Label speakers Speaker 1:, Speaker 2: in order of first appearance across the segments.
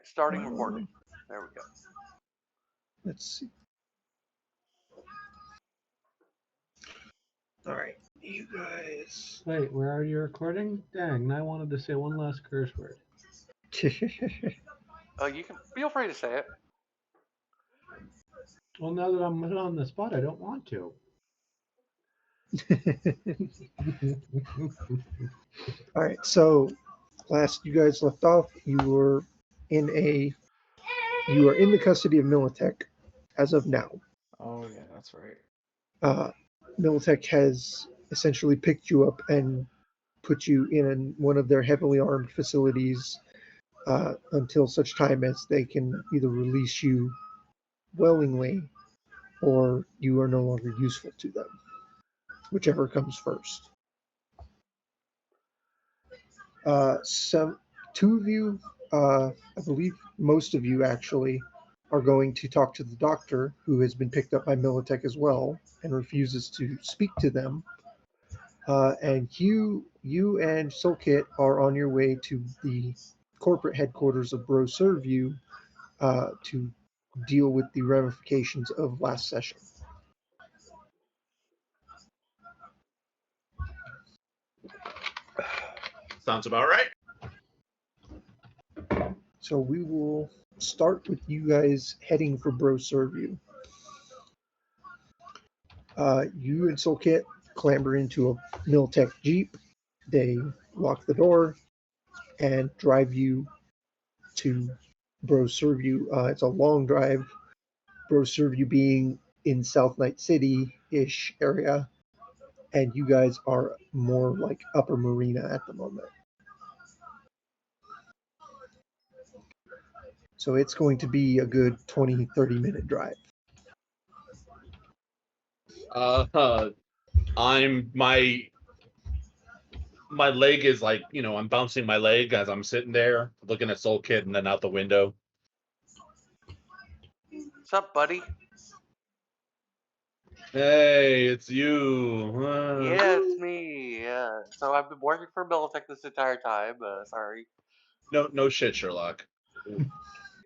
Speaker 1: starting recording. There we go.
Speaker 2: Let's see. All right, you guys.
Speaker 3: Wait, where are you recording? Dang, I wanted to say one last curse word.
Speaker 1: You can feel free to say it.
Speaker 3: Well, now that I'm on the spot, I don't want to.
Speaker 2: All right, so last you guys left off, you were in the custody of Militech as of now.
Speaker 4: Oh yeah, that's right.
Speaker 2: Militech has essentially picked you up and put you in one of their heavily armed facilities until such time as they can either release you willingly or you are no longer useful to them, whichever comes first. Two of you, I believe most of you actually, are going to talk to the doctor, who has been picked up by Militech as well and refuses to speak to them. And you and Soulkit are on your way to the corporate headquarters of Bro Serve You to deal with the ramifications of last session.
Speaker 5: Sounds about right.
Speaker 2: So we will start with you guys heading for Bro Serve You. You and Soulkit clamber into a Miltech Jeep. They lock the door and drive you to Bro Serve You. It's a long drive. Bro Serve You being in South Night City-ish area, and you guys are more like Upper Marina at the moment. So it's going to be a good 20, 30-minute drive.
Speaker 5: My leg is like, I'm bouncing my leg as I'm sitting there looking at Soul Kid and then out the window.
Speaker 1: What's up, buddy?
Speaker 5: Hey, it's you.
Speaker 1: Yeah, it's me. Yeah. So I've been working for Militech this entire time. Sorry.
Speaker 5: No shit, Sherlock.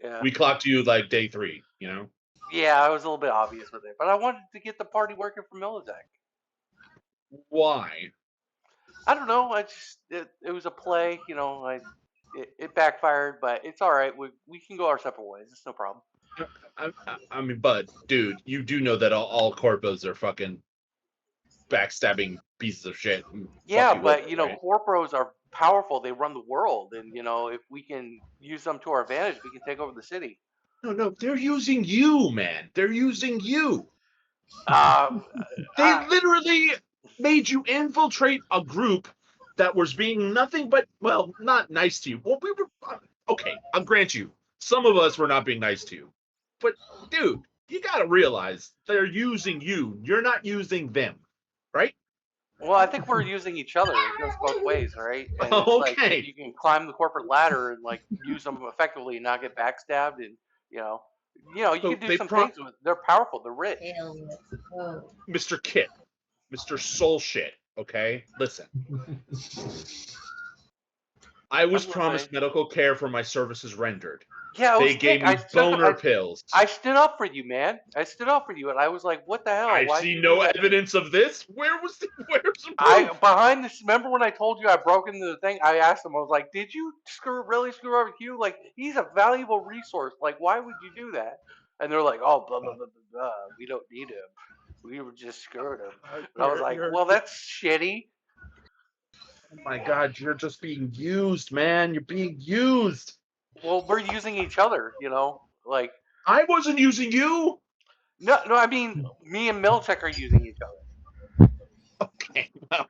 Speaker 1: Yeah.
Speaker 5: We clocked you like day 3,
Speaker 1: Yeah, I was a little bit obvious with it, but I wanted to get the party working for Militech.
Speaker 5: Why?
Speaker 1: I don't know. It was a play, it backfired, but it's all right. We can go our separate ways. It's no problem.
Speaker 5: I mean, but dude, you do know that all corpos are fucking backstabbing pieces of shit.
Speaker 1: Yeah, but
Speaker 5: over, right?
Speaker 1: corporos are powerful. They run the world, and if we can use them to our advantage, we can take over the city.
Speaker 5: No, they're using you, man. They're using you. They literally made you infiltrate a group that was being nothing but, well, not nice to you. Well, we were okay. I'll grant you, some of us were not being nice to you, but dude, you gotta realize they're using you. You're not using them, right?
Speaker 1: Well, I think we're using each other. It goes both ways, right? And
Speaker 5: it's okay.
Speaker 1: Like you can climb the corporate ladder and use them effectively and not get backstabbed, and you can do some things with. They're powerful. They're rich.
Speaker 5: Mr. Kit, Mr. Soul Shit. Okay, listen. I was promised medical care for my services rendered.
Speaker 1: Yeah,
Speaker 5: they gave me boner pills.
Speaker 1: I stood up for you, man. I stood up for you, and I was like, "What the hell?"
Speaker 5: I see no evidence of this. Where's the proof?
Speaker 1: Behind this? Remember when I told you I broke into the thing? I asked him. I was like, "Did you really screw over Hugh? Like, he's a valuable resource. Like, why would you do that?" And they're like, "Oh, blah blah blah blah blah. We don't need him. We were just screwing him." And I was like, "Well, that's shitty."
Speaker 5: Oh my God, you're just being used, man. You're being used.
Speaker 1: Well, we're using each other, like.
Speaker 5: I wasn't using you.
Speaker 1: No, I mean, me and Miltech are using each other.
Speaker 5: Okay, well,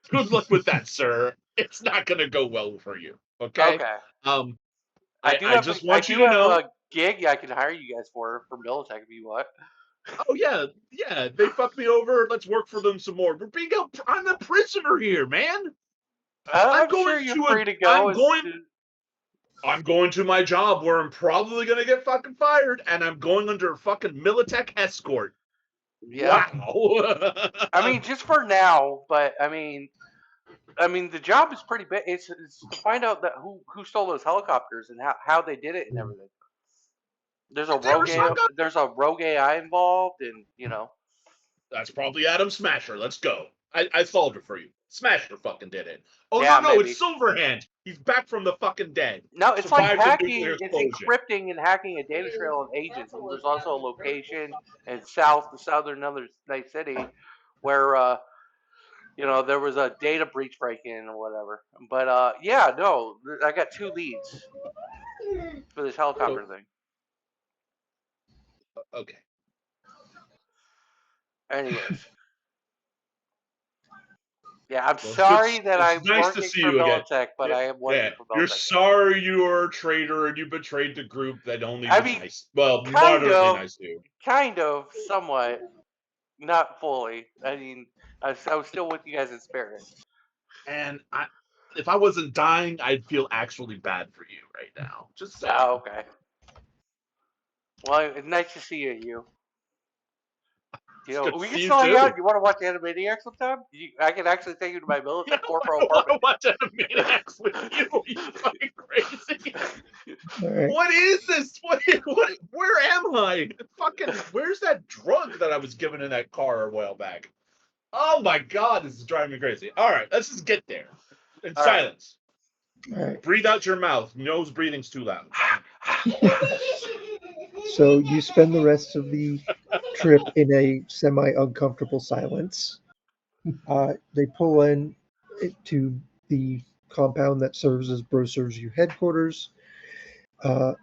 Speaker 5: good luck with that, sir. It's not gonna go well for you. Okay.
Speaker 1: Okay.
Speaker 5: I just want you to know
Speaker 1: a gig I can hire you guys for Militech if you want.
Speaker 5: Oh yeah. They fucked me over. Let's work for them some more. I'm a prisoner here, man.
Speaker 1: I'm sure you're free to go.
Speaker 5: I'm going to my job where I'm probably going to get fucking fired, and I'm going under fucking Militech escort.
Speaker 1: Yeah.
Speaker 5: Wow.
Speaker 1: I mean, just for now, but I mean, I mean, the job is pretty big. It's to find out that who stole those helicopters and how they did it and everything. There's a
Speaker 5: They ever
Speaker 1: rogue AI,
Speaker 5: snuck up?
Speaker 1: there's a rogue AI involved, and
Speaker 5: That's probably Adam Smasher. Let's go. I solved it for you. Smasher fucking did it. Oh
Speaker 1: yeah,
Speaker 5: no,
Speaker 1: maybe.
Speaker 5: it's Silverhand. He's back from the fucking dead.
Speaker 1: No, it's like
Speaker 5: Survived the nuclear
Speaker 1: hacking. It's
Speaker 5: explosion.
Speaker 1: encrypting and hacking a data trail of agents. And there's also a location in southern another night city where there was a data breach break-in or whatever. But yeah, no, I got 2 leads for this helicopter thing.
Speaker 5: Okay.
Speaker 1: Anyways, yeah, I'm
Speaker 5: Well,
Speaker 1: sorry that
Speaker 5: it's
Speaker 1: I'm
Speaker 5: nice to
Speaker 1: working
Speaker 5: see
Speaker 1: for
Speaker 5: you again.
Speaker 1: Militech, but I am working
Speaker 5: Yeah,
Speaker 1: for
Speaker 5: you're
Speaker 1: Militech.
Speaker 5: sorry you were a traitor and you betrayed the group that only
Speaker 1: I
Speaker 5: was
Speaker 1: mean,
Speaker 5: nice. Well,
Speaker 1: kind
Speaker 5: moderately
Speaker 1: of,
Speaker 5: nice to you.
Speaker 1: somewhat, not fully. I mean, I was still with you guys in spirit.
Speaker 5: And if I wasn't dying, I'd feel actually bad for you right now. Just saying.
Speaker 1: Oh, okay. Well, it's nice to see you.
Speaker 5: It's good to
Speaker 1: We can
Speaker 5: see you
Speaker 1: still hang out.
Speaker 5: too.
Speaker 1: You want to watch Animaniacs sometime? I can actually take you to my Militech
Speaker 5: I
Speaker 1: corporate
Speaker 5: don't want to
Speaker 1: apartment.
Speaker 5: watch Animaniacs with you. You fucking crazy.
Speaker 2: All right.
Speaker 5: What is this? What? Where am I? Fucking, where's that drug that I was given in that car a while back? Oh my god, this is driving me crazy. All right, let's just get there. In
Speaker 1: All right.
Speaker 5: silence.
Speaker 2: All right.
Speaker 5: Breathe out your mouth. Nose breathing's too loud.
Speaker 2: So you spend the rest of the trip in a semi-uncomfortable silence. They pull in to the compound that serves as Bro Serves You headquarters. The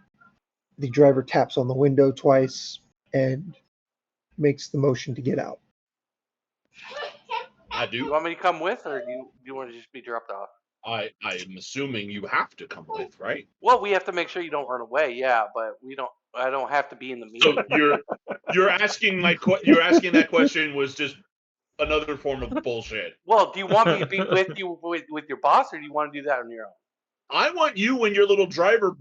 Speaker 2: driver taps on the window twice and makes the motion to get out.
Speaker 5: I
Speaker 1: You
Speaker 5: do.
Speaker 1: want me to come with, or do you want to just be dropped off?
Speaker 5: I am assuming you have to come with, right?
Speaker 1: Well, we have to make sure you don't run away. Yeah, but we don't. I don't have to be in the
Speaker 5: So
Speaker 1: meeting.
Speaker 5: you're asking you're asking that question was just another form of bullshit.
Speaker 1: Well, do you want me to be with you with your boss, or do you want to do that on your own?
Speaker 5: I want you and your little driver.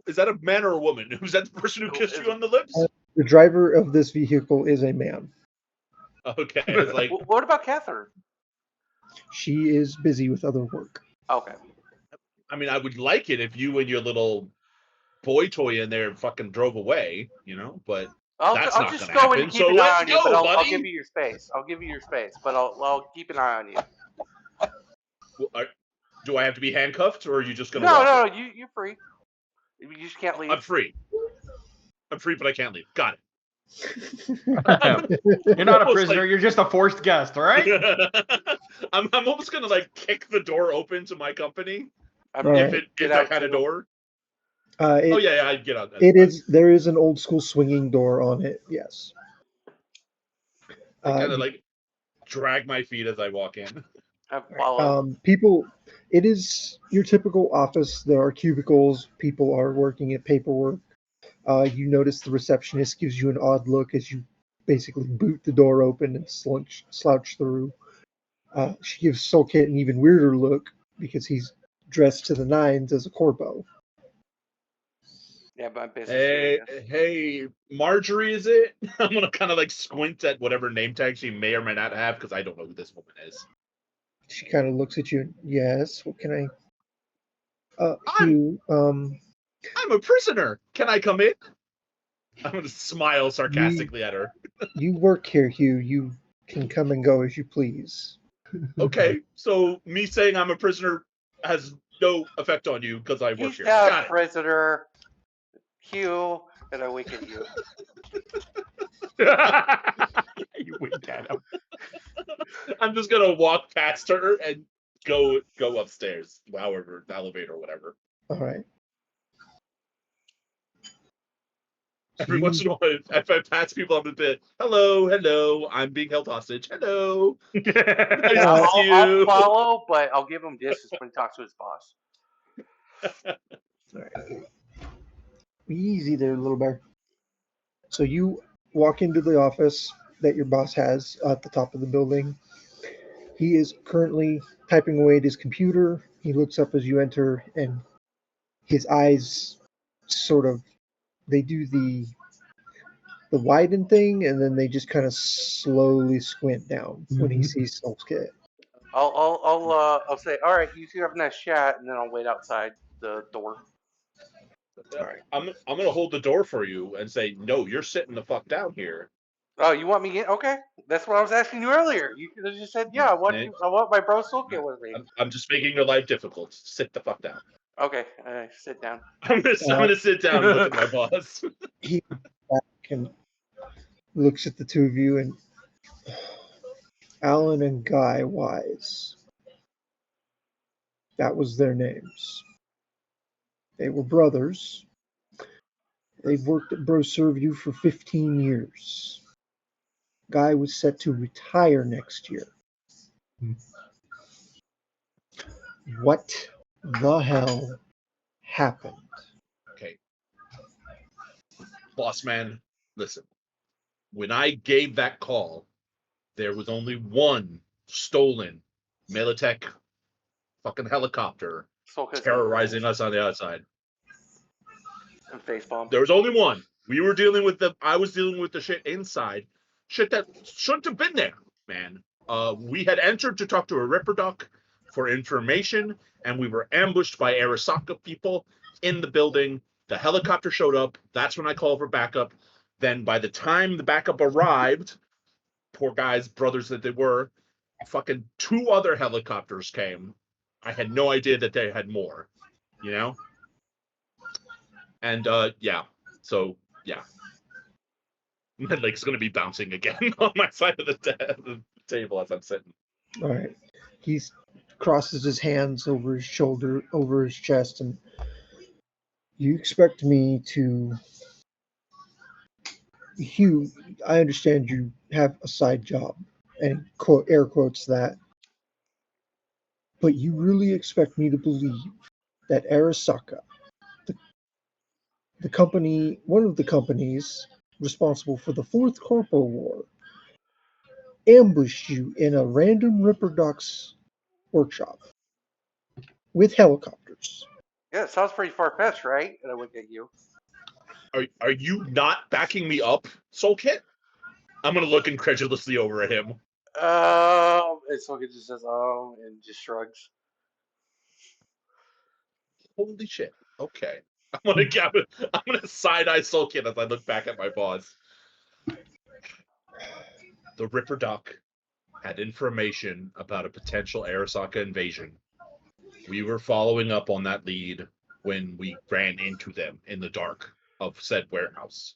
Speaker 5: Is that a man or a woman? Who's that the person who kissed you on the lips?
Speaker 2: The driver of this vehicle is a man.
Speaker 5: Okay, it's like,
Speaker 1: What about Catherine?
Speaker 2: She is busy with other work.
Speaker 1: Okay.
Speaker 5: I mean, I would like it if you and your little boy toy in there fucking drove away, but that's
Speaker 1: I'll
Speaker 5: not
Speaker 1: just
Speaker 5: going to
Speaker 1: go in and
Speaker 5: happen.
Speaker 1: keep
Speaker 5: So
Speaker 1: an eye
Speaker 5: let's
Speaker 1: on you, but
Speaker 5: go,
Speaker 1: I'll give
Speaker 5: buddy.
Speaker 1: you your space. I'll give you your space, but I'll keep an eye on you.
Speaker 5: Do I have to be handcuffed, or are you just going to
Speaker 1: No,
Speaker 5: walk
Speaker 1: no,
Speaker 5: away?
Speaker 1: no. You're free. You just can't leave.
Speaker 5: I'm free. I'm free, but I can't leave. Got it.
Speaker 4: You're not a
Speaker 5: Almost
Speaker 4: prisoner.
Speaker 5: like-
Speaker 4: You're just a forced guest, all right?
Speaker 5: I'm almost going to kick the door open to my company
Speaker 1: I'm
Speaker 2: All
Speaker 5: if
Speaker 2: right.
Speaker 5: it is that kind of door.
Speaker 2: Oh
Speaker 5: yeah, I'd get out.
Speaker 2: It is. There is an old school swinging door on it. Yes.
Speaker 5: I kind of drag my feet as I walk in.
Speaker 1: I follow.
Speaker 2: People. It is your typical office. There are cubicles. People are working at paperwork. You notice the receptionist gives you an odd look as you basically boot the door open and slouch through. She gives Sulkit an even weirder look because he's dressed to the nines as a corpo.
Speaker 1: Yeah, my business.
Speaker 5: Hey, Marjorie, is it? I'm gonna kind of squint at whatever name tag she may or may not have because I don't know who this woman is.
Speaker 2: She kind of looks at you. Yes. What can I?
Speaker 5: I'm
Speaker 2: Hugh.
Speaker 5: I'm a prisoner. Can I come in? I'm gonna smile sarcastically at her.
Speaker 2: You work here, Hugh. You can come and go as you please.
Speaker 5: Okay, so me saying I'm a prisoner has no effect on you because I work
Speaker 1: He's
Speaker 5: here.
Speaker 1: not
Speaker 5: Got
Speaker 1: a prisoner. Hugh, and I wink at you.
Speaker 4: You wink at him.
Speaker 5: it. I'm just gonna walk past her and go upstairs, however, the elevator or whatever.
Speaker 2: All right.
Speaker 5: Every once in a while, if I pass people, I'm a bit, hello, I'm being held hostage. Hello. Nice to see
Speaker 1: I'll
Speaker 5: you.
Speaker 1: follow, but I'll give him distance when he talks to his boss.
Speaker 2: All right. Easy there, little bear. So you walk into the office that your boss has at the top of the building. He is currently typing away at his computer. He looks up as you enter, and his eyes sort of they do the widen thing, and then they just kind of slowly squint down when he sees Sulkit.
Speaker 1: I'll say, all right, you two have a nice chat, and then I'll wait outside the door.
Speaker 2: All right.
Speaker 5: I'm gonna hold the door for you and say, no, you're sitting the fuck down here.
Speaker 1: Oh, you want me in? Okay, that's what I was asking you earlier. You could have just said, yeah,
Speaker 5: Nick,
Speaker 1: I want my bro Soulkit with me.
Speaker 5: I'm just making your life difficult. Sit the fuck down.
Speaker 1: Okay, sit down.
Speaker 5: I'm gonna sit down and look at my boss.
Speaker 2: He back and looks at the two of you, and Alan and Guy Wise. That was their names. They were brothers. They've worked at BroServU for 15 years. Guy was set to retire next year. What the hell happened?
Speaker 5: Okay, boss man, listen. When I gave that call, there was only one stolen Militech fucking helicopter
Speaker 1: Soulkit's
Speaker 5: terrorizing us on the outside.
Speaker 1: and facepalm.
Speaker 5: There was only one. I was dealing with the shit inside. Shit that shouldn't have been there, man. We had entered to talk to a Ripper Duck for information, and we were ambushed by Arasaka people in the building. The helicopter showed up. That's when I called for backup. Then by the time the backup arrived, poor guys, brothers that they were, fucking 2 other helicopters came. I had no idea that they had more, you know? And yeah. So yeah. My leg's gonna be bouncing again on my side of the table as I'm sitting.
Speaker 2: All right. He crosses his hands over his shoulder, over his chest, and you expect me to. Hugh, I understand you have a side job, and quote air quotes that. But you really expect me to believe that Arasaka, the company, one of the companies responsible for the Fourth Corpo War, ambushed you in a random Ripper Ducks workshop with helicopters?
Speaker 1: Yeah, it sounds pretty far fetched, right? And I look at you.
Speaker 5: Are you not backing me up, Soul Kit? I'm gonna look incredulously over at him.
Speaker 1: And Soulkit just says, oh, and just shrugs.
Speaker 5: Holy shit. Okay. I'm gonna side eye Soul Kit as I look back at my boss. The Ripper Duck had information about a potential Arasaka invasion. We were following up on that lead when we ran into them in the dark of said warehouse.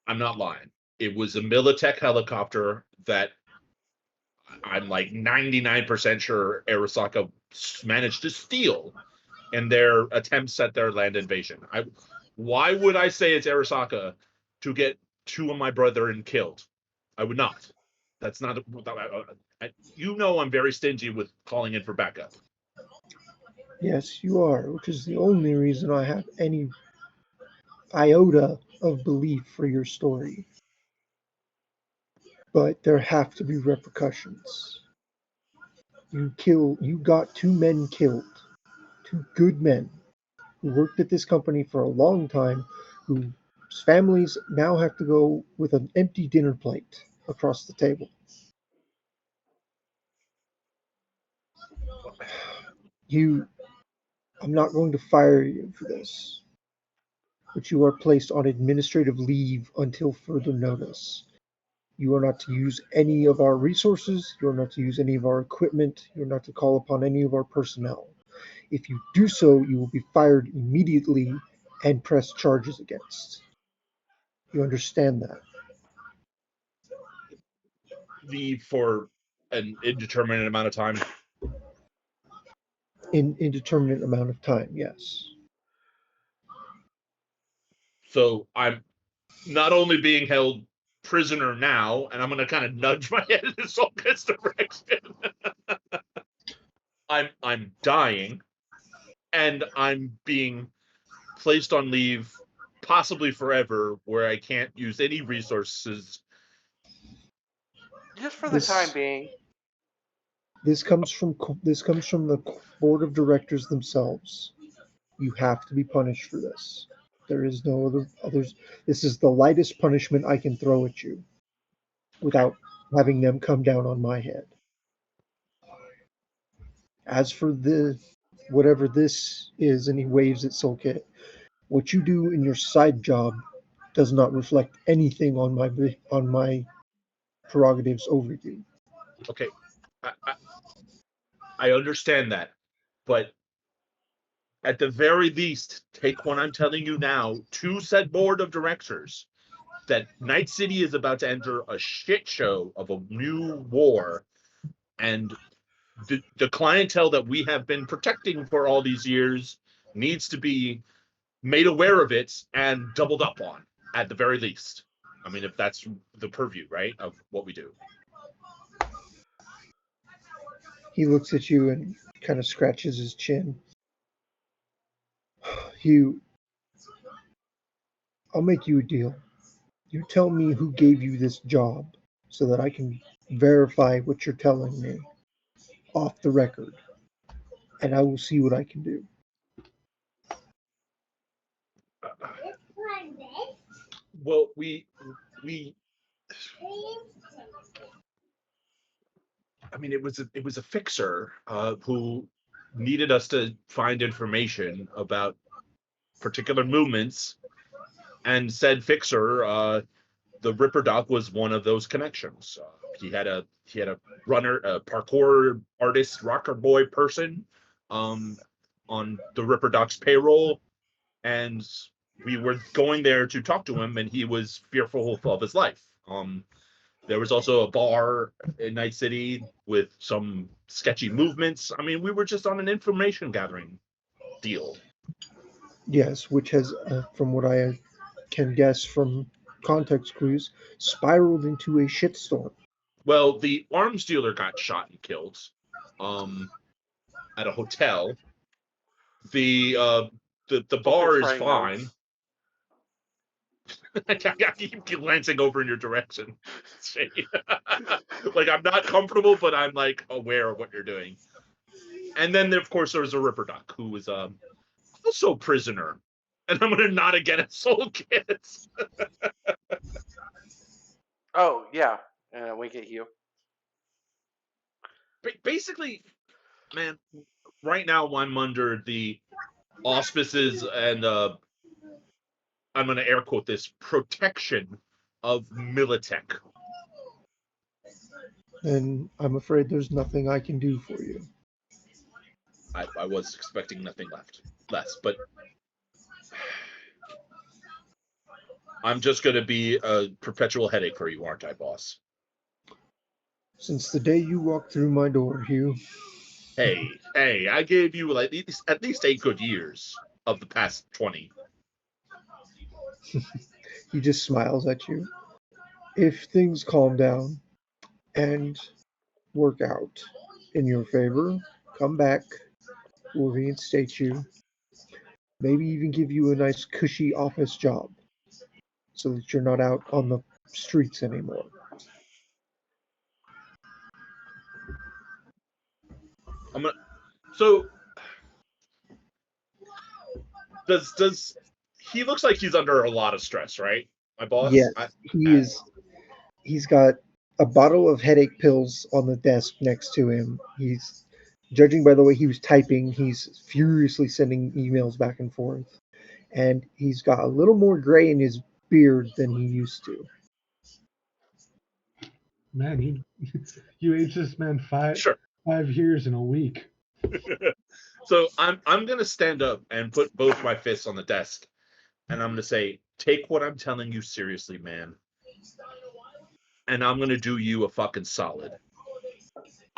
Speaker 5: I'm not lying. It was a Militech helicopter that I'm like 99% sure Arasaka managed to steal in their attempts at their land invasion. Why would I say it's Arasaka to get 2 of my brethren killed? I would not. That's not. You know I'm very stingy with calling in for backup.
Speaker 2: Yes, you are, which is the only reason I have any iota of belief for your story. But there have to be repercussions. You got 2 men killed, 2 good men who worked at this company for a long time, whose families now have to go with an empty dinner plate across the table. I'm not going to fire you for this, but you are placed on administrative leave until further notice. You are not to use any of our resources. You are not to use any of our equipment. You are not to call upon any of our personnel. If you do so, you will be fired immediately and press charges against. You understand that?
Speaker 5: Leave for an indeterminate amount of time.
Speaker 2: Indeterminate amount of time, yes.
Speaker 5: So I'm not only being held prisoner now, and I'm going to kind of nudge my head in Solkit's direction. I'm dying, and I'm being placed on leave, possibly forever, where I can't use any resources.
Speaker 1: Just for the time
Speaker 2: This
Speaker 1: being.
Speaker 2: this comes from the board of directors themselves. You have to be punished for this. There is no others. This is the lightest punishment I can throw at you without having them come down on my head. As for whatever this is, and he waves at Sulkit, what you do in your side job does not reflect anything on my prerogatives over you.
Speaker 5: Okay, I understand that, but at the very least, take what I'm telling you now to said board of directors that Night City is about to enter a shit show of a new war, and the clientele that we have been protecting for all these years needs to be made aware of it and doubled up on at the very least. I mean, if that's the purview, right, of what we do.
Speaker 2: He looks at you and kind of scratches his chin. Hugh, I'll make you a deal. You tell me who gave you this job so that I can verify what you're telling me off the record, and I will see what I can do.
Speaker 5: Well, I mean, it was a fixer who needed us to find information about particular movements, and said fixer, the Ripper Doc was one of those connections. He had a runner, a parkour artist, rocker boy person, um, on the Ripper Doc's payroll, and we were going there to talk to him, and he was fearful of his life. There was also a bar in Night City with some sketchy movements. I mean, we were just on an information gathering deal.
Speaker 2: Yes, which has, from what I can guess from context clues, spiraled into a shitstorm.
Speaker 5: Well, the arms dealer got shot and killed um, at a hotel. The bar is
Speaker 1: Portraying
Speaker 5: fine.
Speaker 1: notes.
Speaker 5: I keep glancing over in your direction. Like, I'm not comfortable, but I'm like aware of what you're doing. And then, of course, there was a Ripper Duck who was also a prisoner. And I'm gonna nod again at Soul Kids.
Speaker 1: Oh yeah, and I wink at you.
Speaker 5: Basically, man, right now I'm under the auspices and I'm going to air quote this, protection of Militech.
Speaker 2: And I'm afraid there's nothing I can do for you.
Speaker 5: I was expecting nothing less, but I'm just going to be a perpetual headache for you, aren't I, boss?
Speaker 2: Since the day you walked through my door, Hugh,
Speaker 5: Hey, I gave you like at least 8 good years of the past 20.
Speaker 2: he just smiles at you. If things calm down and work out in your favor, come back. We'll reinstate you. Maybe even give you a nice cushy office job so that you're not out on the streets anymore.
Speaker 5: So does he looks like he's under a lot of stress, right? My boss?
Speaker 2: Yes, he's got a bottle of headache pills on the desk next to him. He's judging by the way he was typing, he's furiously sending emails back and forth. And he's got a little more gray in his beard than he used to.
Speaker 3: Man, you aged this man
Speaker 5: Sure.
Speaker 3: 5 years in a week.
Speaker 5: So I'm gonna stand up and put both my fists on the desk, and I'm gonna say, take what I'm telling you seriously, man. And I'm gonna do you a fucking solid.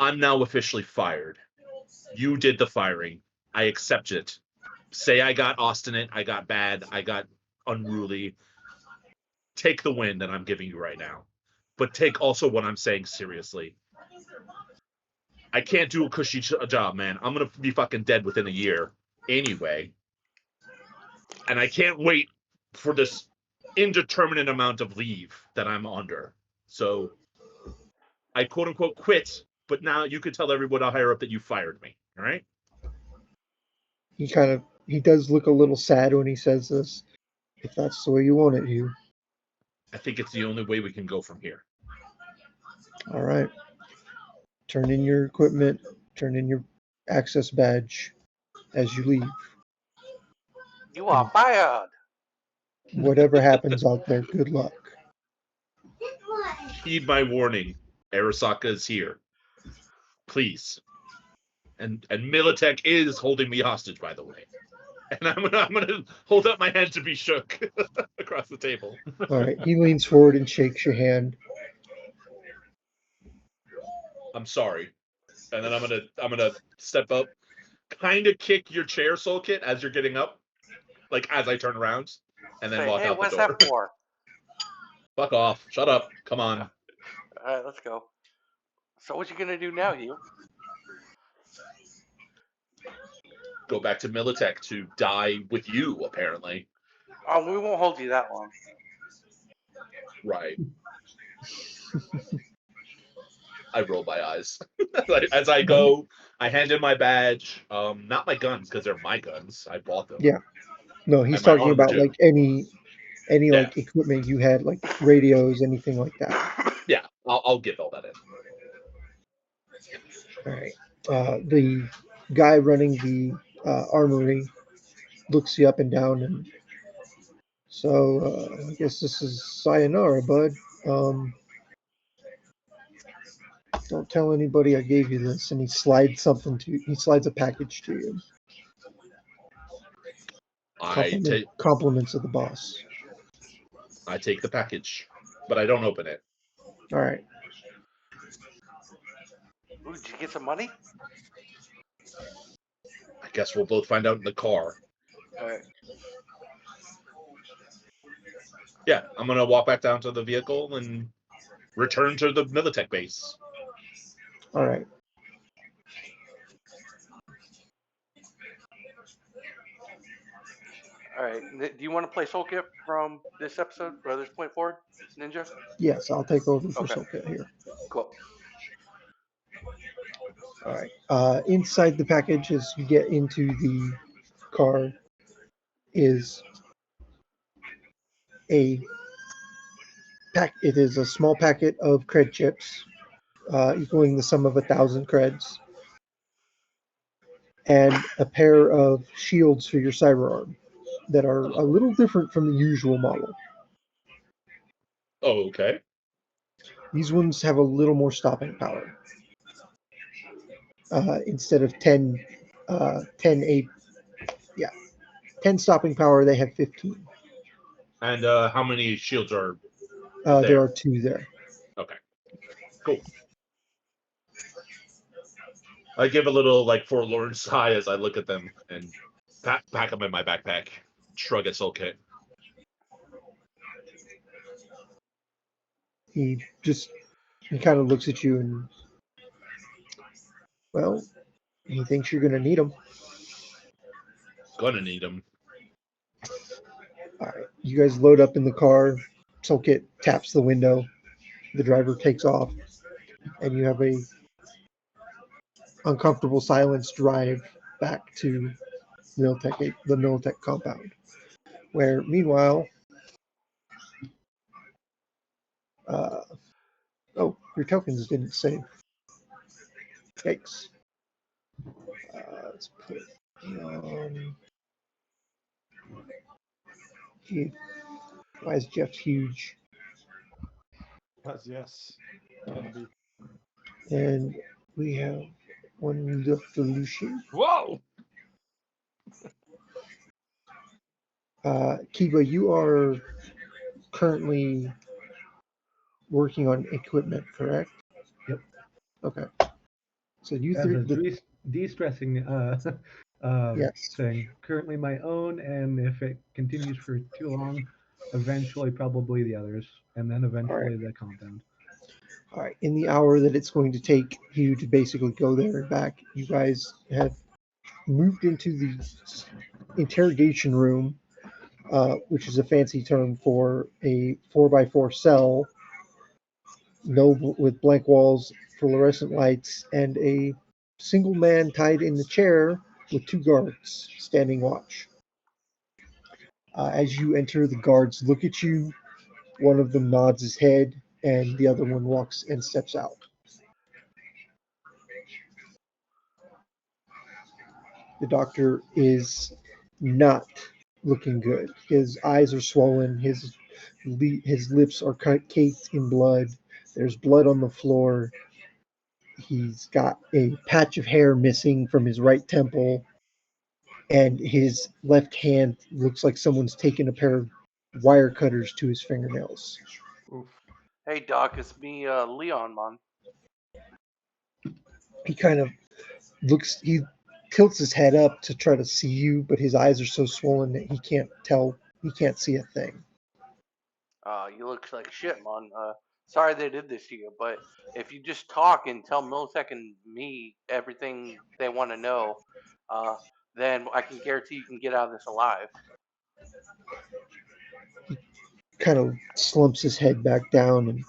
Speaker 5: I'm now officially fired. You did the firing. I accept it. Say I got obstinate, I got bad, I got unruly. Take the win that I'm giving you right now. But take also what I'm saying seriously. I can't do a cushy job, man. I'm gonna be fucking dead within a year anyway. And I can't wait for this indeterminate amount of leave that I'm under. So I quote unquote quit, but now you could tell everyone higher up that you fired me. All right?
Speaker 2: He does look a little sad when he says this. If that's the way you want it, Hugh.
Speaker 5: I think it's the only way we can go from here.
Speaker 2: All right. Turn in your equipment, turn in your access badge as you leave.
Speaker 1: You are fired.
Speaker 2: Whatever happens out there, good luck.
Speaker 5: Heed my warning. Arasaka is here. Please. And Militech is holding me hostage, by the way. And I'm gonna hold up my hand to be shook across the table.
Speaker 2: All right. He leans forward and shakes your hand.
Speaker 5: I'm sorry. And then I'm gonna step up, kind of kick your chair, Soul Kit, as you're getting up, like as I turn around, and then
Speaker 1: Say,
Speaker 5: walk
Speaker 1: hey,
Speaker 5: out the
Speaker 1: what's
Speaker 5: door.
Speaker 1: that for?
Speaker 5: Fuck off. Shut up. Come on.
Speaker 1: All right, let's go. So what you gonna do now, Hugh?
Speaker 5: Go back to Militech to die with you, apparently.
Speaker 1: Oh, we won't hold you that long.
Speaker 5: Right. I roll my eyes. As I go, I hand in my badge. Not my guns, because they're my guns. I bought them.
Speaker 2: Yeah. No, he's
Speaker 5: And my
Speaker 2: talking
Speaker 5: armor,
Speaker 2: about
Speaker 5: too.
Speaker 2: like any
Speaker 5: Yeah.
Speaker 2: like equipment you had, like radios, anything like that.
Speaker 5: Yeah, I'll give all that in.
Speaker 2: All right. The guy running the armory looks you up and down, and so I guess this is sayonara, bud. Don't tell anybody I gave you this. And he slides a package to you. Compliments of the boss.
Speaker 5: I take the package, but I don't open it.
Speaker 2: All right.
Speaker 1: Ooh, did you get some money?
Speaker 5: I guess we'll both find out in the car.
Speaker 1: All right.
Speaker 5: Yeah, I'm gonna walk back down to the vehicle and return to the Militech base.
Speaker 2: All right.
Speaker 1: All right. Do you want to play Soul Kit from this episode, or this point forward, Ninja?
Speaker 2: Yes, I'll take over for
Speaker 1: Okay.
Speaker 2: Soulkit here.
Speaker 1: Cool.
Speaker 2: All right. Inside the package, as you get into the car, is a pack. It is a small packet of cred chips, equaling the sum of 1,000 creds, and a pair of shields for your cyberarm that are a little different from the usual model.
Speaker 5: Oh, okay.
Speaker 2: These ones have a little more stopping power. Instead of 10 stopping power, they have 15.
Speaker 5: And how many shields are
Speaker 2: There are 2 there.
Speaker 5: Okay. Cool. I give a little forlorn sigh as I look at them and pack them in my backpack. Shrug at Soul Kit.
Speaker 2: He kind of looks at you and, well, he thinks you're going to need them.
Speaker 5: Gonna need them.
Speaker 2: All right. You guys load up in the car. Soulkit taps the window. The driver takes off, and you have a uncomfortable silence drive back to the Militech compound. Where, meanwhile, your tokens didn't save. Yikes. Let's put it on. Gee, why is Jeff huge?
Speaker 4: Yes. Can be.
Speaker 2: And we have one revolution.
Speaker 4: Whoa!
Speaker 2: Kiba, you are currently working on equipment, correct?
Speaker 3: Yep.
Speaker 2: Okay. So you
Speaker 3: As
Speaker 2: three,
Speaker 3: a de-stressing
Speaker 2: yes.
Speaker 3: thing. Currently my own, and if it continues for too long, eventually probably the others, and then eventually the compound.
Speaker 2: All right. In the hour that it's going to take you to basically go there and back, you guys have moved into the interrogation room, which is a fancy term for a 4x4 cell, with blank walls, fluorescent lights, and a single man tied in the chair with 2 guards standing watch. As you enter, the guards look at you. One of them nods his head, and the other one walks and steps out. The doctor is not looking good. His eyes are swollen. His lips are caked in blood. There's blood on the floor. He's got a patch of hair missing from his right temple, and his left hand looks like someone's taken a pair of wire cutters to his fingernails.
Speaker 4: Oof.
Speaker 1: Hey, Doc, it's me, Leon, man.
Speaker 2: He kind of he tilts his head up to try to see you, but his eyes are so swollen that he can't see a thing.
Speaker 1: You look like shit, man. Sorry they did this to you, but if you just talk and tell Militech and me everything they want to know, uh, then I can guarantee you can get out of this alive.
Speaker 2: Kind of slumps his head back down and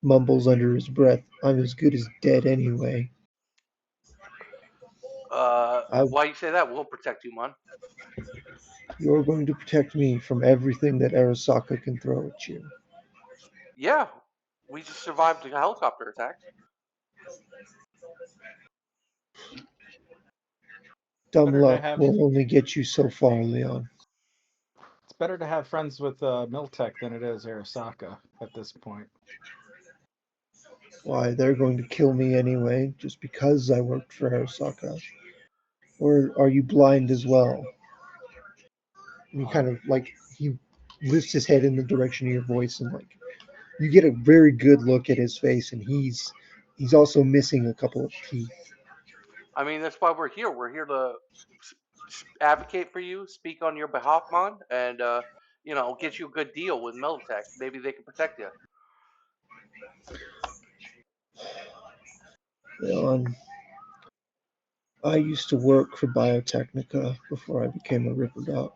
Speaker 2: mumbles under his breath, "I'm as good as dead anyway." I,
Speaker 1: Why you say that? We'll protect you, man.
Speaker 2: you're going to protect me from everything that Arasaka can throw at you.
Speaker 1: Yeah, we just survived a helicopter attack.
Speaker 2: Dumb
Speaker 4: Better to
Speaker 2: luck
Speaker 4: have
Speaker 2: will only get you so far, Leon.
Speaker 4: it's better to have friends with Miltech than it is Arasaka at this point.
Speaker 2: Why, they're going to kill me anyway, just because I worked for Arasaka. Or are you blind as well? And he kind of he lifts his head in the direction of your voice, and you get a very good look at his face, and he's also missing a couple of teeth.
Speaker 1: I mean, that's why we're here. We're here to advocate for you, speak on your behalf, man, and get you a good deal with Militech. Maybe they can protect you.
Speaker 2: Leon, I used to work for Biotechnica before I became a Ripper Doc.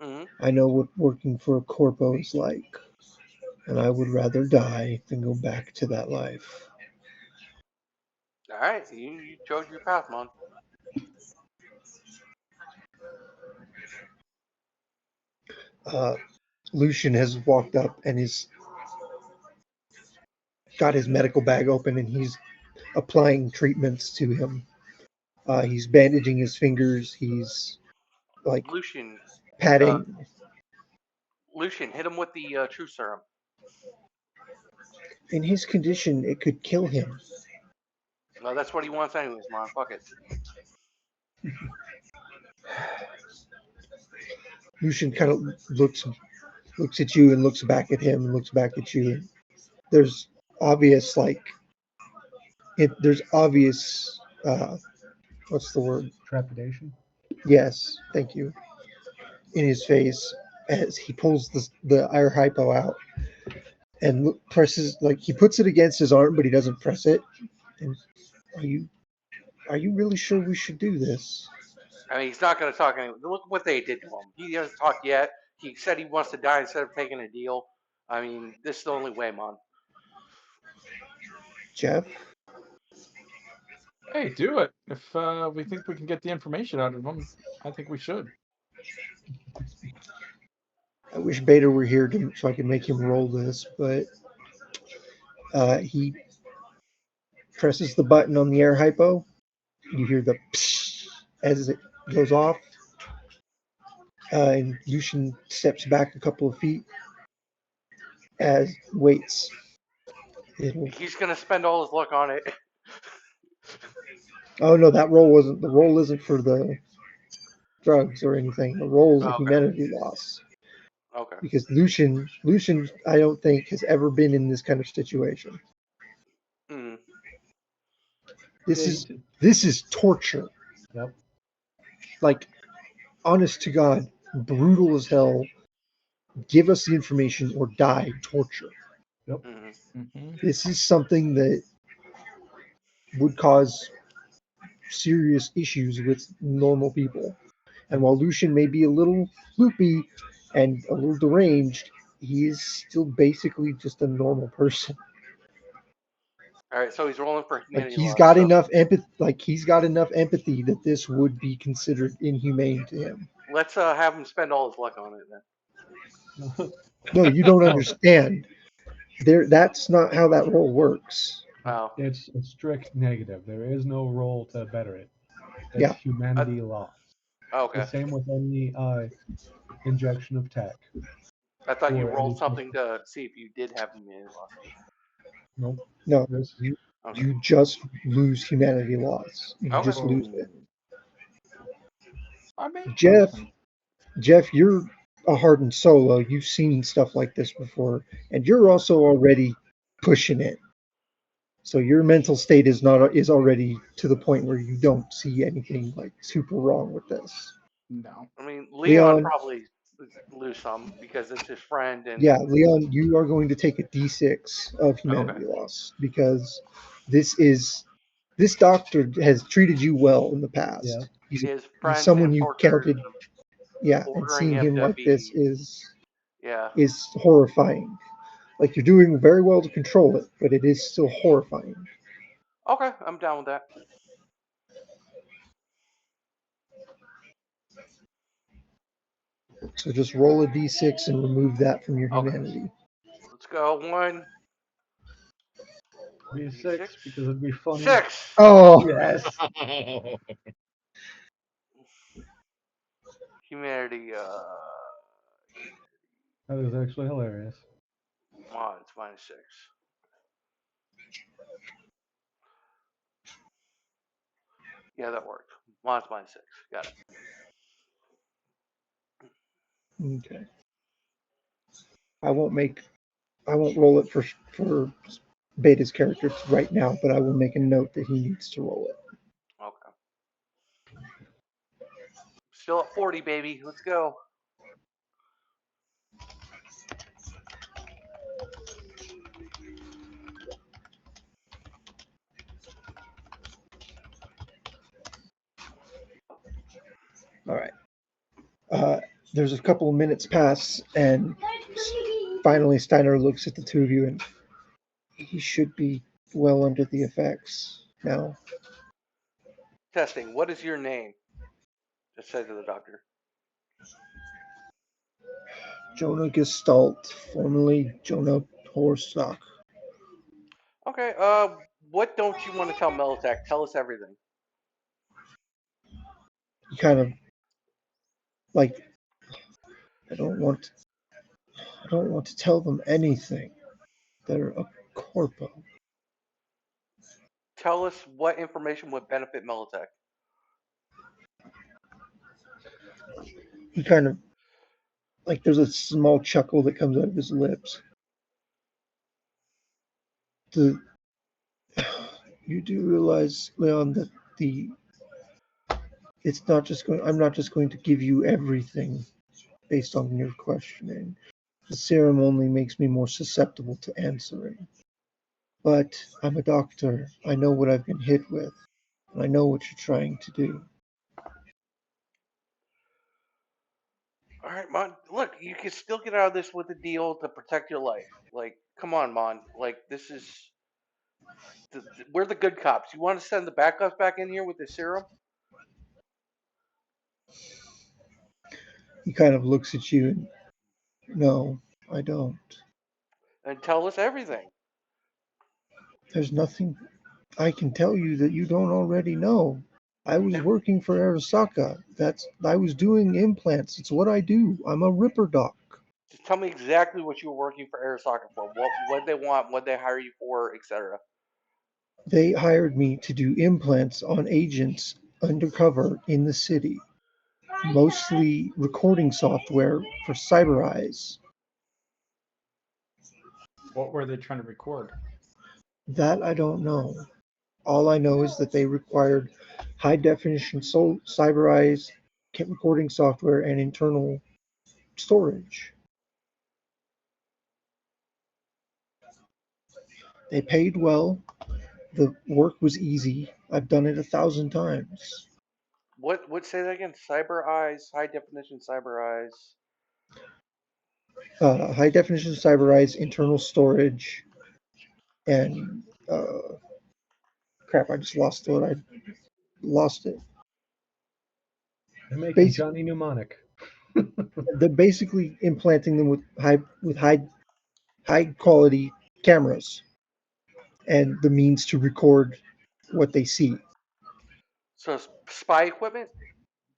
Speaker 1: Hmm.
Speaker 2: I know what working for a corpo is like, and I would rather die than go back to that life.
Speaker 1: All right, you chose your path, man.
Speaker 2: Uh, Lucian has walked up and is got his medical bag open, and he's applying treatments to him. He's bandaging his fingers. He's like
Speaker 1: Lucian, uh,
Speaker 2: patting.
Speaker 1: Lucian, hit him with the true serum.
Speaker 2: In his condition, it could kill him.
Speaker 1: No, that's what he wants, anyways, man. Fuck it.
Speaker 2: Lucian kind of looks at you and looks back at him and looks back at you. There's obvious there's obvious what's the word?
Speaker 3: Trepidation.
Speaker 2: Yes, thank you. In his face as he pulls the air hypo out and presses he puts it against his arm, but he doesn't press it. And are you really sure we should do this?
Speaker 1: I mean, he's not going to talk anyway. Look what they did to him. He hasn't talked yet. He said he wants to die instead of taking a deal. I mean, this is the only way, man.
Speaker 2: Jeff,
Speaker 4: Hey, do it. If we think we can get the information out of him, I think we should.
Speaker 2: I wish Beta were here so I could make him roll this, but he presses the button on the air hypo. You hear the psh as it goes off, and Lucian steps back a couple of feet as waits.
Speaker 1: He's going to spend all his luck on it.
Speaker 2: Oh no, that roll wasn't. The roll isn't for the drugs or anything. The roll is a
Speaker 1: Okay.
Speaker 2: humanity loss.
Speaker 1: Okay.
Speaker 2: Because Lucian, I don't think has ever been in this kind of situation.
Speaker 1: Mm.
Speaker 2: This is torture.
Speaker 3: Yep.
Speaker 2: Like, honest to God, brutal as hell. Give us the information or die torture.
Speaker 3: Yep.
Speaker 1: Mm-hmm.
Speaker 2: This is something that would cause serious issues with normal people. And while Lucian may be a little loopy and a little deranged, he is still basically just a normal person.
Speaker 1: All right, so he's rolling for
Speaker 2: Like
Speaker 1: humanity
Speaker 2: he's
Speaker 1: loss.
Speaker 2: got
Speaker 1: So
Speaker 2: enough empathy. Like he's got enough empathy that this would be considered inhumane to him.
Speaker 1: let's have him spend all his luck on it then.
Speaker 2: No, you don't
Speaker 3: No.
Speaker 2: understand. That's not how that roll works.
Speaker 1: Oh.
Speaker 3: It's a strict negative. There is no roll to better it. It's
Speaker 2: Yeah.
Speaker 3: humanity lost.
Speaker 1: Okay.
Speaker 3: The same with any injection of tech
Speaker 1: I thought you
Speaker 3: or
Speaker 1: rolled
Speaker 3: any.
Speaker 1: something to see if you did have immunity loss.
Speaker 3: Nope.
Speaker 2: No,
Speaker 3: This
Speaker 1: Okay.
Speaker 2: you just lose humanity loss. You
Speaker 1: Okay.
Speaker 2: just lose it.
Speaker 4: I mean,
Speaker 2: Jeff,
Speaker 4: something.
Speaker 2: Jeff, you're a hardened solo. You've seen stuff like this before, and you're also already pushing it. So your mental state is already to the point where you don't see anything like super wrong with this.
Speaker 4: No.
Speaker 1: I mean, Leon
Speaker 2: Leon,
Speaker 1: probably lose some because it's his friend and
Speaker 2: yeah, Leon, you are going to take a D6 of
Speaker 1: okay.
Speaker 2: humanity loss because this doctor has treated you well in the
Speaker 3: yeah.
Speaker 2: past.
Speaker 1: His
Speaker 2: He's
Speaker 1: friends
Speaker 2: someone
Speaker 1: have
Speaker 2: you
Speaker 1: tortured
Speaker 2: counted,
Speaker 1: him,
Speaker 2: yeah, and
Speaker 1: ordering
Speaker 2: seeing
Speaker 1: him
Speaker 2: him
Speaker 1: to
Speaker 2: like this
Speaker 1: be yeah.
Speaker 2: is horrifying. Like you're doing very well to control it, but it is still horrifying.
Speaker 1: Okay, I'm down with that.
Speaker 2: So just roll a d6 and remove that from your
Speaker 1: Okay.
Speaker 2: humanity.
Speaker 1: Let's go. One,
Speaker 3: Be
Speaker 1: D6.
Speaker 3: six because it'd be funny.
Speaker 1: 6.
Speaker 2: Oh,
Speaker 3: Yes.
Speaker 1: Humanity.
Speaker 3: That is actually hilarious.
Speaker 1: Mod. It's -6. Yeah, that worked. Mod's -6. Got it.
Speaker 2: okay. I won't roll it for Beta's character right now, but I will make a note that he needs to roll it.
Speaker 1: Okay. Still at 40, baby. Let's go.
Speaker 2: All right. There's a couple of minutes pass, and finally Steiner looks at the two of you, and he should be well under the effects now.
Speaker 1: Testing. What is your name? Just say to the doctor.
Speaker 2: Jonah Gestalt, formerly Jonah Horstock.
Speaker 1: Okay. What don't you want to tell Militech? Tell us everything.
Speaker 2: He kind of like I don't want to tell them anything. They're a corpo.
Speaker 1: Tell us what information would benefit Militech.
Speaker 2: He kind of like there's a small chuckle that comes out of his lips. The you do realize, Leon, that the it's not just going. I'm not just going to give you everything based on your questioning. The serum only makes me more susceptible to answering. But I'm a doctor. I know what I've been hit with, and I know what you're trying to do.
Speaker 1: All right, Mon. Look, you can still get out of this with a deal to protect your life. Like, come on, Mon. Like, this is we're the good cops. You want to send the bad cops back in here with the serum?
Speaker 2: He kind of looks at you and, no, I don't.
Speaker 1: And tell us everything.
Speaker 2: There's nothing I can tell you that you don't already know. I was
Speaker 1: And
Speaker 2: working for Arasaka. I was doing implants. It's what I do. I'm a ripper doc.
Speaker 1: just tell me exactly what you were working for Arasaka for. What they want, what they hire you for, etc.
Speaker 2: They hired me to do implants on agents undercover in the city, mostly recording software for Cyber Eyes.
Speaker 4: What were they trying to record?
Speaker 2: That I don't know. All I know is that they required high definition Cyber Eyes recording software and internal storage. They paid well. The work was easy. I've done it 1,000 times.
Speaker 1: What say that again? Cyber eyes, high definition cyber eyes.
Speaker 2: High definition Cyber Eyes, internal storage, and crap, I just lost it. I lost it.
Speaker 3: They make a
Speaker 2: Basic,
Speaker 3: Johnny Mnemonic.
Speaker 2: they're basically implanting them with high quality cameras and the means to record what they see.
Speaker 1: So spy equipment?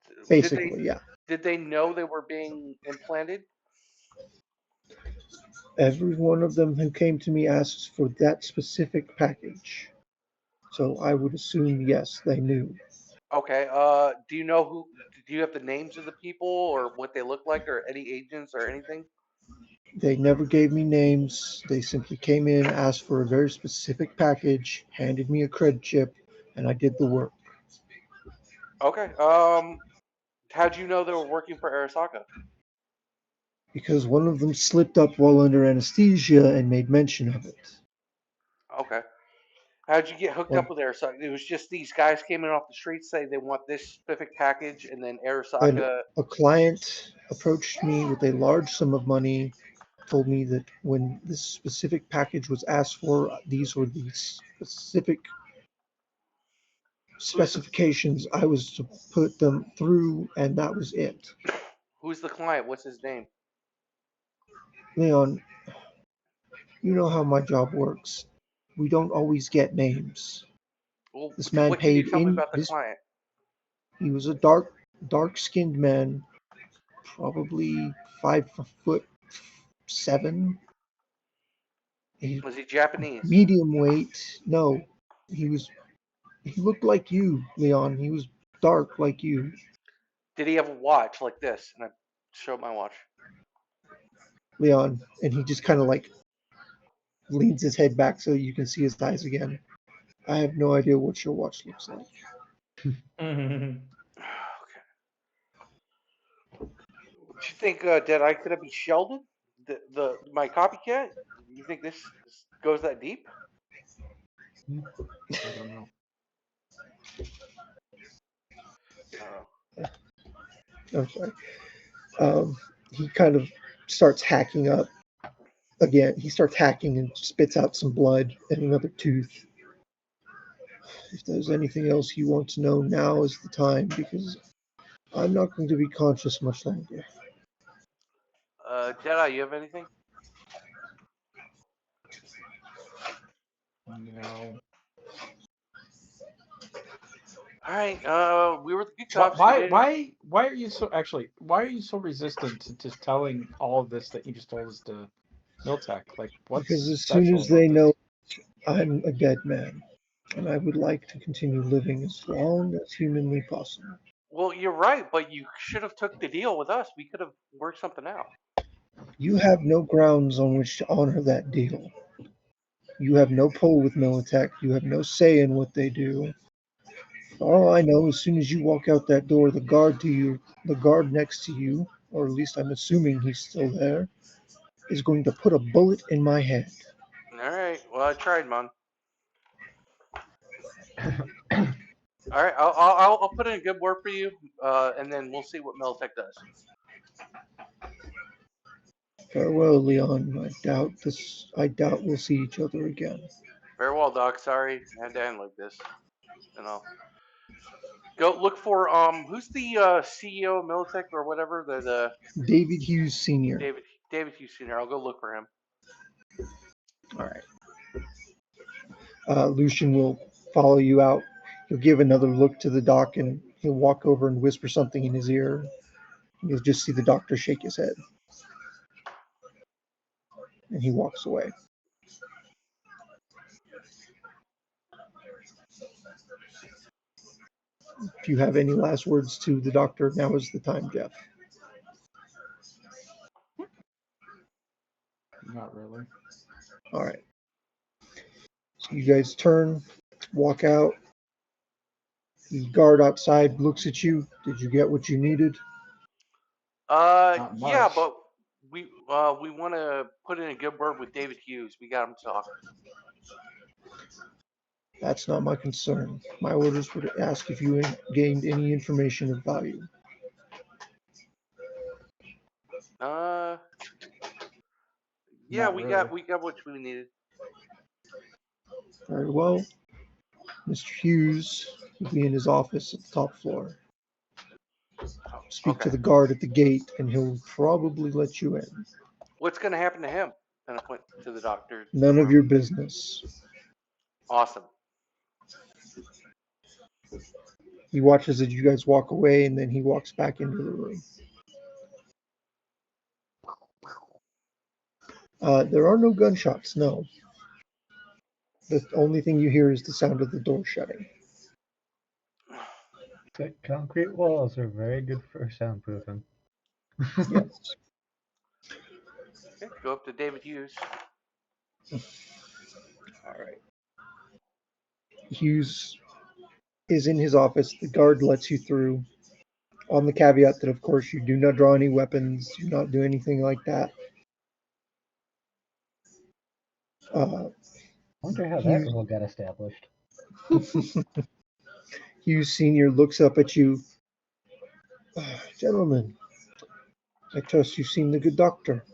Speaker 1: Did they
Speaker 2: Basically, yeah.
Speaker 1: did they know they were being implanted?
Speaker 2: Every one of them who came to me asked for that specific package. So I would assume, yes, they knew.
Speaker 1: Okay. Do you know who? Do you have the names of the people or what they look like or any agents or anything?
Speaker 2: They never gave me names. They simply came in, asked for a very specific package, handed me a cred chip, and I did the work.
Speaker 1: Okay. How'd you know they were working for Arasaka?
Speaker 2: Because one of them slipped up while under anesthesia and made mention of it.
Speaker 1: Okay. How'd you get hooked
Speaker 2: One,
Speaker 1: up with Arasaka? It was just these guys came in off the street say they want this specific package, and then
Speaker 2: an,
Speaker 1: Arasaka.
Speaker 2: a client approached me with a large sum of money, told me that when this specific package was asked for, these were the specific
Speaker 1: Who's the
Speaker 2: specifications I was to put them through, and that was it.
Speaker 1: Who's the client? What's his name?
Speaker 2: Leon, you know how my job works. We don't always get names.
Speaker 1: Well,
Speaker 2: This man
Speaker 1: what can you
Speaker 2: paid
Speaker 1: tell me
Speaker 2: in
Speaker 1: about the
Speaker 2: this.
Speaker 1: client?
Speaker 2: He was a dark skinned man, probably 5'7". He
Speaker 1: Was he Japanese?
Speaker 2: medium weight. No, he was. He looked like you, Leon. He was dark like you,
Speaker 1: Did he have a watch like this? And I showed my watch.
Speaker 2: Leon. And he just kind of like leans his head back so you can see his eyes again. I have no idea what your watch looks like.
Speaker 1: Okay. Do you think Deadeye could be Sheldon? The my copycat? You think this goes that deep?
Speaker 4: I don't know.
Speaker 1: I don't know.
Speaker 2: I'm sorry. He kind of starts hacking up again. He starts hacking and spits out some blood and another tooth. If there's anything else you want to know, now is the time because I'm not going to be conscious much longer.
Speaker 1: Deadeye, you have anything?
Speaker 4: No.
Speaker 1: All right. We were the good
Speaker 4: Why,
Speaker 1: cops. We
Speaker 4: why,
Speaker 1: did.
Speaker 4: why, why are you so actually? Why are you so resistant to just telling all of this that you just told us to Miltech? Like, what's
Speaker 2: Because as soon
Speaker 4: special
Speaker 2: as they
Speaker 4: about this?
Speaker 2: know I'm a dead man, and I would like to continue living as long as humanly possible.
Speaker 1: Well, you're right, but you should have took the deal with us. We could have worked something out.
Speaker 2: You have no grounds on which to honor that deal. You have no pull with Militech. You have no say in what they do. All I know, as soon as you walk out that door, the guard next to you, or at least I'm assuming he's still there, is going to put a bullet in my head.
Speaker 1: All right. Well, I tried, man. All right. I'll put in a good word for you, and then we'll see what Militech does.
Speaker 2: Farewell, Leon. I doubt we'll see each other again.
Speaker 1: Very well, Doc. Sorry, I had to end like this. You know. Go look for who's the CEO of Militech or whatever the
Speaker 2: David Hughes Sr.
Speaker 1: David David Hughes Sr. I'll go look for him.
Speaker 2: All right. Lucian will follow you out. He'll give another look to the doc and he'll walk over and whisper something in his ear. You'll just see the doctor shake his head. And he walks away. If you have any last words to the doctor, now is the time, Jeff.
Speaker 4: Not really.
Speaker 2: All right. So you guys turn, walk out. The guard outside looks at you. Did you get what you needed?
Speaker 4: Not
Speaker 1: Yeah,
Speaker 4: much.
Speaker 1: but we want to put in a good word with David Hughes. We got him to talk.
Speaker 2: That's not my concern. My orders were to ask if you gained any information of value.
Speaker 1: Uh, yeah,
Speaker 4: Not really.
Speaker 1: we got what we needed.
Speaker 2: Very well. Mr. Hughes will be in his office at the top floor. Speak to
Speaker 1: Okay.
Speaker 2: the guard at the gate, and he'll probably let you in.
Speaker 1: What's gonna happen to him? And I point to the doctor.
Speaker 2: None of your business.
Speaker 1: Awesome.
Speaker 2: He watches as you guys walk away, and then he walks back into the room. There are no gunshots, no. The only thing you hear is the sound of the door shutting.
Speaker 3: The concrete walls are very good for soundproofing.
Speaker 2: Yes.
Speaker 1: Okay, go up to David Hughes.
Speaker 2: All right. Hughes is in his office. The guard lets you through, on the caveat that, of course, you do not draw any weapons, do not do anything like that. Uh,
Speaker 3: I wonder how that
Speaker 2: Hughes,
Speaker 3: rule got established.
Speaker 2: Hughes Sr. looks up at you. Gentlemen, I trust you've seen the good doctor.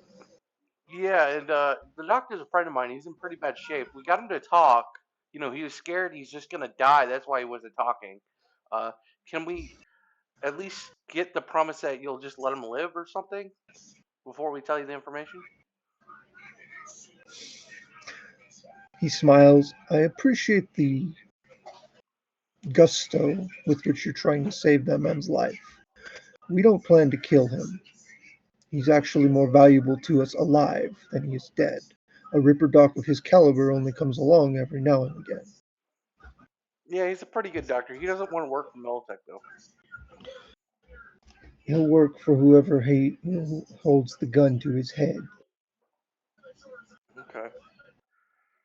Speaker 1: Yeah, and the doctor's a friend of mine. He's in pretty bad shape. We got him to talk. You know, he was scared he's just gonna die. That's why he wasn't talking. Uh, can we at least get the promise that you'll just let him live or something before we tell you the information?
Speaker 2: He smiles. I appreciate the gusto with which you're trying to save that man's life. We don't plan to kill him. He's actually more valuable to us alive than he is dead. A Ripper Doc of his caliber only comes along every now and again.
Speaker 1: Yeah, he's a pretty good doctor. He doesn't want to work for Militech though.
Speaker 2: He'll work for whoever holds the gun to his head.
Speaker 1: Okay.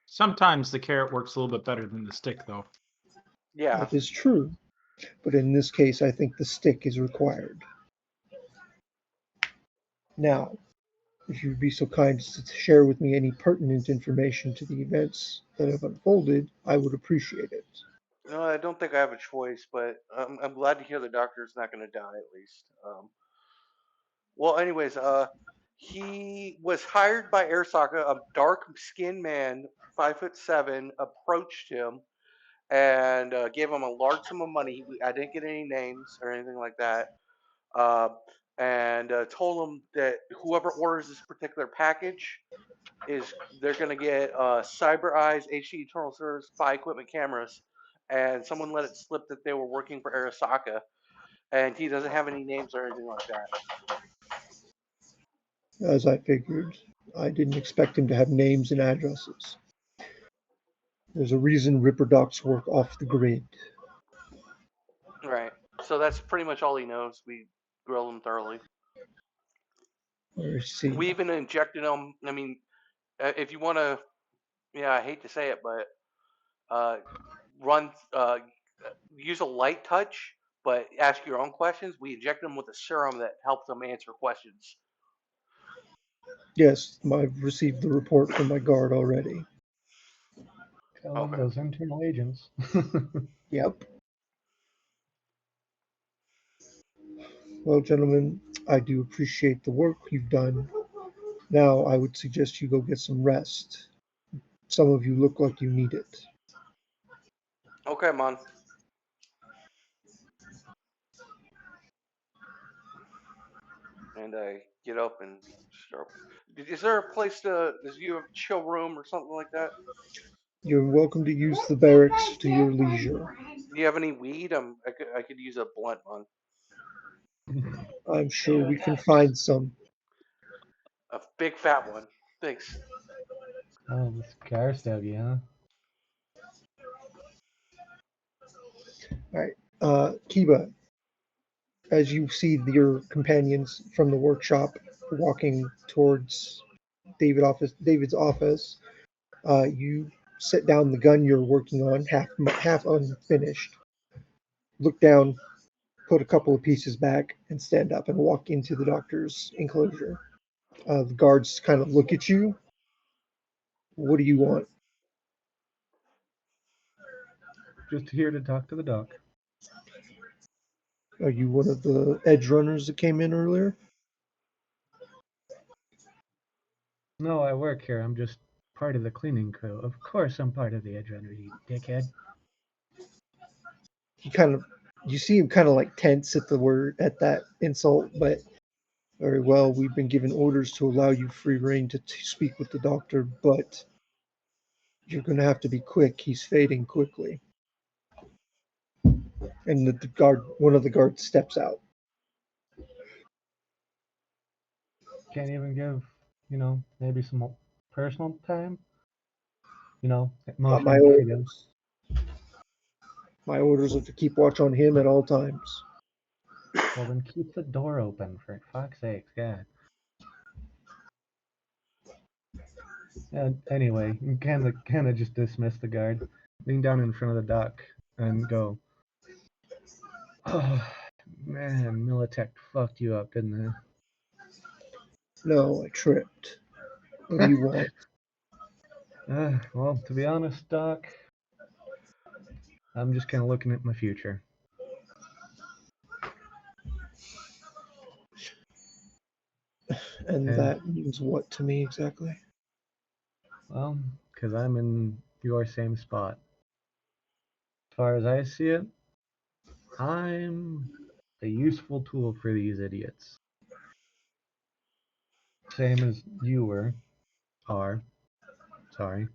Speaker 4: Sometimes the carrot works a little bit better than the stick, though.
Speaker 1: Yeah.
Speaker 2: That is true. But in this case, I think the stick is required. Now, if you'd be so kind as to share with me any pertinent information to the events that have unfolded, I would appreciate it.
Speaker 1: No, I don't think I have a choice, but I'm glad to hear the doctor's not going to die at least. Well, anyways, he was hired by Airsoka. A dark-skinned man, 5'7", approached him and gave him a large sum of money. I didn't get any names or anything like that. Uh, and told him that whoever orders this particular package is they're going to get Cyber Eyes HD Eternal Service spy equipment cameras. And someone let it slip that they were working for Arasaka, and he doesn't have any names or anything like that.
Speaker 2: As I figured, I didn't expect him to have names and addresses. There's a reason Ripper Docs work off the grid.
Speaker 1: Right. So that's pretty much all he knows. We grill him thoroughly.
Speaker 2: I see.
Speaker 1: We even injected him. I mean, if you want to, yeah, I hate to say it, but uh, run, use a light touch, but ask your own questions. We injected him with a serum that helps him answer questions.
Speaker 2: Yes, I've received the report from my guard already.
Speaker 3: Tell them
Speaker 1: Okay.
Speaker 3: those internal agents.
Speaker 2: Yep. Well, gentlemen, I do appreciate the work you've done. Now, I would suggest you go get some rest. Some of you look like you need it.
Speaker 1: Okay, man. And I get up and start. Is there a place to? Is you have a chill room or something like that?
Speaker 2: You're welcome to use the barracks to your leisure.
Speaker 1: Do you have any weed? I could use a blunt one.
Speaker 2: I'm sure we can find some.
Speaker 1: A big fat one. Thanks.
Speaker 3: Oh, this car stuff, yeah.
Speaker 2: All right. Kiba, as you see your companions from the workshop walking towards David's office, you set down the gun you're working on, half unfinished. Look down, put a couple of pieces back, and stand up and walk into the doctor's enclosure. The guards kind of look at you. What do you want?
Speaker 3: Just here to talk to the doc.
Speaker 2: Are you one of the edge runners that came in earlier?
Speaker 3: No, I work here. I'm just part of the cleaning crew. Of course I'm part of the Edge Runner, you dickhead.
Speaker 2: You see him kind of like tense at the word at that insult, but very well. We've been given orders to allow you free reign to speak with the doctor, but you're going to have to be quick. He's fading quickly. And the guard, one of the guards, steps out.
Speaker 3: Can't even give, maybe some personal time.
Speaker 2: Uh, my
Speaker 3: Motioning between them.
Speaker 2: orders, my orders are to keep watch on him at all times.
Speaker 3: Well, then keep the door open for fuck's sake, God. And anyway, you kind of just dismiss the guard, lean down in front of the dock, and go. Oh man, Militech fucked you up, didn't they?
Speaker 2: No, I tripped. What do you want?
Speaker 3: Well, to be honest, Doc, I'm just kind of looking at my future.
Speaker 2: And
Speaker 3: And,
Speaker 2: that means what to me exactly?
Speaker 3: well, because I'm in your same spot. As far as I see it, I'm a useful tool for these idiots. Same as you are. Sorry.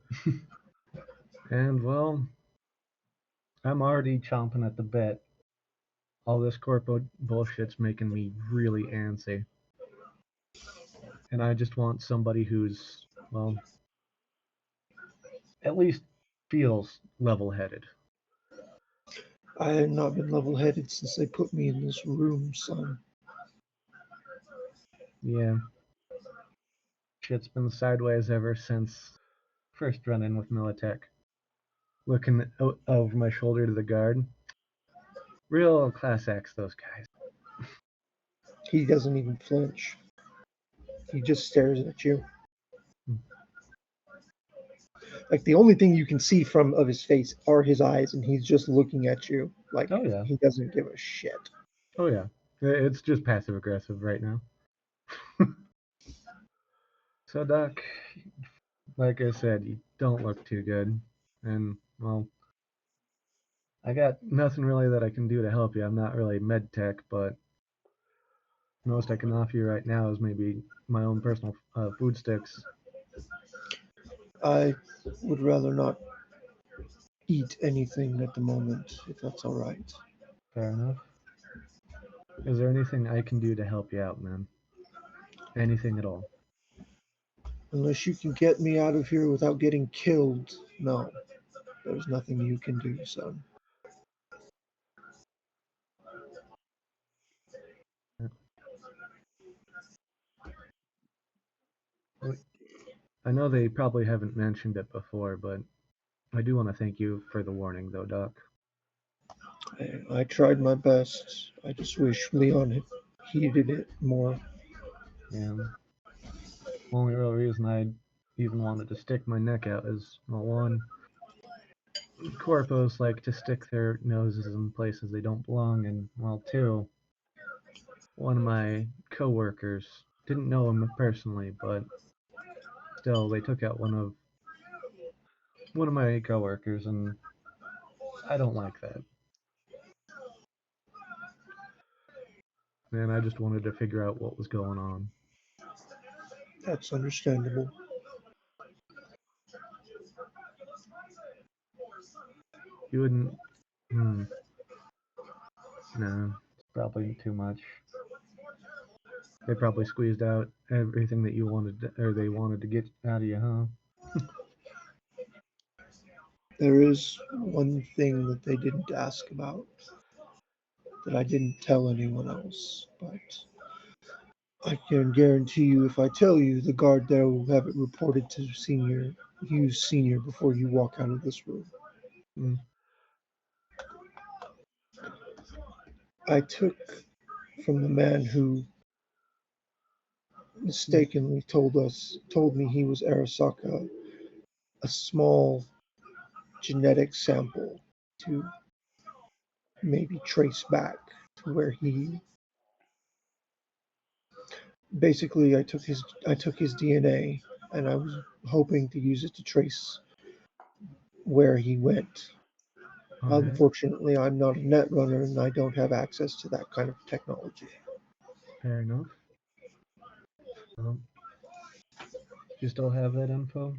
Speaker 3: And, well, I'm already chomping at the bit. All this corpo bullshit's making me really antsy. And I just want somebody who's, well, at least feels level headed.
Speaker 2: I have not been level headed since they put me in this room, son.
Speaker 3: Yeah. Shit's been sideways ever since first run in with Militech. Looking over my shoulder to the guard. Real class X, those guys.
Speaker 2: He doesn't even flinch. He just stares at you. Like the only thing you can see from of his face are his eyes, and he's just looking at you like
Speaker 3: Oh, yeah.
Speaker 2: he doesn't give a shit.
Speaker 3: Oh, yeah. It's just passive aggressive right now. So, Doc, like I said, you don't look too good. And, well, I got nothing really that I can do to help you. I'm not really med tech, but most I can offer you right now is maybe my own personal food sticks.
Speaker 2: I would rather not eat anything at the moment, if that's all right.
Speaker 3: Fair enough. Is there anything I can do to help you out, man? Anything at all?
Speaker 2: Unless you can get me out of here without getting killed, no. There's nothing you can do, son.
Speaker 3: I know they probably haven't mentioned it before, but I do want to thank you for the warning, though, Doc.
Speaker 2: I tried my best. I just wish Leon had heeded it more.
Speaker 3: And only real reason I even wanted to stick my neck out is, well, one, corpos like to stick their noses in places they don't belong, and, well, two, one of my coworkers didn't know him personally, but still, they took out one of my coworkers, and I don't like that. And I just wanted to figure out what was going on.
Speaker 2: That's understandable.
Speaker 3: You wouldn't. Hmm. No, it's probably too much. They probably squeezed out everything that you wanted, or they wanted to get out of you, huh?
Speaker 2: There is one thing that they didn't ask about that I didn't tell anyone else, but I can guarantee you if I tell you, the guard there will have it reported to Hughes Senior before you walk out of this room.
Speaker 3: Hmm.
Speaker 2: I took from the man who mistakenly told me he was Arasaka, a small genetic sample to maybe trace back to where he basically I took his DNA and I was hoping to use it to trace where he went.
Speaker 3: All right,
Speaker 2: Unfortunately, I'm not a net runner and I don't have access to that kind of technology.
Speaker 3: fair enough. Um, you still have that info?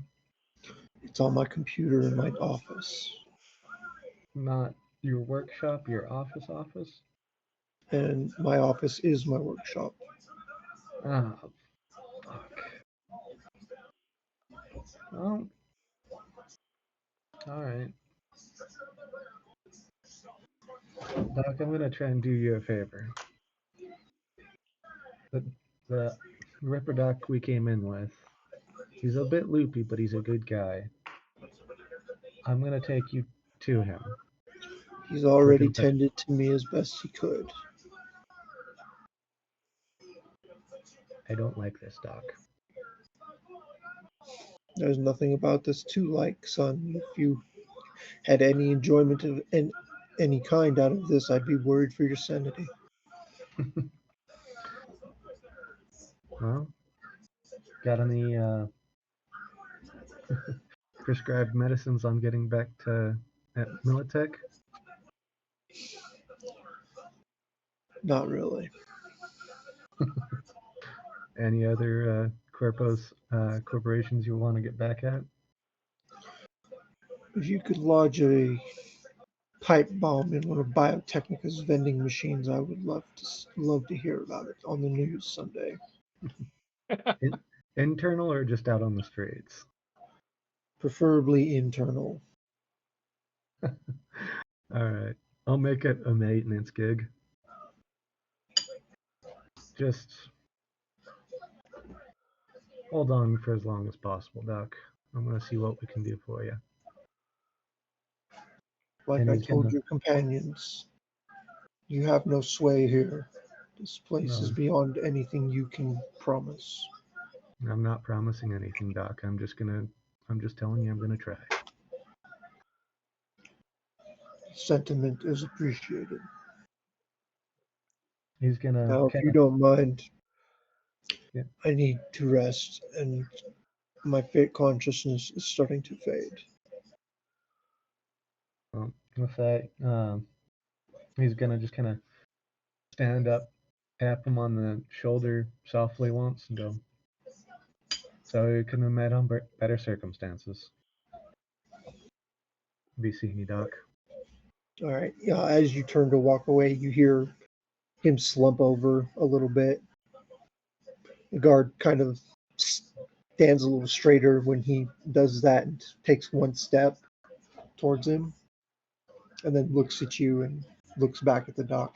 Speaker 2: It's on my computer in my office.
Speaker 3: Not Your workshop, your office?
Speaker 2: and my office is my workshop.
Speaker 3: Ah, fuck. Well, alright. Doc, I'm gonna try and do you a favor. The, the Ripper Doc we came in with, he's a bit loopy, but he's a good guy. I'm gonna take you to him.
Speaker 2: He's
Speaker 3: To
Speaker 2: already
Speaker 3: confess.
Speaker 2: tended to me as best he could.
Speaker 3: I don't like this, Doc.
Speaker 2: There's nothing about this to like, son. If you had any enjoyment of any kind out of this, I'd be worried for your sanity.
Speaker 3: Well, got any prescribed medicines on getting back to at Militech?
Speaker 2: Not really.
Speaker 3: Any other corporations you want to get back at?
Speaker 2: If you could lodge a pipe bomb in one of Biotechnica's vending machines, I would love to hear about it on the news someday.
Speaker 3: In, internal or just out on the streets?
Speaker 2: Preferably internal.
Speaker 3: All right, I'll make it a maintenance gig. Just hold on for as long as possible, Doc. I'm gonna see what we can do for you.
Speaker 2: Like
Speaker 3: And
Speaker 2: I
Speaker 3: he's
Speaker 2: told
Speaker 3: gonna.
Speaker 2: your companions, you have no sway here. This place is
Speaker 3: No,
Speaker 2: beyond anything you can promise.
Speaker 3: I'm not promising anything, Doc. I'm just telling you I'm gonna try.
Speaker 2: Sentiment is appreciated.
Speaker 3: He's gonna
Speaker 2: Now, if
Speaker 3: kind
Speaker 2: you
Speaker 3: of.
Speaker 2: don't mind,
Speaker 3: Yeah,
Speaker 2: I need to rest, and my fit consciousness is starting to fade.
Speaker 3: well, with that, he's gonna just kind of stand up, tap him on the shoulder softly once, and go. So you couldn't have met on better circumstances. Be seeing you, Doc.
Speaker 2: All right. Yeah, as you turn to walk away, you hear him slump over a little bit. The guard kind of stands a little straighter when he does that and takes one step towards him, and then looks at you and looks back at the doc.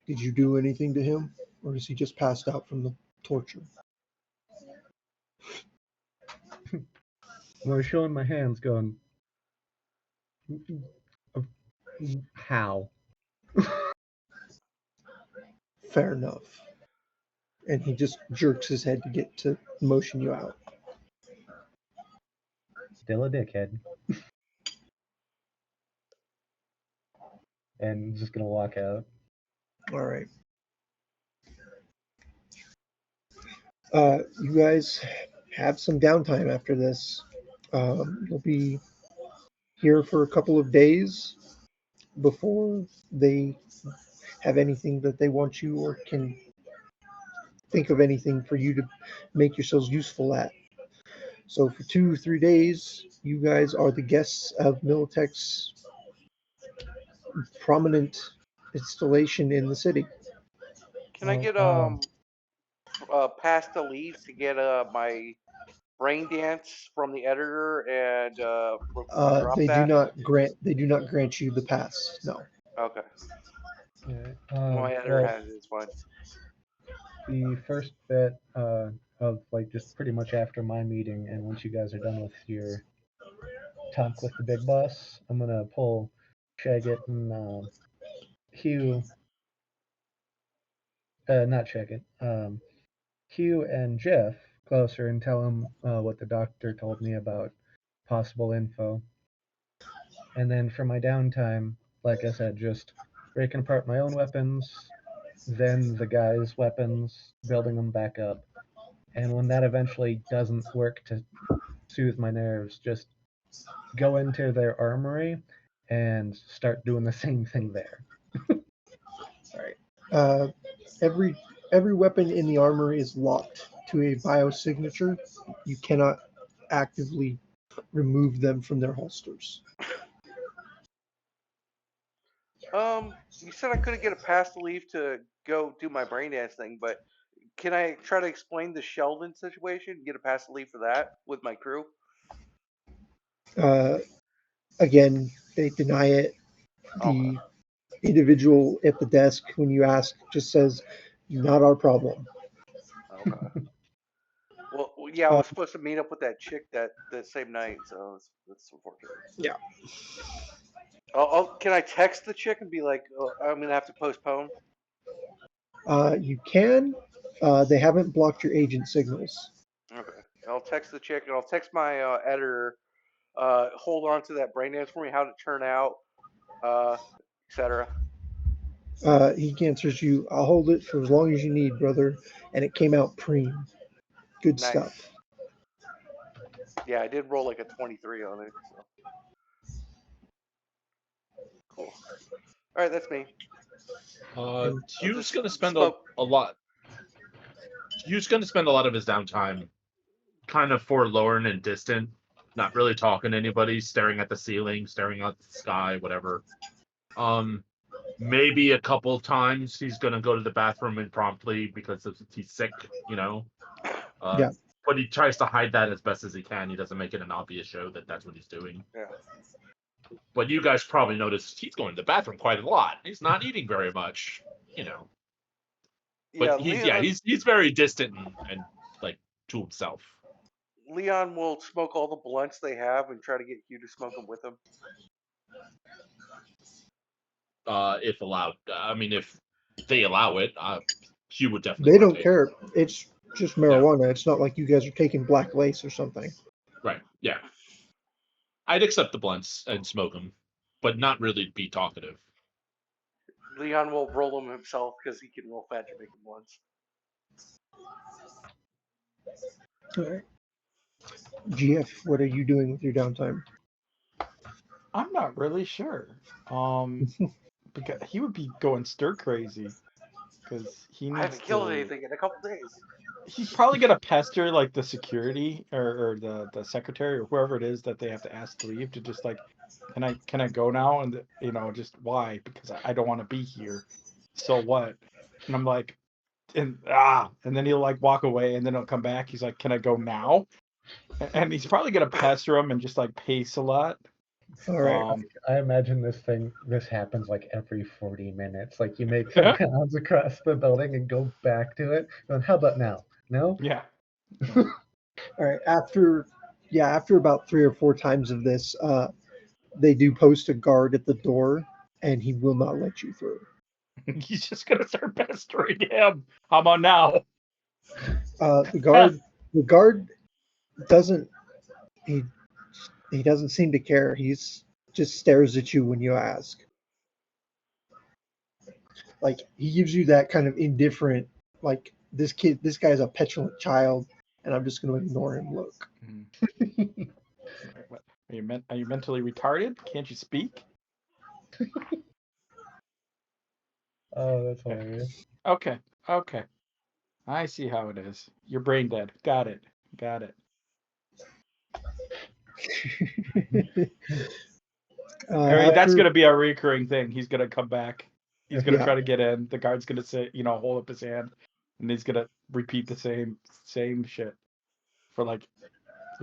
Speaker 2: Did you do anything to him, or is he just passed out from the torture?
Speaker 3: I was showing my hands, going, how?
Speaker 2: Fair enough. And he just jerks his head to get to motion you out.
Speaker 3: Still a dickhead. And just gonna walk out.
Speaker 2: All right. You guys have some downtime after this. You'll be here for a couple of days before they have anything that they want you or can think of anything for you to make yourselves useful at. So for 2 or 3 days, you guys are the guests of Militech's prominent installation in the city.
Speaker 1: Can I get pass to leave to get my brain dance from the editor and drop that?
Speaker 2: They do not grant you the pass. No.
Speaker 1: Okay.
Speaker 3: Yeah.
Speaker 1: My editor
Speaker 3: Well,
Speaker 1: has it. It's fine.
Speaker 3: the first bit of like just pretty much after my meeting, and once you guys are done with your talk with the big boss, I'm gonna pull Shagget and Hugh. Not Shagget. Hugh and Jeff closer and tell them what the doctor told me about possible info. And then for my downtime, like I said, just breaking apart my own weapons, then the guys' weapons, building them back up. And when that eventually doesn't work to soothe my nerves, just go into their armory and start doing the same thing there.
Speaker 2: All right. Uh, every every weapon in the armory is locked to a biosignature. You cannot actively remove them from their holsters.
Speaker 1: You said I couldn't get a pass to leave to go do my brain dance thing, but can I try to explain the Sheldon situation? Get a pass to leave for that with my crew?
Speaker 2: Uh, Again, they deny it.
Speaker 1: Okay.
Speaker 2: The individual at the desk, when you ask, just says, "Not our problem."
Speaker 1: Okay. Well, yeah, I
Speaker 2: Uh,
Speaker 1: was supposed to meet up with that chick that same night, so that's unfortunate.
Speaker 2: yeah,
Speaker 1: Can I text the chick and be like, oh, I'm gonna have to postpone?
Speaker 2: you can. They haven't blocked your agent signals.
Speaker 1: Okay. I'll text the chick and I'll text my editor. Hold on to that brain dance for me. How to turn out, etc.
Speaker 2: He answers you, "I'll hold it for as long as you need, brother." And it came out preem. Good stuff.
Speaker 1: Nice. Yeah, I did roll like a 23 on it, so cool. All right, that's me.
Speaker 2: And
Speaker 1: I'll
Speaker 5: Hugh's
Speaker 1: just
Speaker 5: going to spend
Speaker 1: smoke.
Speaker 5: a lot. Hugh's going to spend a lot of his downtime kind of forlorn and distant, not really talking to anybody, staring at the ceiling, staring at the sky, whatever. Maybe a couple times he's going to go to the bathroom impromptu because he's sick, you know. Uh,
Speaker 2: yeah,
Speaker 5: but he tries to hide that as best as he can. He doesn't make it an obvious show that that's what he's doing.
Speaker 1: Yeah.
Speaker 5: But you guys probably noticed he's going to the bathroom quite a lot. He's not eating very much, you know.
Speaker 1: Yeah,
Speaker 5: But he's very distant and like to himself.
Speaker 1: Leon will smoke all the blunts they have and try to get Hugh to smoke them with him.
Speaker 5: If allowed. I mean, if they allow it, Hugh would definitely
Speaker 2: they don't
Speaker 5: partake.
Speaker 2: care. It's just marijuana. It's not like you guys are taking black lace or something.
Speaker 5: Right. Yeah. I'd accept the blunts and smoke them, but not really be talkative.
Speaker 1: Leon will roll them himself because he can roll faster making blunts.
Speaker 2: All right. GF, what are you doing with your downtime?
Speaker 4: I'm not really sure. Because he would be going stir crazy because he
Speaker 1: I
Speaker 4: needs
Speaker 1: haven't killed
Speaker 4: to.
Speaker 1: anything in a couple days.
Speaker 4: He's probably gonna pester like the security or the secretary or whoever it is that they have to ask to leave to just like, can I go now? And just why? Because I don't want to be here. So what? And I'm like, and then he'll like walk away and then he'll come back. He's like, can I go now? And he's probably gonna pester him and just like pace a lot.
Speaker 2: All right.
Speaker 3: I imagine this happens like every 40 minutes. Like you make some rounds across the building and go back to it. And how about now? No?
Speaker 4: Yeah.
Speaker 2: All right. After about 3 or 4 times of this, they do post a guard at the door, and he will not let you through.
Speaker 4: He's just gonna start pestering him. How about now?
Speaker 2: The guard doesn't he doesn't seem to care. He's just stares at you when you ask. Like he gives you that kind of indifferent, like this guy's a petulant child, and I'm just going to ignore him. Look.
Speaker 4: What? Are you mentally retarded? Can't you speak?
Speaker 3: Oh, that's hilarious.
Speaker 4: Okay. I see how it is. You're brain dead. Got it. That's gonna be a recurring thing. He's gonna come back. He's gonna try to get in. The guard's gonna say, hold up his hand, and he's gonna repeat the same shit for like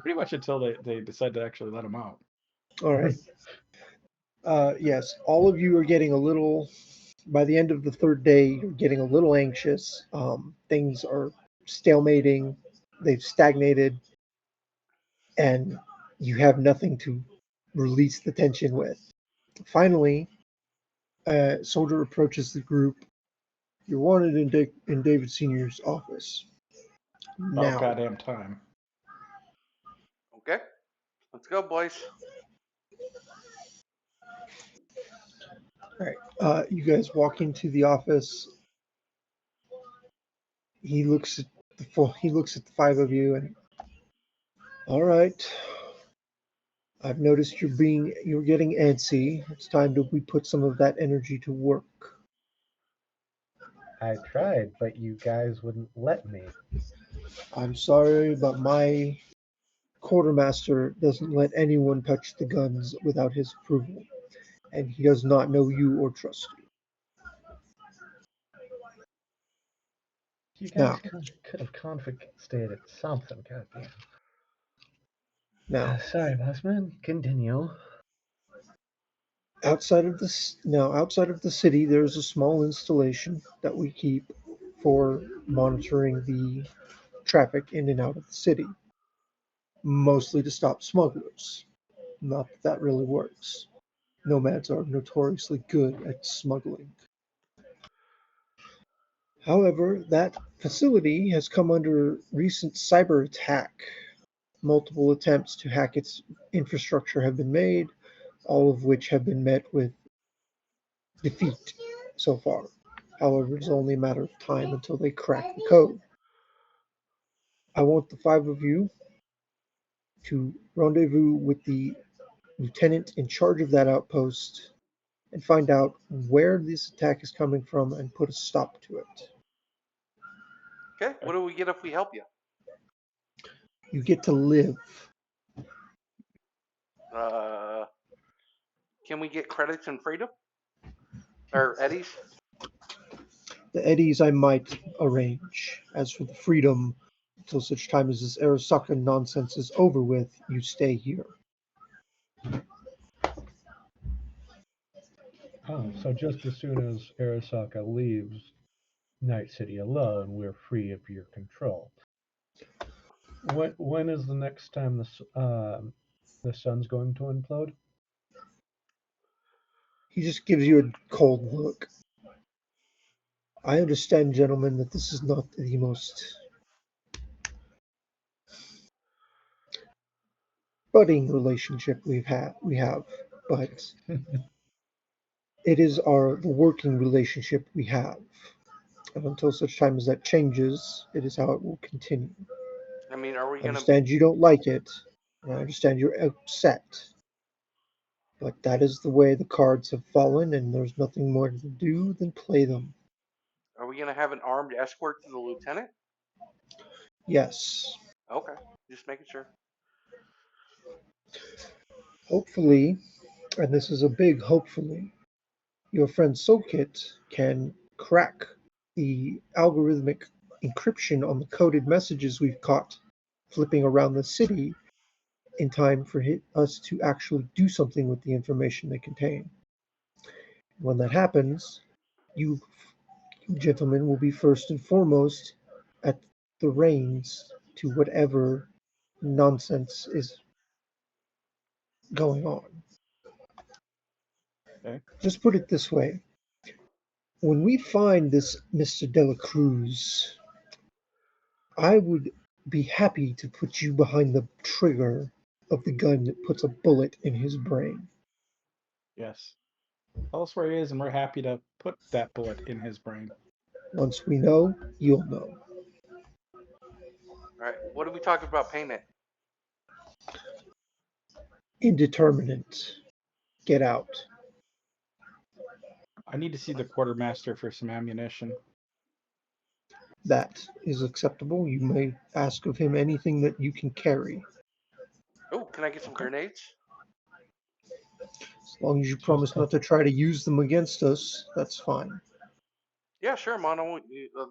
Speaker 4: pretty much until they decide to actually let him out.
Speaker 2: All right. Yes, all of you are getting a little. By the end of the third day, you're getting a little anxious. Things are stalemating. They've stagnated, and you have nothing to release the tension with. Finally, a soldier approaches the group. You're wanted in David Senior's office.
Speaker 4: About
Speaker 2: Now,
Speaker 4: goddamn time.
Speaker 1: Okay, let's go, boys.
Speaker 2: all right. You guys walk into the office. He looks at the 5 of you, and all right. I've noticed you're getting antsy. It's time we put some of that energy to work.
Speaker 3: I tried, but you guys wouldn't let me.
Speaker 2: I'm sorry, but my quartermaster doesn't let anyone touch the guns without his approval. and he does not know you or trust you.
Speaker 3: You guys
Speaker 2: Now,
Speaker 3: could have confiscated something, goddamn.
Speaker 2: now,
Speaker 3: Sorry, bossman. Continue.
Speaker 2: outside of the city, there is a small installation that we keep for monitoring the traffic in and out of the city, mostly to stop smugglers. Not that that really works. Nomads are notoriously good at smuggling. However, that facility has come under recent cyber attack. Multiple attempts to hack its infrastructure have been made, all of which have been met with defeat so far. However, it's only a matter of time until they crack the code. I want the five of you to rendezvous with the lieutenant in charge of that outpost and find out where this attack is coming from and put a stop to it.
Speaker 1: Okay, what do we get if we help you?
Speaker 2: You get to live.
Speaker 1: Uh, can we get credits and freedom or eddies?
Speaker 2: The eddies I might arrange. As for the freedom, until such time as this Arasaka nonsense is over with, you stay here.
Speaker 3: Oh, so just as soon as Arasaka leaves Night City alone, we're free of your control. When is the next time the sun's going to implode?
Speaker 2: He just gives you a cold look. I understand, gentlemen, that this is not the most budding relationship we have, but it is the working relationship we have. And until such time as that changes, it is how it will continue.
Speaker 1: I mean, are we
Speaker 2: I
Speaker 1: gonna?
Speaker 2: understand you don't like it, and I understand you're upset, but that is the way the cards have fallen, and there's nothing more to do than play them.
Speaker 1: Are we gonna have an armed escort to the lieutenant?
Speaker 2: Yes.
Speaker 1: Okay, just making sure.
Speaker 2: Hopefully, and this is a big hopefully, your friend Sokit can crack the algorithmic encryption on the coded messages we've caught flipping around the city in time for us to actually do something with the information they contain. When that happens, you gentlemen will be first and foremost at the reins to whatever nonsense is going on.
Speaker 4: Okay.
Speaker 2: Just put it this way. When we find this Mr. Dela Cruz, I would be happy to put you behind the trigger of the gun that puts a bullet in his brain.
Speaker 4: Yes. Tell us where he is, and we're happy to put that bullet in his brain.
Speaker 2: Once we know, you'll know.
Speaker 1: All right, what are we talking about payment?
Speaker 2: Indeterminate. Get out.
Speaker 4: I need to see the quartermaster for some ammunition.
Speaker 2: That is acceptable. You may ask of him anything that you can carry.
Speaker 1: Oh, can I get some grenades?
Speaker 2: As long as you
Speaker 3: Just
Speaker 2: promise not to try to use them against us, that's fine.
Speaker 1: Yeah, sure, Mono.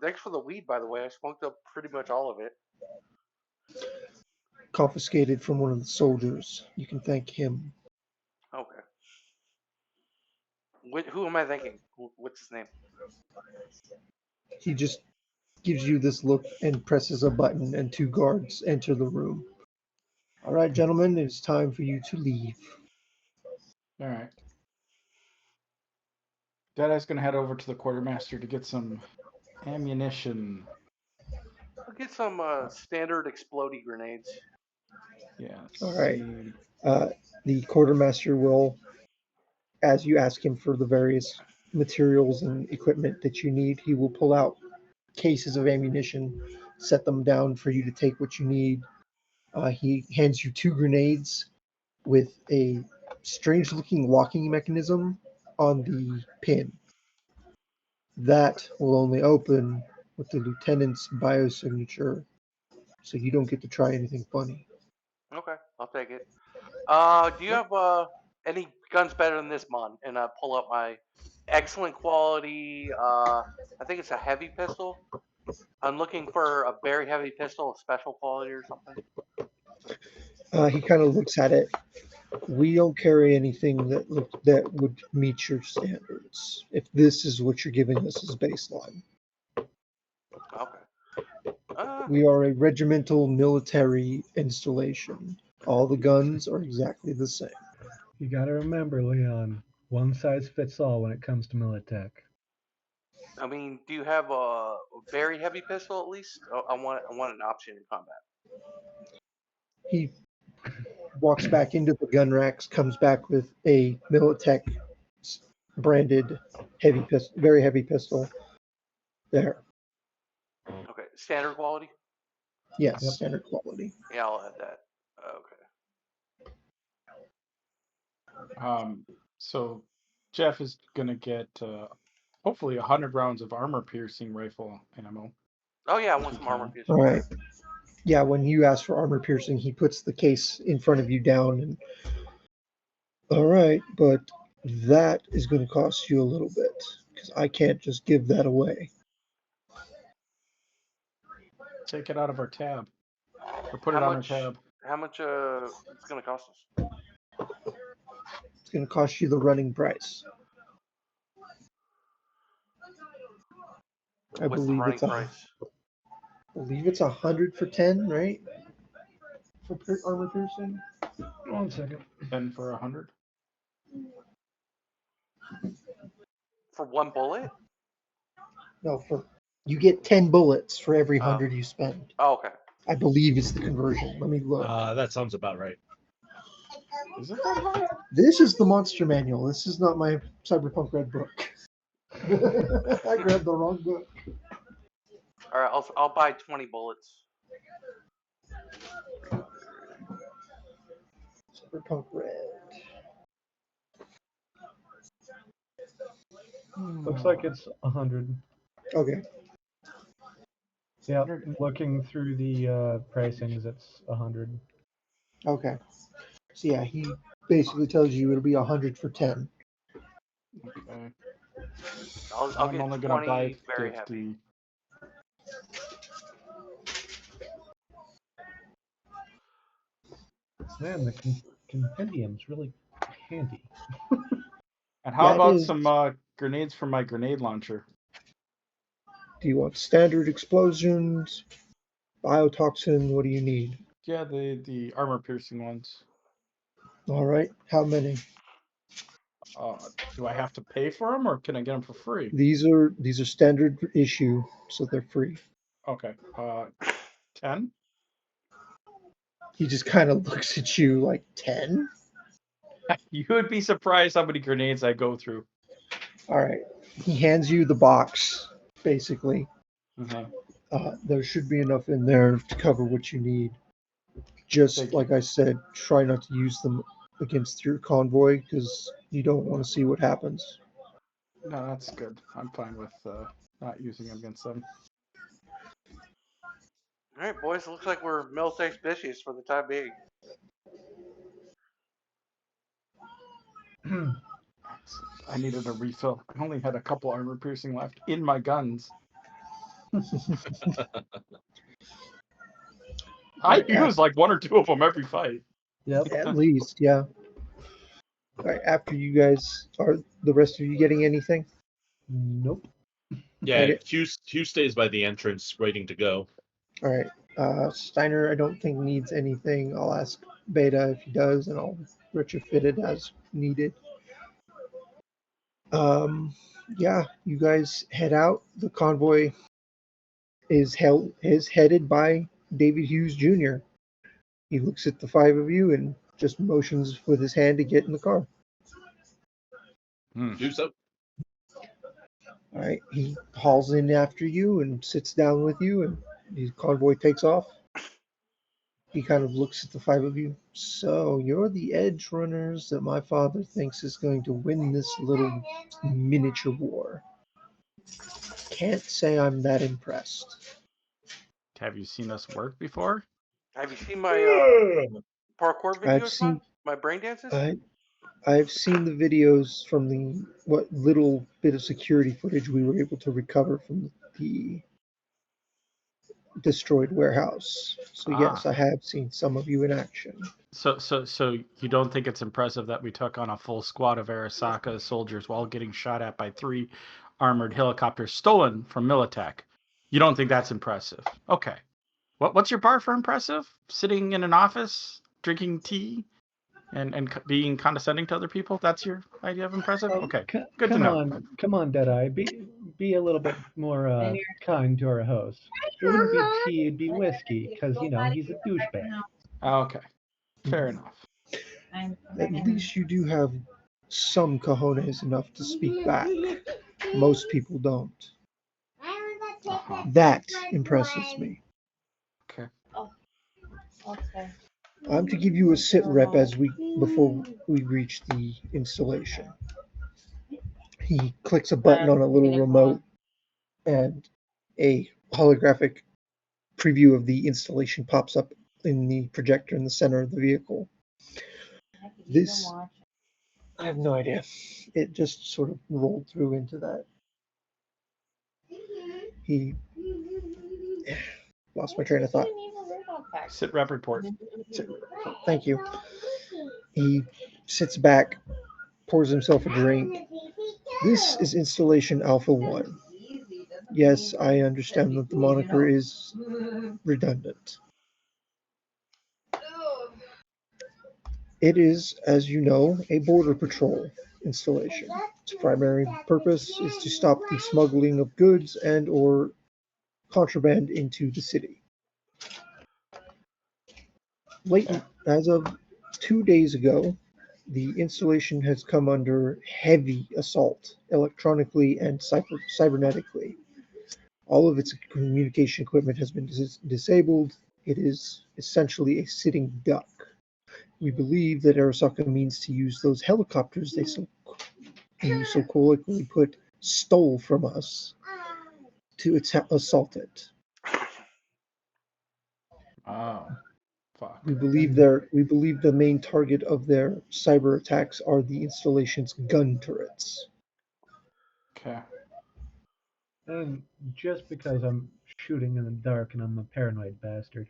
Speaker 1: Thanks for the weed, by the way. I smoked up pretty much all of it.
Speaker 2: Confiscated from one of the soldiers. You can thank him.
Speaker 1: Okay. Who am I thinking? What's his name?
Speaker 2: He just gives you this look and presses a button, and two guards enter the room. All right, gentlemen, it's time for you to leave.
Speaker 4: All right. Deadeye's gonna head over to the quartermaster to get some ammunition.
Speaker 1: I'll get some standard explodey grenades.
Speaker 4: Yeah.
Speaker 2: All right.
Speaker 4: See.
Speaker 2: The quartermaster will, as you ask him for the various materials and equipment that you need, he will pull out cases of ammunition, set them down for you to take what you need. He hands you two grenades with a strange looking locking mechanism on the pin. That will only open with the lieutenant's biosignature, so you don't get to try anything funny.
Speaker 1: Okay, I'll take it. Do you have any gun's better than this, Mon. And I pull up my excellent quality. I think it's a heavy pistol. I'm looking for a very heavy pistol, a special quality or something.
Speaker 2: He kind of looks at it. We don't carry anything that would meet your standards. If this is what you're giving us as baseline,
Speaker 1: Okay.
Speaker 2: we are a regimental military installation. All the guns are exactly the same.
Speaker 3: You gotta remember, Leon, one size fits all when it comes to Militech.
Speaker 1: I mean, do you have a very heavy pistol at least? I want an option in combat.
Speaker 2: He walks back into the gun racks, comes back with a Militech branded heavy pistol, very heavy pistol. There,
Speaker 1: Okay, standard quality.
Speaker 2: yes,
Speaker 3: Yep.
Speaker 2: standard quality.
Speaker 1: Yeah, I'll add that. Okay.
Speaker 4: So Jeff is gonna get hopefully 100 rounds of armor-piercing rifle ammo.
Speaker 1: Oh yeah, I
Speaker 4: If
Speaker 1: want
Speaker 4: you
Speaker 1: some armor
Speaker 4: can.
Speaker 1: piercing.
Speaker 2: All right. Yeah, when you ask for armor piercing, he puts the case in front of you down and all right, but that is going to cost you a little bit because I can't just give that away.
Speaker 4: Take it out of our tab, or put
Speaker 1: How
Speaker 4: it on our
Speaker 1: much?
Speaker 4: tab.
Speaker 1: How much? It's gonna cost us?
Speaker 2: It's going to cost you the running price. I
Speaker 1: What's the
Speaker 2: believe
Speaker 1: running
Speaker 2: it's a,
Speaker 1: price?
Speaker 2: believe it's 100 for 10, right? For armor piercing.
Speaker 3: 1 second.
Speaker 4: 10 for 100.
Speaker 1: For one bullet?
Speaker 2: No, for you get 10 bullets for every
Speaker 1: Oh.
Speaker 2: 100 you spend.
Speaker 1: Oh, okay.
Speaker 2: I believe it's the conversion. Let me look.
Speaker 5: That sounds about right.
Speaker 4: Is it that high?
Speaker 2: This is the monster manual. This is not my Cyberpunk Red book. I grabbed the wrong book.
Speaker 1: All right, I'll buy 20 bullets.
Speaker 2: Cyberpunk Red.
Speaker 3: Looks like it's 100.
Speaker 2: Okay.
Speaker 3: Yeah, looking through the pricings, it's 100.
Speaker 2: Okay. So yeah, he basically tells you it'll be 100 for 10.
Speaker 4: Okay.
Speaker 1: I'll
Speaker 4: I'm
Speaker 1: get
Speaker 4: only gonna
Speaker 1: 20
Speaker 4: buy
Speaker 1: very
Speaker 4: 50.
Speaker 1: heavy.
Speaker 3: Man, the compendium's really handy.
Speaker 4: And how
Speaker 2: Yeah, it
Speaker 4: about
Speaker 2: is.
Speaker 4: some grenades from my grenade launcher?
Speaker 2: Do you want standard explosions, biotoxin? What do you need?
Speaker 4: Yeah, the armor-piercing ones.
Speaker 2: All right. How many?
Speaker 4: Do I have to pay for them, or can I get them for free?
Speaker 2: These are standard issue, so they're free.
Speaker 4: Okay. 10.
Speaker 2: He just kind of looks at you like 10.
Speaker 4: You would be surprised how many grenades I go through.
Speaker 2: All right. He hands you the box, basically.
Speaker 4: Uh-huh.
Speaker 2: There should be enough in there to cover what you need. Just
Speaker 4: Thank
Speaker 2: like I said, try not to use them against your convoy because you don't want to see what happens.
Speaker 4: No, that's good. I'm fine with not using them against them.
Speaker 1: All right, boys. Looks like we're military species for the time being.
Speaker 4: I needed a refill. I only had a couple armor piercing left in my guns. I use like one or two of them every fight.
Speaker 3: Yep.
Speaker 2: At least, yeah. All right, after you guys, are the rest of you getting anything?
Speaker 3: Nope.
Speaker 5: Yeah,
Speaker 2: Right.
Speaker 5: Hugh stays by the entrance waiting to go.
Speaker 2: All right. Steiner, I don't think needs anything. I'll ask Beta if he does, and I'll retrofit it as needed. Yeah, you guys head out. The convoy is headed by David Hughes Jr. He looks at the five of you and just motions with his hand to get in the car.
Speaker 5: Do so.
Speaker 2: All right, he hauls in after you and sits down with you, and the convoy takes off. He kind of looks at the five of you. So you're the edge runners that my father thinks is going to win this little miniature war. Can't say I'm that impressed.
Speaker 4: Have you seen us work before?
Speaker 1: Have you seen my parkour
Speaker 2: I've
Speaker 1: videos,
Speaker 2: seen
Speaker 1: man? My brain dances?
Speaker 2: I've seen the videos from the what little bit of security footage we were able to recover from the destroyed warehouse. So yes,
Speaker 4: Ah,
Speaker 2: I have seen some of you in action.
Speaker 4: so you don't think it's impressive that we took on a full squad of Arasaka soldiers while getting shot at by 3 armored helicopters stolen from Militech? You don't think that's impressive? Okay. What's your bar for impressive? Sitting in an office, drinking tea, and being condescending to other people? That's your idea of impressive?
Speaker 3: Oh,
Speaker 4: Okay, good to
Speaker 3: come
Speaker 4: know.
Speaker 3: come on, Deadeye. Be a little bit more kind to our host. It wouldn't be tea, it'd be whiskey, because he's a douchebag.
Speaker 4: Okay, fair enough.
Speaker 2: At least you do have some cojones enough to speak back. Most people don't.
Speaker 4: Uh-huh.
Speaker 2: That impresses me.
Speaker 4: Okay.
Speaker 2: I'm to give you a sit rep as we before we reach the installation. He clicks a button on a little remote, and a holographic preview of the installation pops up in the projector in the center of the vehicle. This, I have no idea. It just sort of rolled through into that. He lost my train of thought.
Speaker 4: Sit rep report.
Speaker 2: Thank you. He sits back, pours himself a drink. This is installation Alpha 1. Yes, I understand that the moniker is redundant. It is, as you know, a border patrol installation. Its primary purpose is to stop the smuggling of goods and or contraband into the city. Late, as of 2 days ago, the installation has come under heavy assault, electronically and cybernetically. All of its communication equipment has been disabled. It is essentially a sitting duck. We believe that Arasaka means to use those helicopters you so colloquially stole from us to assault it.
Speaker 4: Oh, fuck.
Speaker 2: We believe the main target of their cyber attacks are the installation's gun turrets.
Speaker 4: Okay.
Speaker 3: And just because I'm shooting in the dark and I'm a paranoid bastard,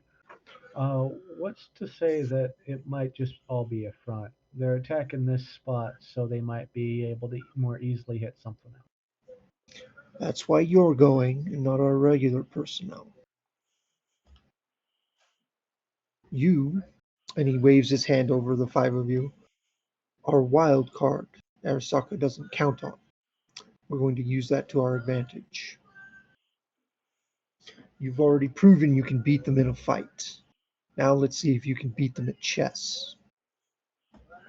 Speaker 3: what's to say that it might just all be a front? They're attacking this spot so they might be able to more easily hit something else.
Speaker 2: That's why you're going and not our regular personnel. You, and he waves his hand over the five of you, are wild card. Arasaka doesn't count on. We're going to use that to our advantage. You've already proven you can beat them in a fight. Now let's see if you can beat them at chess.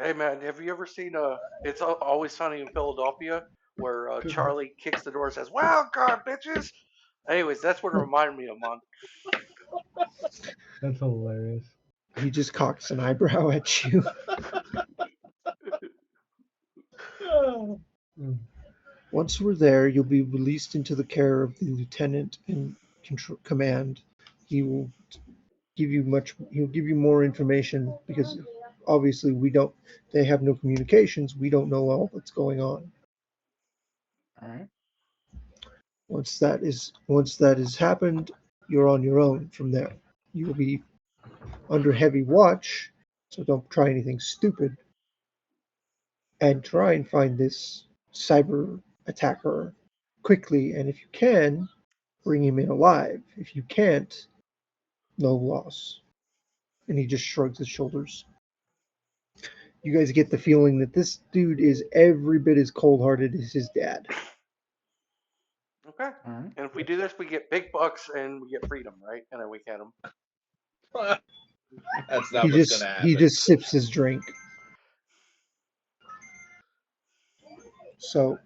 Speaker 1: Hey man, have you ever seen It's Always Sunny in Philadelphia, where Charlie kicks the door and says, "Welcome, bitches." Anyways, that's what it reminded me of, man.
Speaker 3: That's hilarious.
Speaker 2: He just cocks an eyebrow at you.
Speaker 3: Mm.
Speaker 2: Once we're there, you'll be released into the care of the lieutenant in command. He will he'll give you more information because obviously they have no communications. We don't know all that's going on.
Speaker 4: All right.
Speaker 2: Once that has happened, you're on your own from there. You will be under heavy watch, so don't try anything stupid. And try and find this cyber attacker quickly. And if you can, bring him in alive. If you can't, no loss. And he just shrugs his shoulders. You guys get the feeling that this dude is every bit as cold hearted as his dad.
Speaker 1: Okay.
Speaker 4: All right.
Speaker 1: And if we do this, we get big bucks and we get freedom, right? And then we can them.
Speaker 5: That's not what's gonna
Speaker 2: He
Speaker 5: happen.
Speaker 2: just sips his drink. So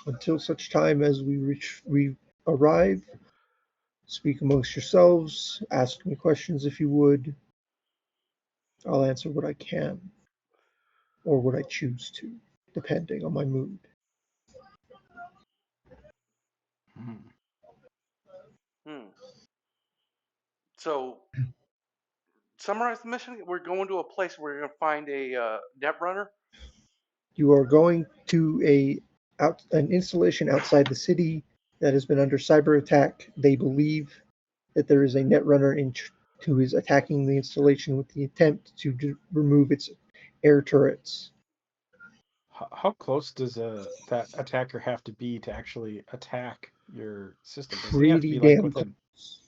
Speaker 2: until such time as we arrive, speak amongst yourselves, ask me questions if you would. I'll answer what I can, or what I choose to, depending on my mood.
Speaker 4: Hmm.
Speaker 1: Hmm. So summarize the mission. We're going to a place where we're going to find a net runner.
Speaker 2: You are going to an installation outside the city that has been under cyber attack. They believe that there is a netrunner who is attacking the installation with the attempt to remove its air turrets.
Speaker 4: How close does that attacker have to be to actually attack your system? Doesn't he have to
Speaker 2: Pretty
Speaker 4: be like
Speaker 2: damn
Speaker 4: within?
Speaker 2: close.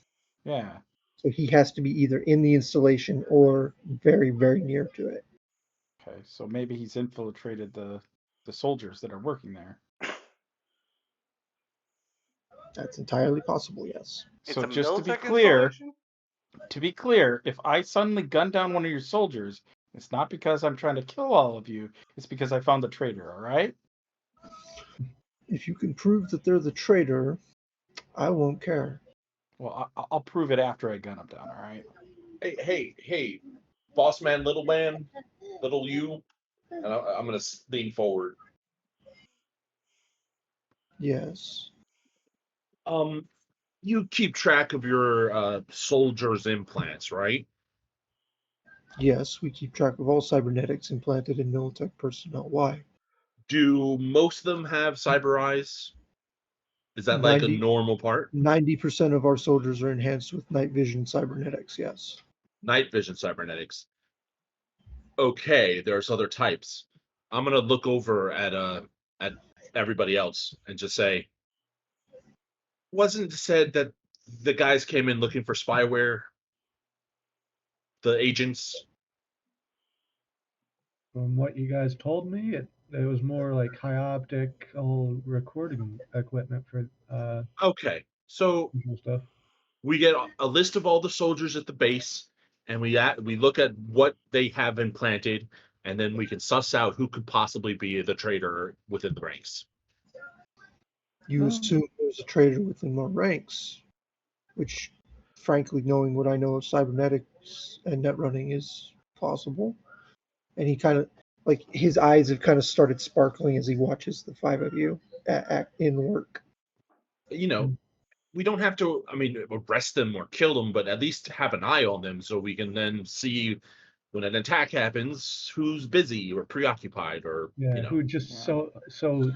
Speaker 4: Yeah.
Speaker 2: So he has to be either in the installation or very, very near to it.
Speaker 4: Okay. So maybe he's infiltrated the soldiers that are working there.
Speaker 2: That's entirely possible, yes.
Speaker 1: It's
Speaker 4: So
Speaker 1: a
Speaker 4: just
Speaker 1: Militech installation?
Speaker 4: to be clear, if I suddenly gun down one of your soldiers, it's not because I'm trying to kill all of you. It's because I found the traitor. All right.
Speaker 2: If you can prove that they're the traitor, I won't care.
Speaker 4: Well, I'll prove it after I gun him down. All right.
Speaker 5: Hey, boss man, little you, and I'm gonna lean forward.
Speaker 2: Yes.
Speaker 5: You keep track of your soldiers' implants, right?
Speaker 2: Yes, we keep track of all cybernetics implanted in Militech personnel. Why?
Speaker 5: Do most of them have cyber eyes? Is that like a
Speaker 2: 90,
Speaker 5: normal part?
Speaker 2: 90% of our soldiers are enhanced with night vision cybernetics, yes.
Speaker 5: Night vision cybernetics. Okay, there's other types. I'm gonna look over at everybody else and just say, wasn't it said that the guys came in looking for spyware? The agents?
Speaker 3: From what you guys told me, it was more like high optical recording equipment for
Speaker 5: Okay, so
Speaker 3: stuff.
Speaker 5: we get a list of all the soldiers at the base, and we look at what they have implanted, and then we can suss out who could possibly be the traitor within the ranks.
Speaker 2: You assume there's a traitor within our ranks, which, frankly, knowing what I know of cybernetics and net running is possible. And he kind of, like, his eyes have kind of started sparkling as he watches the five of you act in work.
Speaker 5: You know, we don't have to, I mean, arrest them or kill them, but at least have an eye on them so we can then see when an attack happens who's busy or preoccupied or
Speaker 3: who just so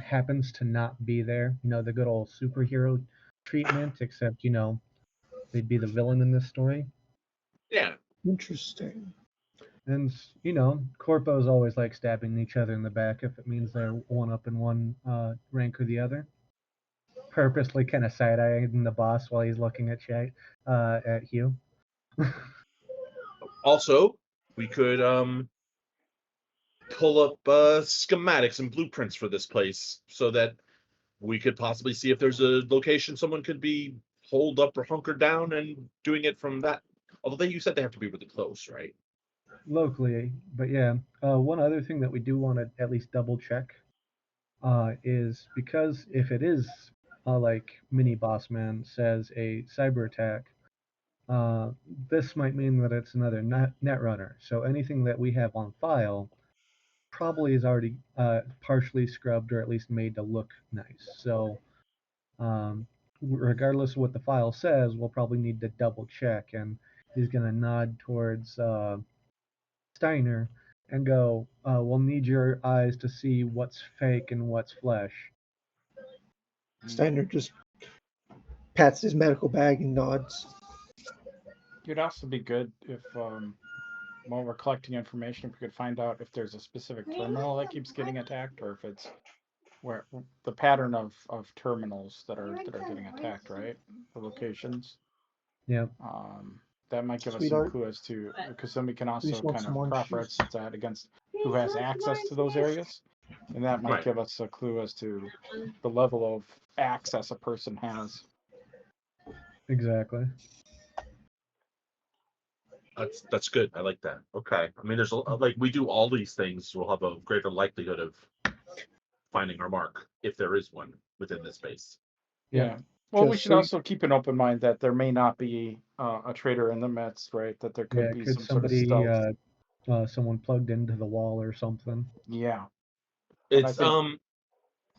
Speaker 3: happens to not be there. The good old superhero treatment, except they'd be the villain in this story.
Speaker 5: Yeah.
Speaker 2: Interesting.
Speaker 3: And corpos always like stabbing each other in the back if it means they're one up in one rank or the other. Purposely kind of side-eyeing the boss while he's looking at Hugh.
Speaker 5: Also, we could pull up schematics and blueprints for this place so that we could possibly see if there's a location someone could be holed up or hunkered down and doing it from that. Although you said they have to be really close, right?
Speaker 3: Locally, but yeah. One other thing that we do want to at least double check is because if it is like Mini Boss Man says a cyber attack, this might mean that it's another netrunner. So anything that we have on file probably is already partially scrubbed or at least made to look nice. So regardless of what the file says, we'll probably need to double check. And he's going to nod towards Steiner and go, we'll need your eyes to see what's fake and what's flesh.
Speaker 2: Steiner just pats his medical bag and nods.
Speaker 4: It'd also be good if, while we're collecting information, if we could find out if there's a specific terminal that keeps getting attacked, or if it's where the pattern of terminals that are getting attacked, right? The locations.
Speaker 3: Yeah.
Speaker 4: That might give us some
Speaker 2: Sweetheart.
Speaker 4: clue as to, because then we can also
Speaker 2: Please want
Speaker 4: kind
Speaker 2: some
Speaker 4: of
Speaker 2: orange
Speaker 4: cross-reference
Speaker 2: juice?
Speaker 4: that against who has access to those areas, and that might
Speaker 5: Right.
Speaker 4: give us a clue as to the level of access a person has.
Speaker 3: Exactly.
Speaker 5: That's good. I like that. Okay. I mean, there's like we do all these things, we'll have a greater likelihood of finding our mark if there is one within this space.
Speaker 4: Yeah. Well, we
Speaker 2: Just
Speaker 4: should
Speaker 2: so
Speaker 4: also keep an open mind that there may not be a traitor in the midst, right? That there could be
Speaker 3: could
Speaker 4: some sort of
Speaker 3: somebody
Speaker 4: stealth.
Speaker 3: someone plugged into the wall or something.
Speaker 4: Yeah. And I
Speaker 5: It's
Speaker 4: think,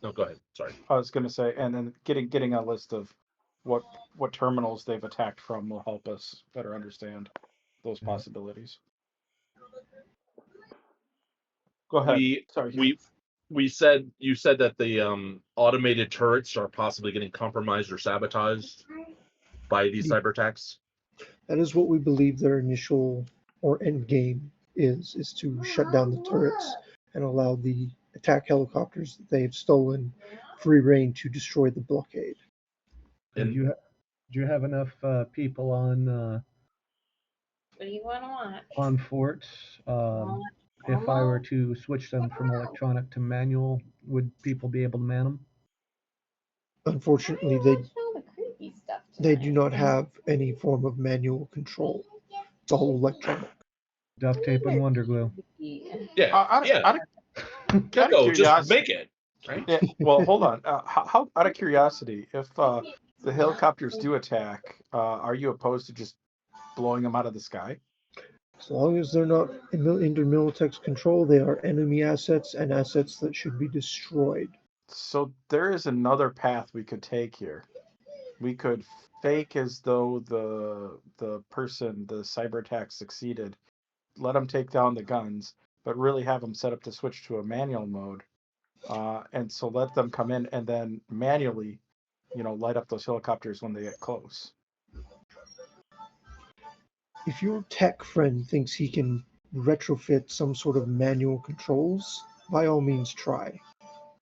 Speaker 5: no, go ahead. Sorry.
Speaker 4: I was going to say, and then getting a list of what terminals they've attacked from will help us better understand those possibilities. Go ahead.
Speaker 5: We
Speaker 4: Sorry.
Speaker 5: we you said that the automated turrets are possibly getting compromised or sabotaged by these cyber attacks.
Speaker 2: That is what we believe their initial or end game is to shut down the turrets and allow the attack helicopters that they have stolen free reign to destroy the blockade.
Speaker 3: Do you have enough people on
Speaker 6: What do you want to watch?
Speaker 3: on forts? If I were to switch them from electronic to manual, would people be able to man them?
Speaker 2: Unfortunately, they do not have any form of manual control. It's all electronic.
Speaker 3: Duct tape and wonder glue.
Speaker 5: Yeah,
Speaker 4: Out of
Speaker 5: Gecko, just
Speaker 4: curiosity,
Speaker 5: make it. Right?
Speaker 4: yeah, well, hold on. How out of curiosity, if the helicopters do attack, are you opposed to just blowing them out of the sky?
Speaker 2: As long as they're not under Militech's control, they are enemy assets and assets that should be destroyed.
Speaker 4: So there is another path we could take here. We could fake as though the cyber attack succeeded, let them take down the guns, but really have them set up to switch to a manual mode, and so let them come in and then manually, light up those helicopters when they get close.
Speaker 2: If your tech friend thinks he can retrofit some sort of manual controls, by all means try.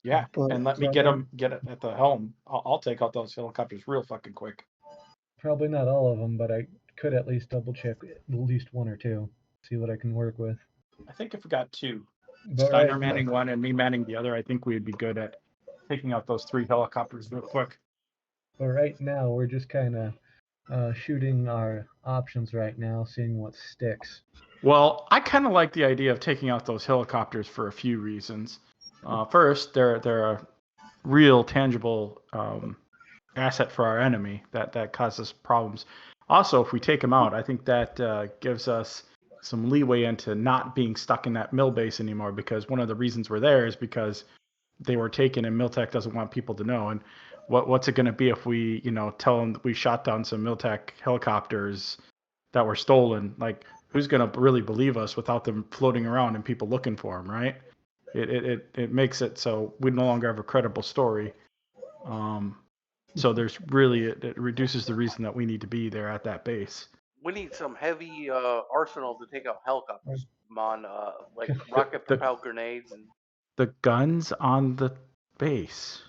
Speaker 4: Yeah,
Speaker 2: But
Speaker 4: and let me get it at the helm. I'll take out those helicopters real fucking quick.
Speaker 3: Probably not all of them, but I could at least double check at least one or two, see what I can work with.
Speaker 4: I think if we got two,
Speaker 3: But
Speaker 4: Steiner
Speaker 3: right,
Speaker 4: manning one and me manning the other, I think we'd be good at taking out those 3 helicopters real quick.
Speaker 3: but right now we're just kind of shooting our options right now, seeing what sticks.
Speaker 4: Well, I kind of like the idea of taking out those helicopters for a few reasons. First, they're a real tangible asset for our enemy that causes problems. Also, if we take them out, I think that gives us some leeway into not being stuck in that mill base anymore, because one of the reasons we're there is because they were taken and Miltech doesn't want people to know. And what's it going to be if we, tell them that we shot down some Miltech helicopters that were stolen? Like, who's going to really believe us without them floating around and people looking for them, right? It makes it so we no longer have a credible story. So there's really, it reduces the reason that we need to be there at that base.
Speaker 1: We need some heavy arsenal to take out helicopters. Come on, like rocket propelled grenades and
Speaker 4: The guns on the base.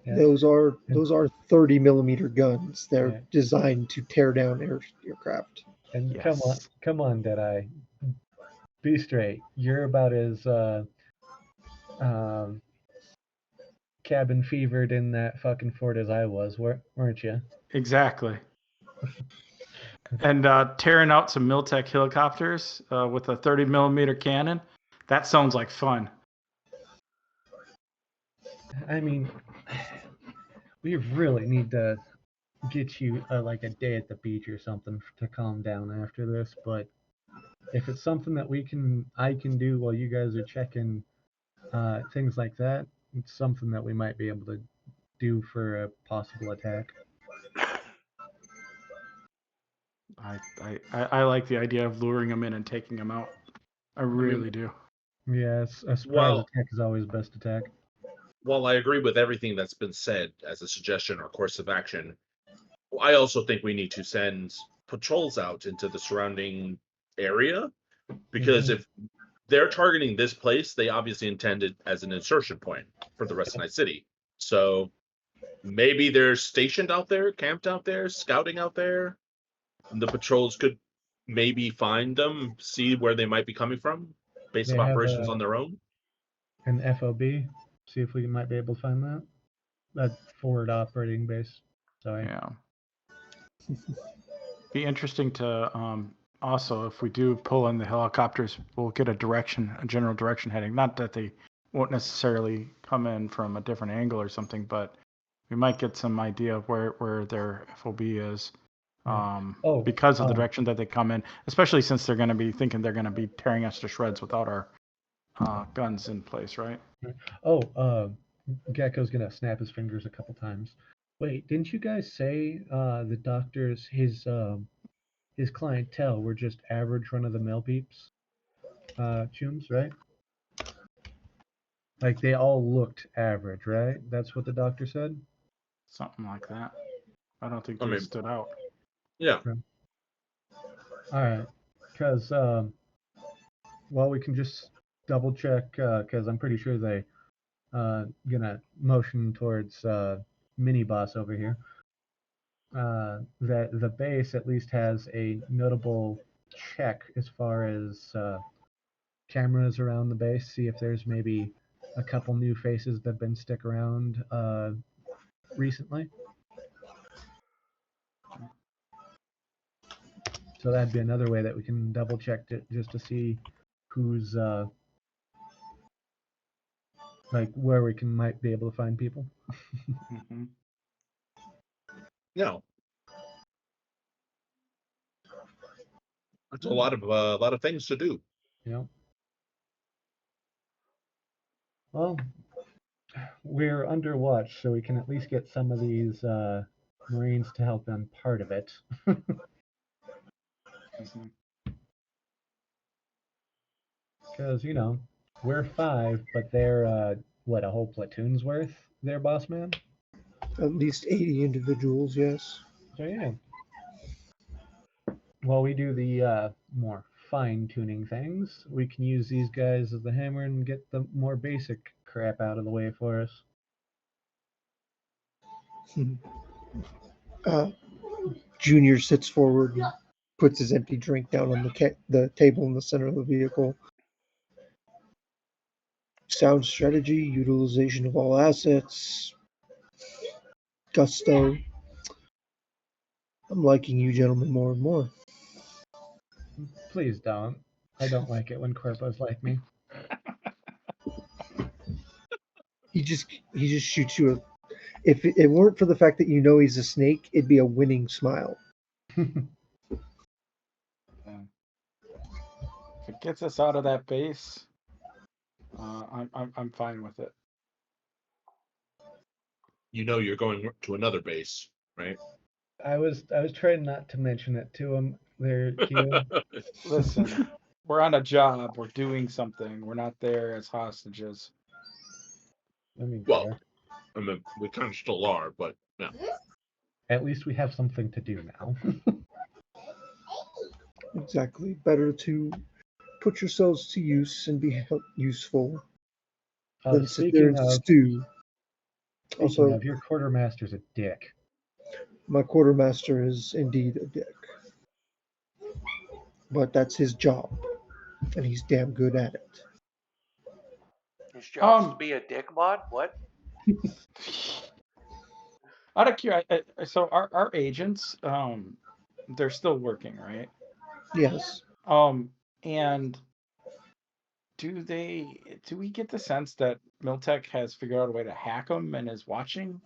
Speaker 3: Yeah.
Speaker 2: those are 30 millimeter guns. They're
Speaker 3: Yeah.
Speaker 2: designed to tear down aircraft.
Speaker 3: And
Speaker 4: Yes.
Speaker 3: come on, Deadeye. Be straight. You're about as cabin fevered in that fucking fort as I was, weren't you?
Speaker 4: Exactly. And tearing out some Miltech helicopters with a 30 millimeter cannon, that sounds like fun.
Speaker 3: I mean, we really need to get you like a day at the beach or something to calm down after this. But if it's something that I can do while you guys are checking things like that, it's something that we might be able to do for a possible attack.
Speaker 4: I like the idea of luring them in and taking them out. I really do.
Speaker 3: Yes, a surprise
Speaker 5: Well-
Speaker 3: attack is always best attack.
Speaker 5: While I agree with everything that's been said as a suggestion or course of action, I also think we need to send patrols out into the surrounding area, because if they're targeting this place, they obviously intend it as an insertion point for the rest of Night City. So maybe they're stationed out there, camped out there, scouting out there, and the patrols could maybe find them, see where they might be coming from, base
Speaker 3: They
Speaker 5: of
Speaker 3: have
Speaker 5: operations on their own.
Speaker 3: An FOB, see if we might be able to find that. That forward operating base. Sorry.
Speaker 4: Yeah. Be interesting to also, if we do pull in the helicopters, we'll get a general direction heading. Not that they won't necessarily come in from a different angle or something, but we might get some idea of where their FOB is. Because of the direction that they come in, especially since they're going to be thinking they're going to be tearing us to shreds without our guns in place, right?
Speaker 3: Gecko's gonna snap his fingers a couple times. Wait, didn't you guys say the doctors, his clientele were just average run of the mill peeps? Chums, right? Like they all looked average, right? That's what the doctor said.
Speaker 4: Something like that. I don't think
Speaker 5: I
Speaker 4: they
Speaker 5: mean-
Speaker 4: stood out.
Speaker 5: Yeah.
Speaker 3: All right, because well, we can just double check because I'm pretty sure they gonna motion towards mini boss over here. That the base at least has a notable check as far as cameras around the base. See if there's maybe a couple new faces that have been stick around recently. So that'd be another way that we can double check it just to see who's like where we can might be able to find people.
Speaker 4: Mm-hmm.
Speaker 5: No. That's a lot of things to do.
Speaker 3: You know. Well, we're under watch, so we can at least get some of these Marines to help on part of it.
Speaker 4: Mm-hmm.
Speaker 3: Because, you know, we're 5, but they're, what, a whole platoon's worth, their boss man?
Speaker 2: At least 80 individuals, yes.
Speaker 3: So, yeah. While we do the more fine-tuning things, we can use these guys as the hammer and get the more basic crap out of the way for us.
Speaker 2: Junior sits forward and puts his empty drink down on the table in the center of the vehicle. Sound strategy, utilization of all assets, gusto. I'm liking you gentlemen more and more.
Speaker 3: Please don't. I don't like it when corpos like me.
Speaker 2: He just shoots you a. If it weren't for the fact that you know he's a snake, it'd be a winning smile.
Speaker 4: If it gets us out of that base, I'm fine with it.
Speaker 5: You know you're going to another base, right?
Speaker 3: I was trying not to mention it to him there, Q.
Speaker 4: Listen, we're on a job. We're doing something. We're not there as hostages.
Speaker 3: I mean,
Speaker 5: Well,
Speaker 3: fair.
Speaker 5: I mean, we kind of still are, but yeah.
Speaker 3: At least we have something to do now.
Speaker 2: Exactly. Better to put yourselves to use and be useful than sit there
Speaker 3: Speaking
Speaker 2: and
Speaker 3: of,
Speaker 2: stew. Also,
Speaker 3: your quartermaster's a dick.
Speaker 2: my quartermaster is indeed a dick. But that's his job, and he's damn good at it.
Speaker 1: His job's to be a dick mod? What?
Speaker 4: Out of curiosity, so our agents, they're still working, right?
Speaker 2: Yes.
Speaker 4: And do we get the sense that Miltech has figured out a way to hack them and is watching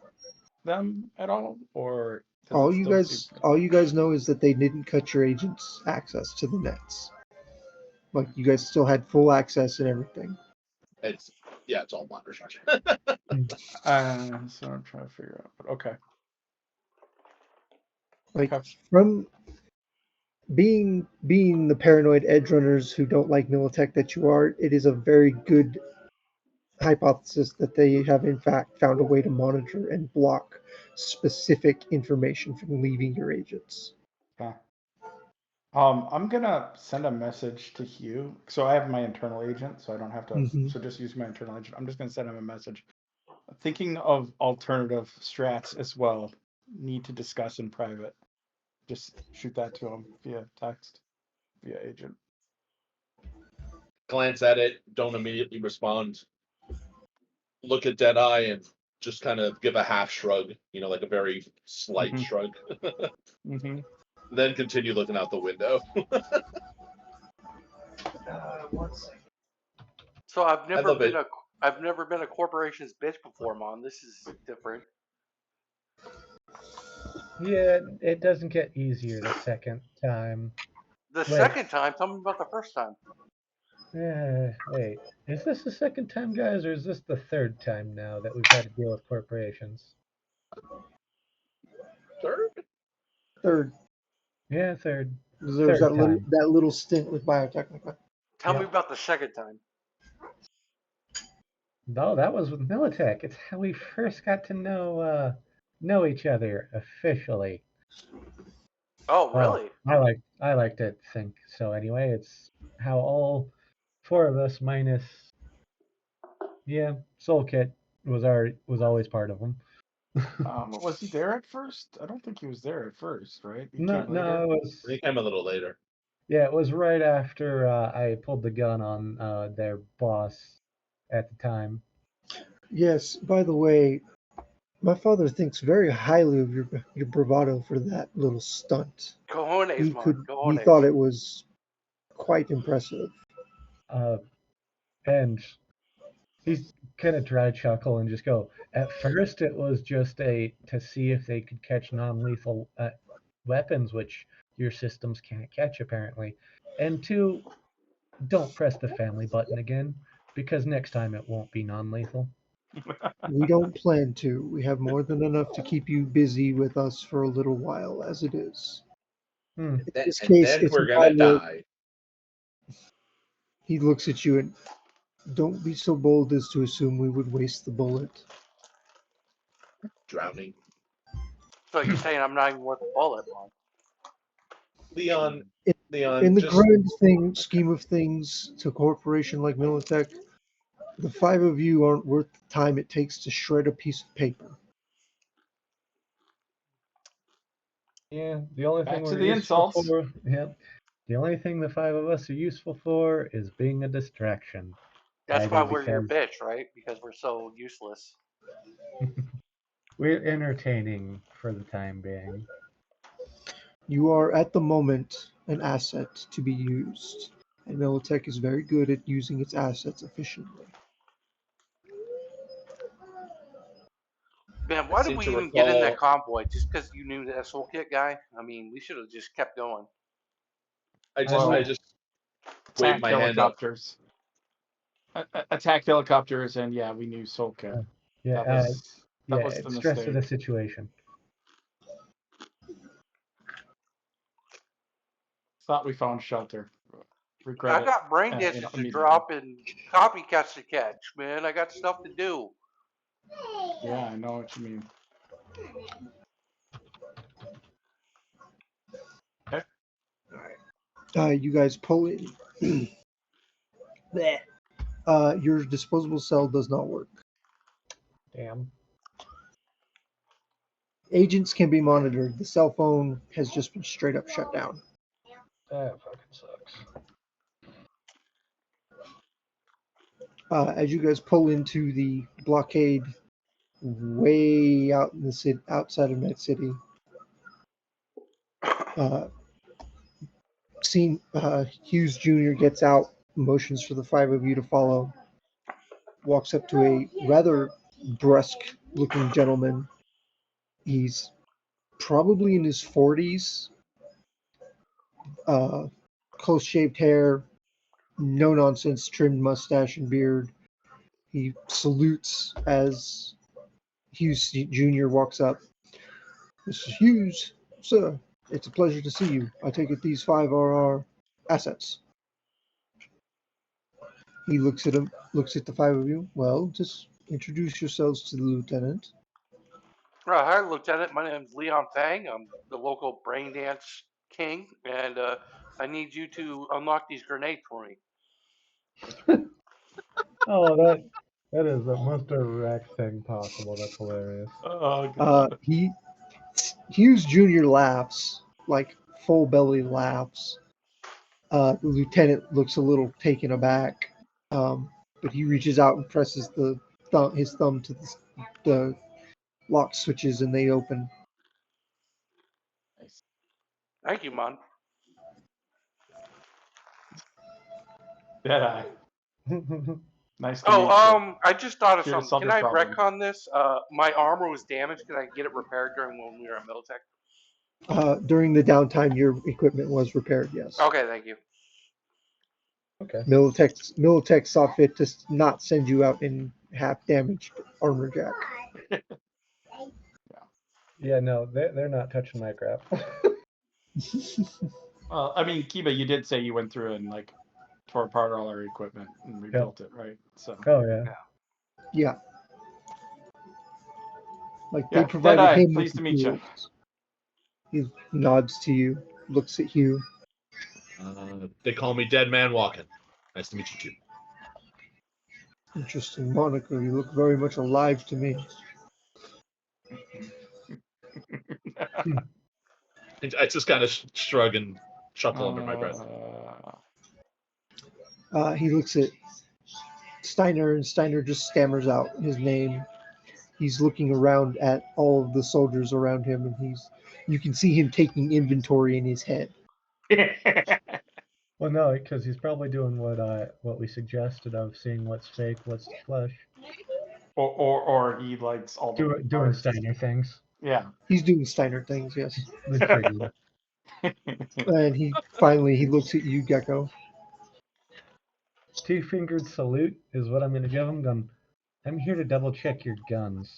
Speaker 4: them at all, or does
Speaker 2: All
Speaker 4: it
Speaker 2: you
Speaker 4: still
Speaker 2: guys know is that they didn't cut your agents access to the nets. Like you guys still had full access and everything.
Speaker 5: It's all minor structure.
Speaker 4: So I'm trying to figure out. But okay.
Speaker 2: Like
Speaker 4: Okay.
Speaker 2: from being the paranoid edge runners who don't like Militech that you are, it is a very good hypothesis that they have in fact found a way to monitor and block specific information from leaving your agents.
Speaker 4: Okay. I'm gonna send a message to Hugh. So I have my internal agent, so I don't have to.
Speaker 2: Mhm.
Speaker 4: So just use my internal agent. I'm just gonna send him a message. Thinking of alternative strats as well. Need to discuss in private. Just shoot that to him via text, via agent.
Speaker 5: Glance at it, don't immediately respond. Look at Deadeye and just kind of give a half shrug, like a very slight
Speaker 4: Mhm.
Speaker 5: shrug.
Speaker 4: Mm-hmm.
Speaker 5: Then continue looking out the window.
Speaker 1: So I've
Speaker 5: I
Speaker 1: never
Speaker 5: love
Speaker 1: been
Speaker 5: it.
Speaker 1: a corporation's bitch before, Mom. This is different.
Speaker 3: Yeah, it doesn't get easier the second time.
Speaker 1: The second time, tell me about the first time.
Speaker 3: Wait. Is this the second time, guys, or is this the third time now that we've had to deal with corporations?
Speaker 2: Third,
Speaker 3: Yeah, third.
Speaker 2: there was
Speaker 3: Third
Speaker 2: that
Speaker 3: time.
Speaker 2: little stint with Biotechnica.
Speaker 1: Tell me
Speaker 3: Yep.
Speaker 1: about the second time.
Speaker 3: No, that was with Militech. It's how we first got to know each other officially.
Speaker 1: Oh,
Speaker 3: Well,
Speaker 1: really?
Speaker 3: I like to think so anyway. It's how all four of us minus Soul Kit was always part of them.
Speaker 4: Was he there at first? I don't think he was there at first, right? He
Speaker 3: No,
Speaker 4: came later.
Speaker 3: it was
Speaker 5: He came a little later.
Speaker 3: it was right after I pulled the gun on their boss at the time.
Speaker 2: Yes, by the way, my father thinks very highly of your bravado for that little stunt.
Speaker 1: Cojones, man.
Speaker 2: He
Speaker 1: Cojones.
Speaker 2: thought it was quite impressive.
Speaker 3: Uh, and he's kind of dry chuckle and just go. At first, it was just to see if they could catch non-lethal weapons, which your systems can't catch apparently. And two, don't press the family button again because next time it won't be non-lethal.
Speaker 2: We don't plan to. We have more than enough to keep you busy with us for a little while, as it is.
Speaker 3: Hmm.
Speaker 2: In this
Speaker 5: And
Speaker 2: case,
Speaker 5: then
Speaker 2: it's a
Speaker 5: we're gonna
Speaker 2: matter.
Speaker 5: die.
Speaker 2: He looks at you and don't be so bold as to assume we would waste the bullet.
Speaker 5: Drowning.
Speaker 1: So you're saying I'm not even worth a bullet, man?
Speaker 5: Leon,
Speaker 2: In the
Speaker 5: just
Speaker 2: grand scheme of things, to a corporation like Militech, the five of you aren't worth the time it takes to shred a piece of paper.
Speaker 3: Yeah, the only thing
Speaker 4: Back to
Speaker 3: we're
Speaker 4: the
Speaker 3: useful
Speaker 4: insults.
Speaker 3: for, the only thing the five of us are useful for is being a distraction.
Speaker 1: That's why
Speaker 3: Either
Speaker 1: we're your
Speaker 3: because
Speaker 1: bitch, right? Because we're so useless.
Speaker 3: we're entertaining for the time being.
Speaker 2: You are at the moment an asset to be used, and Militech is very good at using its assets efficiently.
Speaker 1: Man,
Speaker 5: I
Speaker 1: why did
Speaker 5: seem
Speaker 1: we
Speaker 5: to
Speaker 1: even get in that
Speaker 5: recall.
Speaker 1: convoy? Just because you knew that soul kit guy? I mean, we should have just kept going.
Speaker 5: I
Speaker 4: Well,
Speaker 5: just waved
Speaker 4: attack
Speaker 5: my hand up.
Speaker 4: helicopters. Attack helicopters, and yeah, we knew Solka.
Speaker 3: Uh, yeah,
Speaker 4: That
Speaker 3: uh,
Speaker 4: was
Speaker 3: yeah,
Speaker 4: the
Speaker 3: it's stress of the
Speaker 4: mistake.
Speaker 3: situation.
Speaker 4: Thought we found shelter. Regret
Speaker 1: I
Speaker 4: it.
Speaker 1: got brain dishes to
Speaker 4: Immediately.
Speaker 1: drop and copycats to catch, man. I got stuff to do.
Speaker 4: Yeah, I know what you mean. Okay.
Speaker 2: You guys pull in. Bleh. Your disposable cell does not work.
Speaker 3: Damn.
Speaker 2: Agents can be monitored. The cell phone has just been straight up shut down.
Speaker 3: That fucking sucks.
Speaker 2: As you guys pull into the blockade way out in the city, outside of Med City, uh, Hughes Jr. gets out, motions for the five of you to follow, walks up to a rather brusque looking gentleman. He's probably in his 40s, uh, close shaved hair, no nonsense trimmed mustache and beard. He salutes as Hughes Jr. walks up. Mr. Hughes, sir, it's a pleasure to see you. I take it these five are our assets. He looks at him, looks at the five of you. Well, just introduce yourselves to the lieutenant.
Speaker 1: Hi, Lieutenant. My name's Leon Fang. I'm the local brain dance king, and I need you to unlock these grenades for me.
Speaker 3: Oh, that is the most direct thing possible. That's hilarious.
Speaker 4: Oh god.
Speaker 2: Hughes Jr. laughs, like full belly laughs. The lieutenant looks a little taken aback, but he reaches out and presses his thumb to the lock switches, and they open.
Speaker 4: Nice.
Speaker 1: Thank you, man.
Speaker 4: Deadeye. Nice to
Speaker 1: Oh,
Speaker 4: meet you.
Speaker 1: I just thought of
Speaker 4: Here's
Speaker 1: something. Can
Speaker 4: other
Speaker 1: I
Speaker 4: problem.
Speaker 1: retcon this? My armor was damaged. Can I get it repaired during when we were at Militech?
Speaker 2: During the downtime, your equipment was repaired. Yes,
Speaker 1: Okay, thank you.
Speaker 3: Okay.
Speaker 2: Militech saw fit to not send you out in half damaged armor jack.
Speaker 3: Yeah, no, they're not touching my crap.
Speaker 4: Well, I mean, Kiba, you did say you went through and like tore apart all our equipment and
Speaker 3: Yep.
Speaker 4: rebuilt it, right? So
Speaker 3: Oh yeah.
Speaker 1: Yeah.
Speaker 2: Yeah, like they
Speaker 4: Yeah, Dead
Speaker 2: provided
Speaker 4: Eye,
Speaker 2: him with
Speaker 4: pleased
Speaker 2: the
Speaker 4: to meet you.
Speaker 2: tools. He nods to you, looks at you.
Speaker 5: They call me Dead Man Walking. Nice to meet you too.
Speaker 2: Interesting moniker. You look very much alive to me.
Speaker 5: I just kind of shrug and chuckle under my breath.
Speaker 2: He looks at Steiner, and Steiner just stammers out his name. He's looking around at all of the soldiers around him, and you can see him taking inventory in his head.
Speaker 3: Well, no, because he's probably doing what we suggested of seeing what's fake, what's flesh.
Speaker 4: or he likes all the
Speaker 3: Doing
Speaker 4: cards.
Speaker 3: Steiner things.
Speaker 4: Yeah.
Speaker 2: He's doing Steiner things, yes.
Speaker 3: The trigger.
Speaker 2: And he looks at you, Gecko.
Speaker 3: Two-fingered salute is what I'm going to give him. I'm here to double check your guns.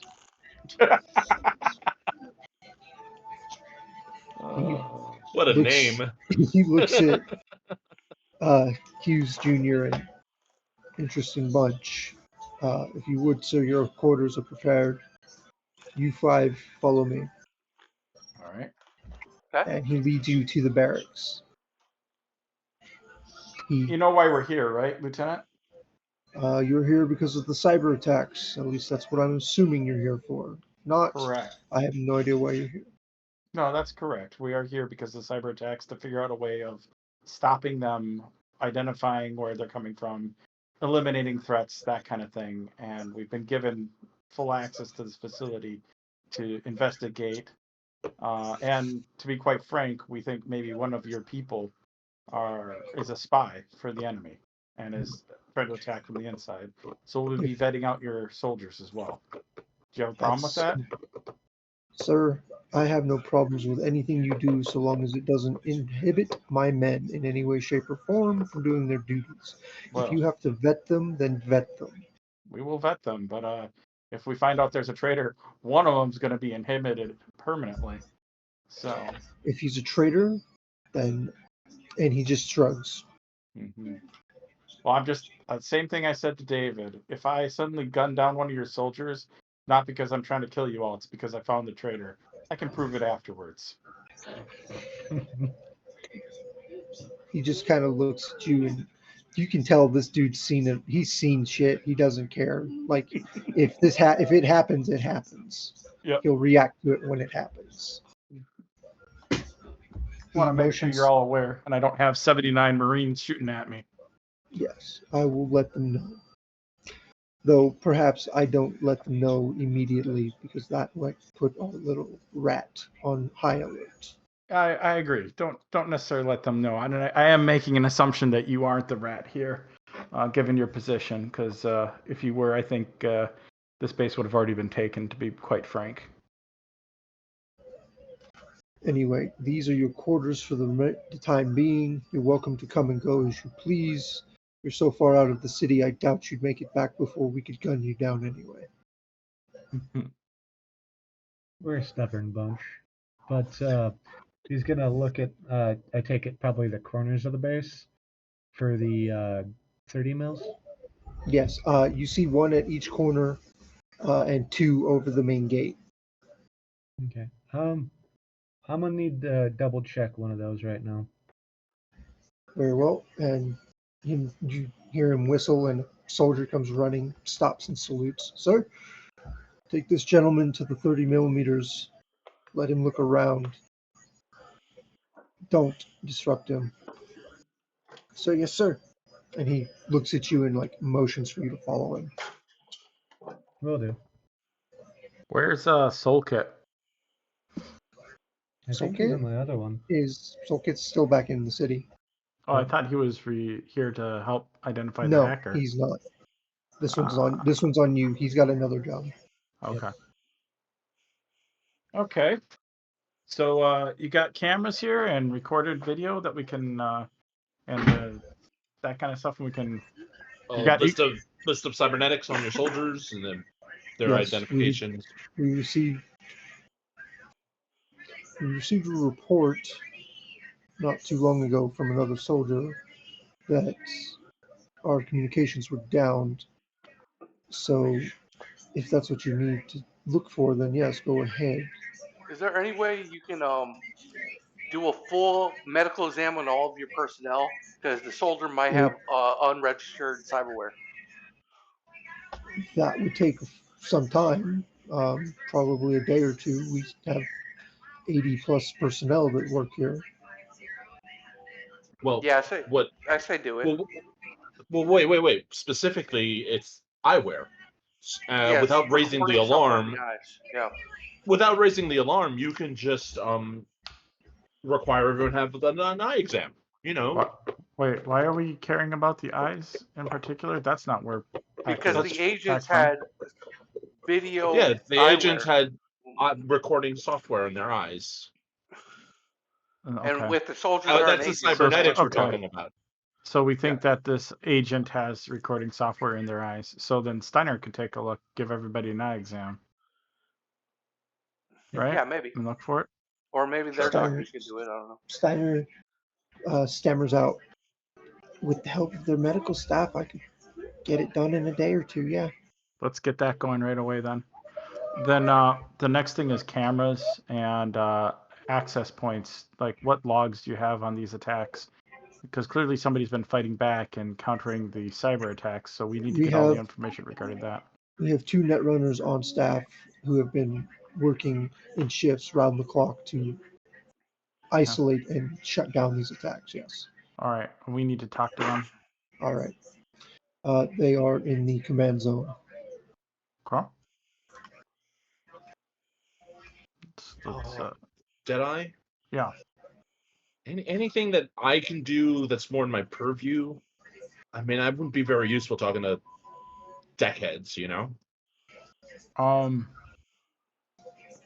Speaker 5: What a
Speaker 2: Looks-
Speaker 5: name.
Speaker 2: He looks at Hughes Jr. and interesting bunch. If you would, sir, your quarters are prepared. You five follow me.
Speaker 4: All right.
Speaker 1: Okay.
Speaker 2: And he leads you to the barracks.
Speaker 4: You know why we're here, right, Lieutenant?
Speaker 2: You're here because of the cyber attacks. At least that's what I'm assuming you're here for. Not,
Speaker 4: Correct.
Speaker 2: I have no idea why you're here.
Speaker 4: No, that's correct. We are here because of cyber attacks to figure out a way of stopping them, identifying where they're coming from, eliminating threats, that kind of thing. And we've been given full access to this facility to investigate. And to be quite frank, we think maybe one of your people is a spy for the enemy and is trying to attack from the inside. So we'll be vetting out your soldiers as well. Do you have a problem with that?
Speaker 2: Sir, I have no problems with anything you do so long as it doesn't inhibit my men in any way, shape, or form from doing their duties.
Speaker 4: Well,
Speaker 2: If you have to vet them, then vet them.
Speaker 4: we will vet them, but if we find out there's a traitor, one of them's going to be inhibited permanently. So,
Speaker 2: If he's a traitor, then. And he just shrugs.
Speaker 4: well, I'm just same thing I said to David. If I suddenly gun down one of your soldiers, not because I'm trying to kill you all, it's because I found the traitor. I can prove it afterwards.
Speaker 2: He just kind of looks at you, and you can tell this dude's seen it. He's seen shit. He doesn't care. Like if it happens, it happens.
Speaker 4: Yep.
Speaker 2: He'll react to it when it happens.
Speaker 4: I want to make sure you're all aware, and I don't have 79 Marines shooting at me.
Speaker 2: Yes, I will let them know. Though perhaps I don't let them know immediately because that might put our little rat on high alert.
Speaker 4: I agree. Don't necessarily let them know. I am making an assumption that you aren't the rat here, given your position. Because if you were, I think this base would have already been taken. To be quite frank.
Speaker 2: Anyway, these are your quarters for the time being. You're welcome to come and go as you please. You're so far out of the city, I doubt you'd make it back before we could gun you down anyway.
Speaker 3: We're a stubborn bunch. But he's going to look at, I take it, probably the corners of the base for the 30 mils?
Speaker 2: Yes, you see one at each corner and two over the main gate.
Speaker 3: Okay. I'm going to need to double check one of those right now.
Speaker 2: Very well. And you hear him whistle, and a soldier comes running, stops and salutes. Sir, take this gentleman to the 30 millimeters. Let him look around. Don't disrupt him. Sir, yes, sir. And he looks at you and like motions for you to follow him.
Speaker 3: Will do.
Speaker 4: Where's Soul Kit?
Speaker 3: I think he's in the other one.
Speaker 2: Soul Kit's still back in the city.
Speaker 4: Oh, I thought he was here to help identify the
Speaker 2: No,
Speaker 4: hacker.
Speaker 2: he's not. This one's on you. He's got another job.
Speaker 4: Okay. Okay. So you got cameras here and recorded video that we can and that kind of stuff, and we can.
Speaker 5: List of cybernetics on your soldiers and then their identifications.
Speaker 2: We received a report not too long ago from another soldier that our communications were downed. So if that's what you need to look for, then yes, go ahead.
Speaker 1: Is there any way you can do a full medical exam on all of your personnel? Because the soldier might
Speaker 2: It,
Speaker 1: have unregistered cyberware.
Speaker 2: that would take some time, probably a day or two. We have 80 plus personnel that work here.
Speaker 5: Well,
Speaker 1: Yeah,
Speaker 5: what?
Speaker 1: I say do it.
Speaker 5: Well, wait. Specifically, it's eyewear.
Speaker 1: Yes,
Speaker 5: Without raising the
Speaker 1: recording software in
Speaker 5: alarm,
Speaker 1: the eyes. Yeah.
Speaker 5: you can just require everyone to have an eye exam. You know,
Speaker 4: What? Wait, why are we caring about the eyes in particular? That's not where
Speaker 1: Because
Speaker 4: hackers
Speaker 1: the agents
Speaker 4: hack from.
Speaker 1: had video
Speaker 5: yeah, the agents
Speaker 1: eyewear,
Speaker 5: had recording software in their eyes.
Speaker 1: and
Speaker 4: Okay.
Speaker 1: with the soldiers that aren't
Speaker 5: That's the
Speaker 1: agents, they
Speaker 5: cybernetics we're
Speaker 4: okay.
Speaker 5: talking about.
Speaker 4: So we think
Speaker 1: Yeah.
Speaker 4: that this agent has recording software in their eyes. So then Steiner could take a look, give everybody an eye exam, right?
Speaker 1: Yeah, maybe.
Speaker 4: And look for it.
Speaker 1: Or maybe their
Speaker 2: Steiner,
Speaker 1: doctors can do it. I don't know.
Speaker 2: Steiner stammers out. With the help of their medical staff, I could get it done in a day or two. Yeah.
Speaker 4: Let's get that going right away then. Then the next thing is cameras and access points. Like, what logs do you have on these attacks? Because clearly somebody's been fighting back and countering the cyber attacks, so we need to
Speaker 2: We
Speaker 4: get all the
Speaker 2: have
Speaker 4: information regarding that.
Speaker 2: we have 2 netrunners on staff who have been working in shifts round the clock to isolate and shut down these attacks. Yes.
Speaker 4: All right, we need to talk to them.
Speaker 2: All right. They are in the command zone.
Speaker 4: Okay. Let's
Speaker 5: Deadeye.
Speaker 4: yeah.
Speaker 5: Anything that I can do that's more in my purview. I mean, I wouldn't be very useful talking to deckheads, you know.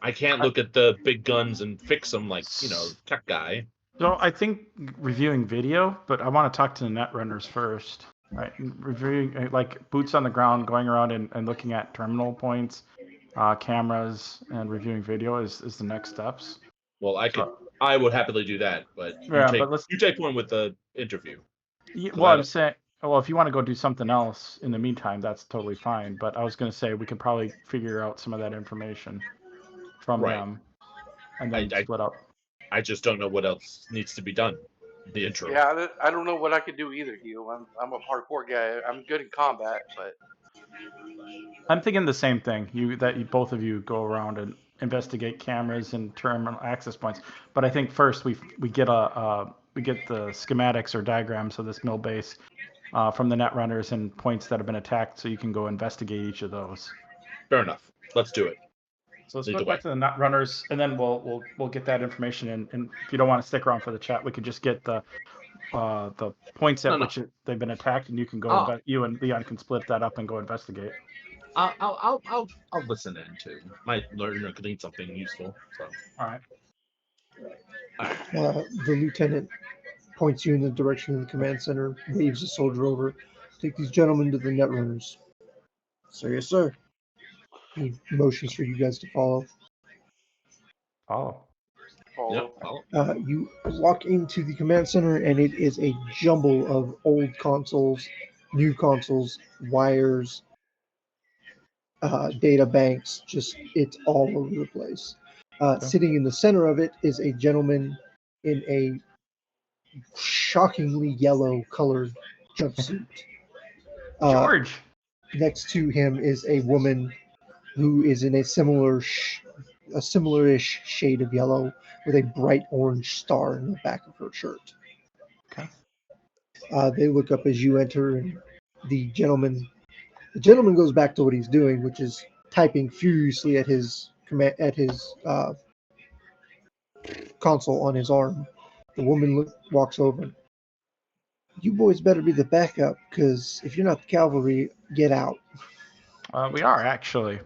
Speaker 5: I can't look at the big guns and fix them like, tech guy.
Speaker 4: So I think reviewing video, but I want to talk to the netrunners first. Right, reviewing like boots on the ground, going around and looking at terminal points, cameras, and reviewing video is the next steps.
Speaker 5: Well, I would happily do that, but you take one with the interview.
Speaker 4: Well, I'm saying, well, if you want to go do something else in the meantime, that's totally fine. But I was going to say we could probably figure out some of that information from them, and then split up.
Speaker 5: I just don't know what else needs to be done. The intro.
Speaker 1: Yeah, I don't know what I could do either, Hugh. I'm a hardcore guy. I'm good in combat, but
Speaker 4: I'm thinking the same thing. Both of you go around and investigate cameras and terminal access points. But I think first we get the schematics or diagrams of this mill base from the netrunners and points that have been attacked, so you can go investigate each of those.
Speaker 5: Fair enough. Let's do it.
Speaker 4: So let's go back to the netrunners, and then we'll get that information. And if you don't want to stick around for the chat, we could just get the points at which they've been attacked, and you can go. You and Leon can split that up and go investigate.
Speaker 5: I'll listen in too. Might learn or glean something useful. So.
Speaker 4: All right.
Speaker 2: The lieutenant points you in the direction of the command center, waves a soldier over. Take these gentlemen to the netrunners. So yes, sir. He motions for you guys to follow.
Speaker 4: Follow.
Speaker 2: You walk into the command center, and it is a jumble of old consoles, new consoles, wires, data banks. Just it's all over the place. Sitting in the center of it is a gentleman in a shockingly yellow colored jumpsuit.
Speaker 4: George.
Speaker 2: Next to him is a woman who is in a similar-ish shade of yellow with a bright orange star in the back of her shirt.
Speaker 4: Okay.
Speaker 2: They look up as you enter, and the gentleman goes back to what he's doing, which is typing furiously at his console on his arm. The woman walks over. You boys better be the backup, because if you're not the cavalry, get out.
Speaker 4: We are actually.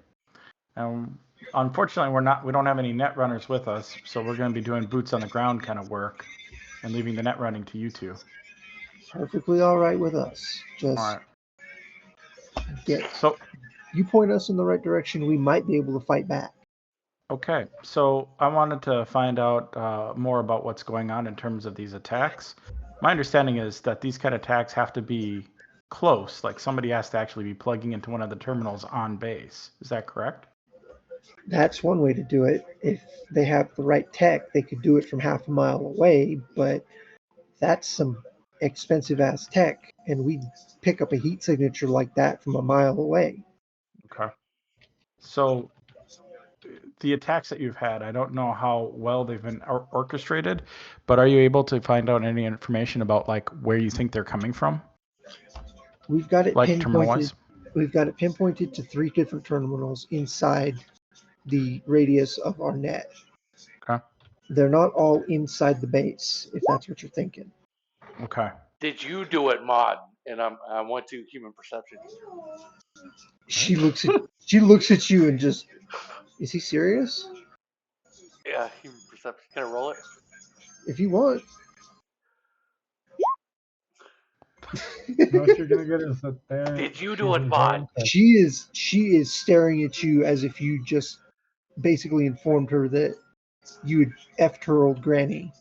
Speaker 4: Unfortunately, we don't have any net runners with us, so we're going to be doing boots on the ground kind of work and leaving the net running to you two.
Speaker 2: Perfectly all right with us. Just
Speaker 4: all right. So
Speaker 2: you point us in the right direction, we might be able to fight back.
Speaker 4: Okay, so I wanted to find out more about what's going on in terms of these attacks. My understanding is that these kind of attacks have to be close. Like somebody has to actually be plugging into one of the terminals on base. Is that correct?
Speaker 2: That's one way to do it. If they have the right tech, they could do it from half a mile away, but that's some expensive ass tech, and we pick up a heat signature like that from a mile away.
Speaker 4: Okay. So the attacks that you've had, I don't know how well they've been orchestrated, but are you able to find out any information about like where you think they're coming from,
Speaker 2: We've got it
Speaker 4: like
Speaker 2: pinpointed.
Speaker 4: terminal-wise?
Speaker 2: We've got it pinpointed to 3 different terminals inside the radius of our net.
Speaker 4: Okay.
Speaker 2: They're not all inside the base, if that's what you're thinking.
Speaker 4: Okay.
Speaker 1: Did you do it, Mod? And I want to human perception.
Speaker 2: She looks at you and just, is he serious?
Speaker 1: Yeah, human perception. Can I roll it?
Speaker 2: If you want.
Speaker 3: What you're gonna get is that there.
Speaker 1: Did you do it, Mod?
Speaker 2: She is staring at you as if you just basically informed her that you had effed her old granny,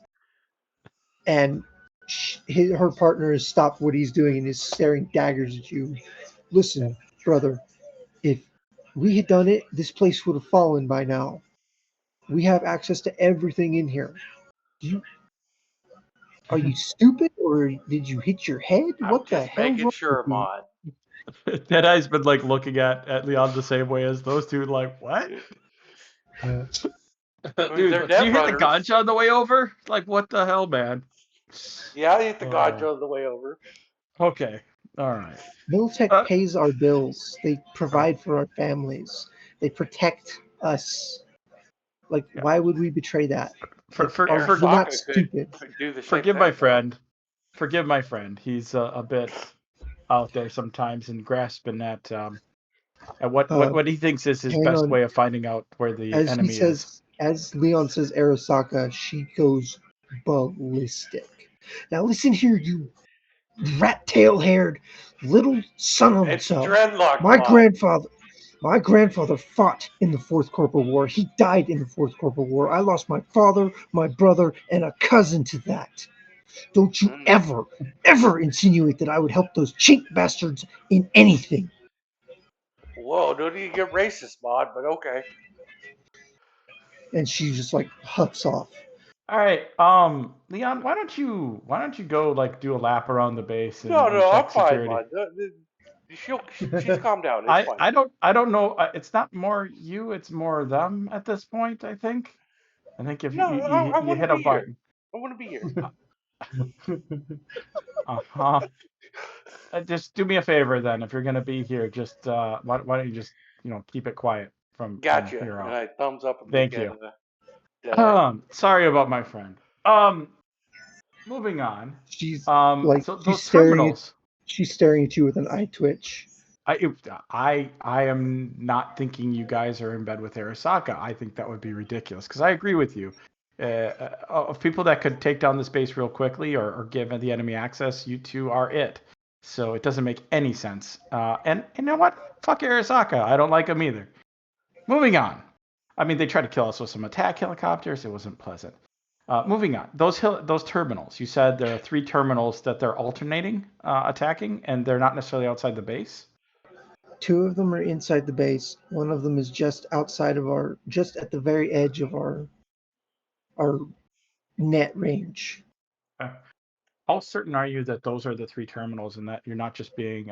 Speaker 2: and her partner has stopped what he's doing and is staring daggers at you. Listen, brother, if we had done it, this place would have fallen by now. We have access to everything in here. Are you stupid, or did you hit your head?
Speaker 1: I'm
Speaker 2: What the
Speaker 1: just
Speaker 2: hell's
Speaker 1: making
Speaker 2: wrong
Speaker 1: sure,
Speaker 2: with you?
Speaker 1: Mod.
Speaker 4: Deadeye's been like looking at Leon the same way as those two, like, what?
Speaker 3: Yeah.
Speaker 1: I mean,
Speaker 4: Dude,
Speaker 1: they're
Speaker 4: did you hit the
Speaker 1: net runners.
Speaker 4: ganja on the way over? Like, what the hell, man?
Speaker 1: Yeah, I hit the
Speaker 4: Oh.
Speaker 1: ganja on the way over.
Speaker 4: Okay. All right.
Speaker 2: Militech pays our bills. They provide for our families. They protect us. Like,
Speaker 4: Yeah.
Speaker 2: why would we betray that?
Speaker 4: For,
Speaker 2: Like,
Speaker 4: for,
Speaker 2: we're
Speaker 4: for,
Speaker 2: not
Speaker 1: Arasaka
Speaker 2: stupid.
Speaker 1: could do the same
Speaker 4: forgive
Speaker 1: thing.
Speaker 4: my friend. Forgive my friend. He's a bit out there sometimes and grasping at what he thinks is his
Speaker 2: Hang
Speaker 4: best
Speaker 2: on.
Speaker 4: way of finding out where the
Speaker 2: As he
Speaker 4: enemy is.
Speaker 2: says, as Leon says, Arasaka, she goes ballistic. Now listen here, you rat tail haired little son of
Speaker 1: It's
Speaker 2: a.
Speaker 1: dreadlock,
Speaker 2: My
Speaker 1: Mod.
Speaker 2: grandfather fought in the Fourth Corporal War. He died in the Fourth Corporal War. I lost my father, my brother, and a cousin to that. Don't you ever insinuate that I would help those chink bastards in anything.
Speaker 1: Whoa, don't you get racist, Mod, but okay.
Speaker 2: And she just like huffs off.
Speaker 4: All right, Leon, why don't you go like do a lap around the base and,
Speaker 1: No,
Speaker 4: and
Speaker 1: I'm
Speaker 4: check
Speaker 1: fine,
Speaker 4: security?
Speaker 1: Mod. She's calmed down. It's fine.
Speaker 4: I don't know. It's not more you. It's more them at this point. I think if
Speaker 1: No, I
Speaker 4: you
Speaker 1: want to
Speaker 4: hit a
Speaker 1: be here.
Speaker 4: button.
Speaker 1: I want to be here.
Speaker 4: Just do me a favor then. If you're gonna be here, just why don't you just keep it quiet from
Speaker 1: Gotcha.
Speaker 4: here
Speaker 1: And
Speaker 4: out.
Speaker 1: I thumbs up and
Speaker 4: Thank
Speaker 1: look
Speaker 4: you.
Speaker 1: at Deadeye.
Speaker 4: Sorry about my friend. Moving on.
Speaker 2: She's
Speaker 4: So those
Speaker 2: she's staring
Speaker 4: terminals.
Speaker 2: she's staring at you with an eye twitch.
Speaker 4: I am not thinking you guys are in bed with Arasaka. I think that would be ridiculous because I agree with you. Of people that could take down the space real quickly or give the enemy access, you two are it. So it doesn't make any sense. And you know what? Fuck Arasaka. I don't like him either. Moving on. I mean, they tried to kill us with some attack helicopters. It wasn't pleasant. Moving on. Those terminals. You said there are 3 terminals that they're alternating attacking, and they're not necessarily outside the base.
Speaker 2: 2 of them are inside the base. 1 of them is just outside of just at the very edge of our net range.
Speaker 4: How certain are you that those are the 3 terminals and that you're not just being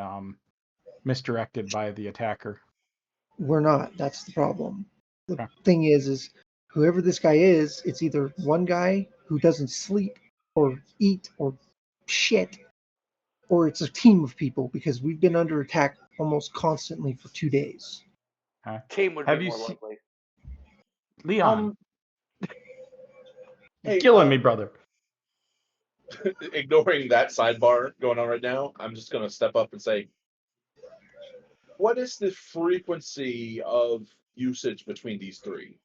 Speaker 4: misdirected by the attacker?
Speaker 2: We're not. That's the problem. The thing is whoever this guy is, it's either one guy who doesn't sleep or eat or shit, or it's a team of people because we've been under attack almost constantly for 2 days.
Speaker 1: Team would
Speaker 4: Have
Speaker 1: be
Speaker 4: you
Speaker 1: more
Speaker 4: seen
Speaker 1: likely.
Speaker 4: Leon?
Speaker 5: Hey,
Speaker 4: Killing me, brother.
Speaker 5: Ignoring that sidebar going on right now, I'm just going to step up and say, what is the frequency of usage between these 3?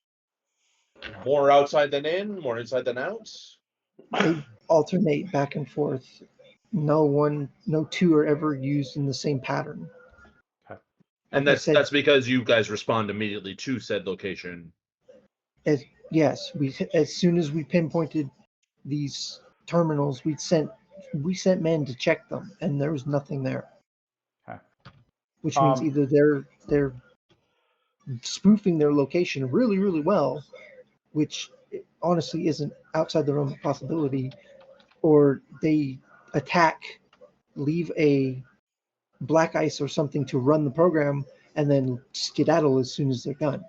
Speaker 5: More outside than in, more inside than out?
Speaker 2: They alternate back and forth. No 2 are ever used in the same pattern.
Speaker 4: Okay.
Speaker 5: And that's because you guys respond immediately to said location.
Speaker 2: Yes, as soon as we pinpointed these terminals, we sent men to check them, and there was nothing there. which means either they're spoofing their location really, really well, which honestly isn't outside the realm of possibility, or they attack, leave a black ice or something to run the program, and then skedaddle as soon as they're done.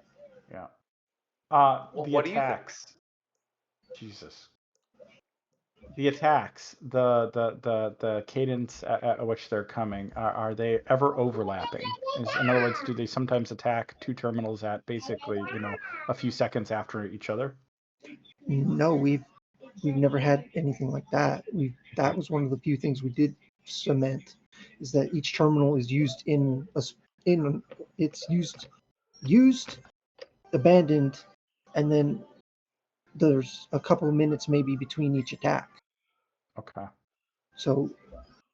Speaker 4: Yeah. The
Speaker 1: What do you think?
Speaker 4: attacks. Jesus. The attacks, the cadence at which they're coming, are they ever overlapping? In other words, do they sometimes attack two terminals at basically, a few seconds after each other?
Speaker 2: No, we've never had anything like that. That was one of the few things we did cement, is that each terminal is used it's used, abandoned, and then there's a couple of minutes maybe between each attack.
Speaker 4: Okay.
Speaker 2: So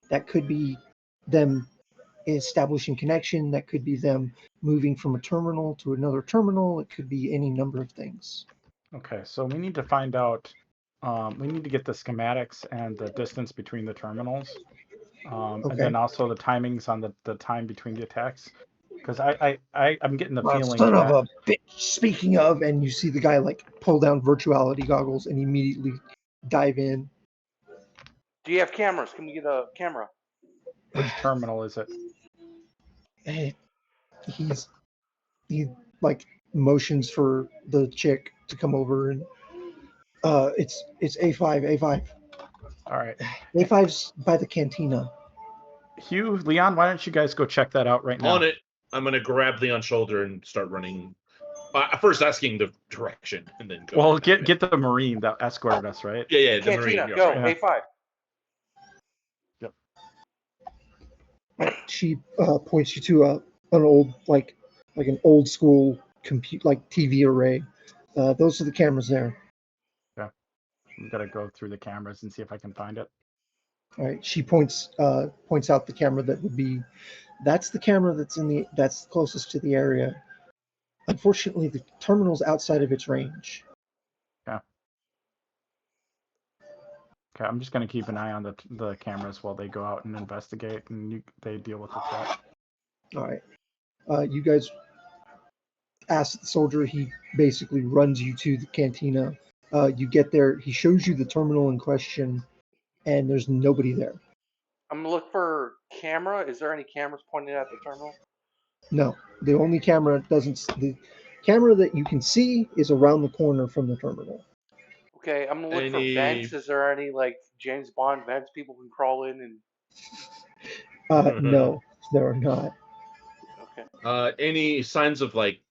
Speaker 2: that could be them establishing connection. That could be them moving from a terminal to another terminal. It could be any number of things.
Speaker 4: Okay, so we need to find out. We need to get the schematics and the distance between the terminals, and
Speaker 2: Okay.
Speaker 4: then also the timings on the time between the attacks. Because I'm getting the
Speaker 2: Well,
Speaker 4: feeling
Speaker 2: son
Speaker 4: that
Speaker 2: of a bitch. Speaking of, and you see the guy like pull down virtuality goggles and immediately dive in.
Speaker 1: Do you have cameras? Can we get a camera?
Speaker 4: which terminal is it?
Speaker 2: Hey, he like motions for the chick to come over, and it's A5.
Speaker 4: All right,
Speaker 2: A5's by the cantina.
Speaker 4: Hugh, Leon, why don't you guys go check that out right now?
Speaker 5: On it, I'm gonna grab Leon's shoulder and start running. First asking the direction, and then go.
Speaker 4: Well, get the Marine that escorted us, right?
Speaker 5: Yeah, the
Speaker 1: Cantina,
Speaker 5: Marine.
Speaker 1: go.
Speaker 5: Right.
Speaker 1: A5.
Speaker 2: She points you to an old like an old school TV array. Those are the cameras there.
Speaker 4: Yeah, I'm gonna go through the cameras and see if I can find it.
Speaker 2: All right. She points out the camera that would be. That's the camera that's closest to the area. Unfortunately, the terminal's outside of its range.
Speaker 4: Yeah. Okay, I'm just gonna keep an eye on the cameras while they go out and investigate, and they deal with the threat.
Speaker 2: All right. You guys ask the soldier. He basically runs you to the cantina. You get there. He shows you the terminal in question, and there's nobody there.
Speaker 1: I'm gonna look for camera. Is there any cameras pointed at the terminal?
Speaker 2: No, the only camera doesn't. The camera that you can see is around the corner from the terminal.
Speaker 1: Okay, I'm gonna look for
Speaker 5: Any-
Speaker 1: vents. Is there any like James Bond vents people can crawl in and?
Speaker 2: No, there are not.
Speaker 1: Okay.
Speaker 5: Any signs of like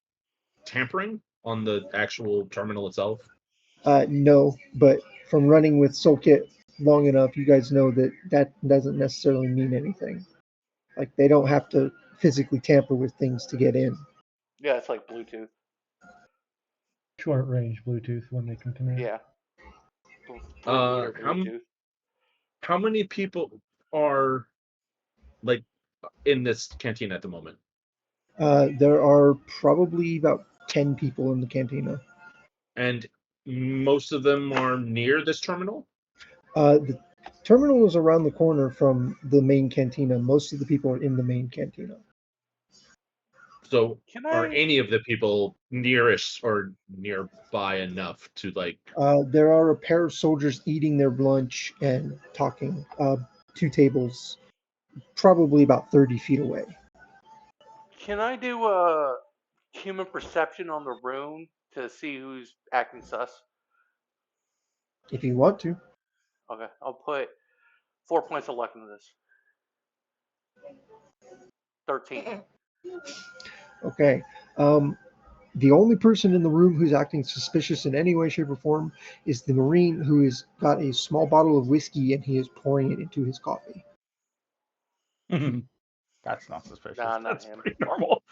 Speaker 5: tampering on the actual terminal itself?
Speaker 2: No, but from running with SoulKit long enough, you guys know that doesn't necessarily mean anything. Like they don't have to physically tamper with things to get in.
Speaker 1: Yeah, it's like Bluetooth.
Speaker 3: Short range Bluetooth when they can connect.
Speaker 1: Yeah. 3-meter
Speaker 5: How
Speaker 1: Bluetooth.
Speaker 5: how many people are like in this canteen at the moment?
Speaker 2: There are probably about 10 people in the cantina.
Speaker 5: And most of them are near this terminal?
Speaker 2: The terminal is around the corner from the main cantina. Most of the people are in the main cantina.
Speaker 5: So
Speaker 1: Can
Speaker 5: are
Speaker 1: I?
Speaker 5: any of the people nearest or nearby enough to like
Speaker 2: There are a pair of soldiers eating their lunch and talking. 2 tables, probably about 30 feet away.
Speaker 1: Can I do a human perception on the room to see who's acting sus?
Speaker 2: If you want to.
Speaker 1: Okay, I'll put 4 points of luck into this. 13.
Speaker 2: Okay. The only person in the room who's acting suspicious in any way, shape, or form is the Marine who has got a small bottle of whiskey and he is pouring it into his coffee.
Speaker 4: That's not suspicious.
Speaker 1: Nah, not
Speaker 4: That's
Speaker 1: him.
Speaker 4: pretty normal.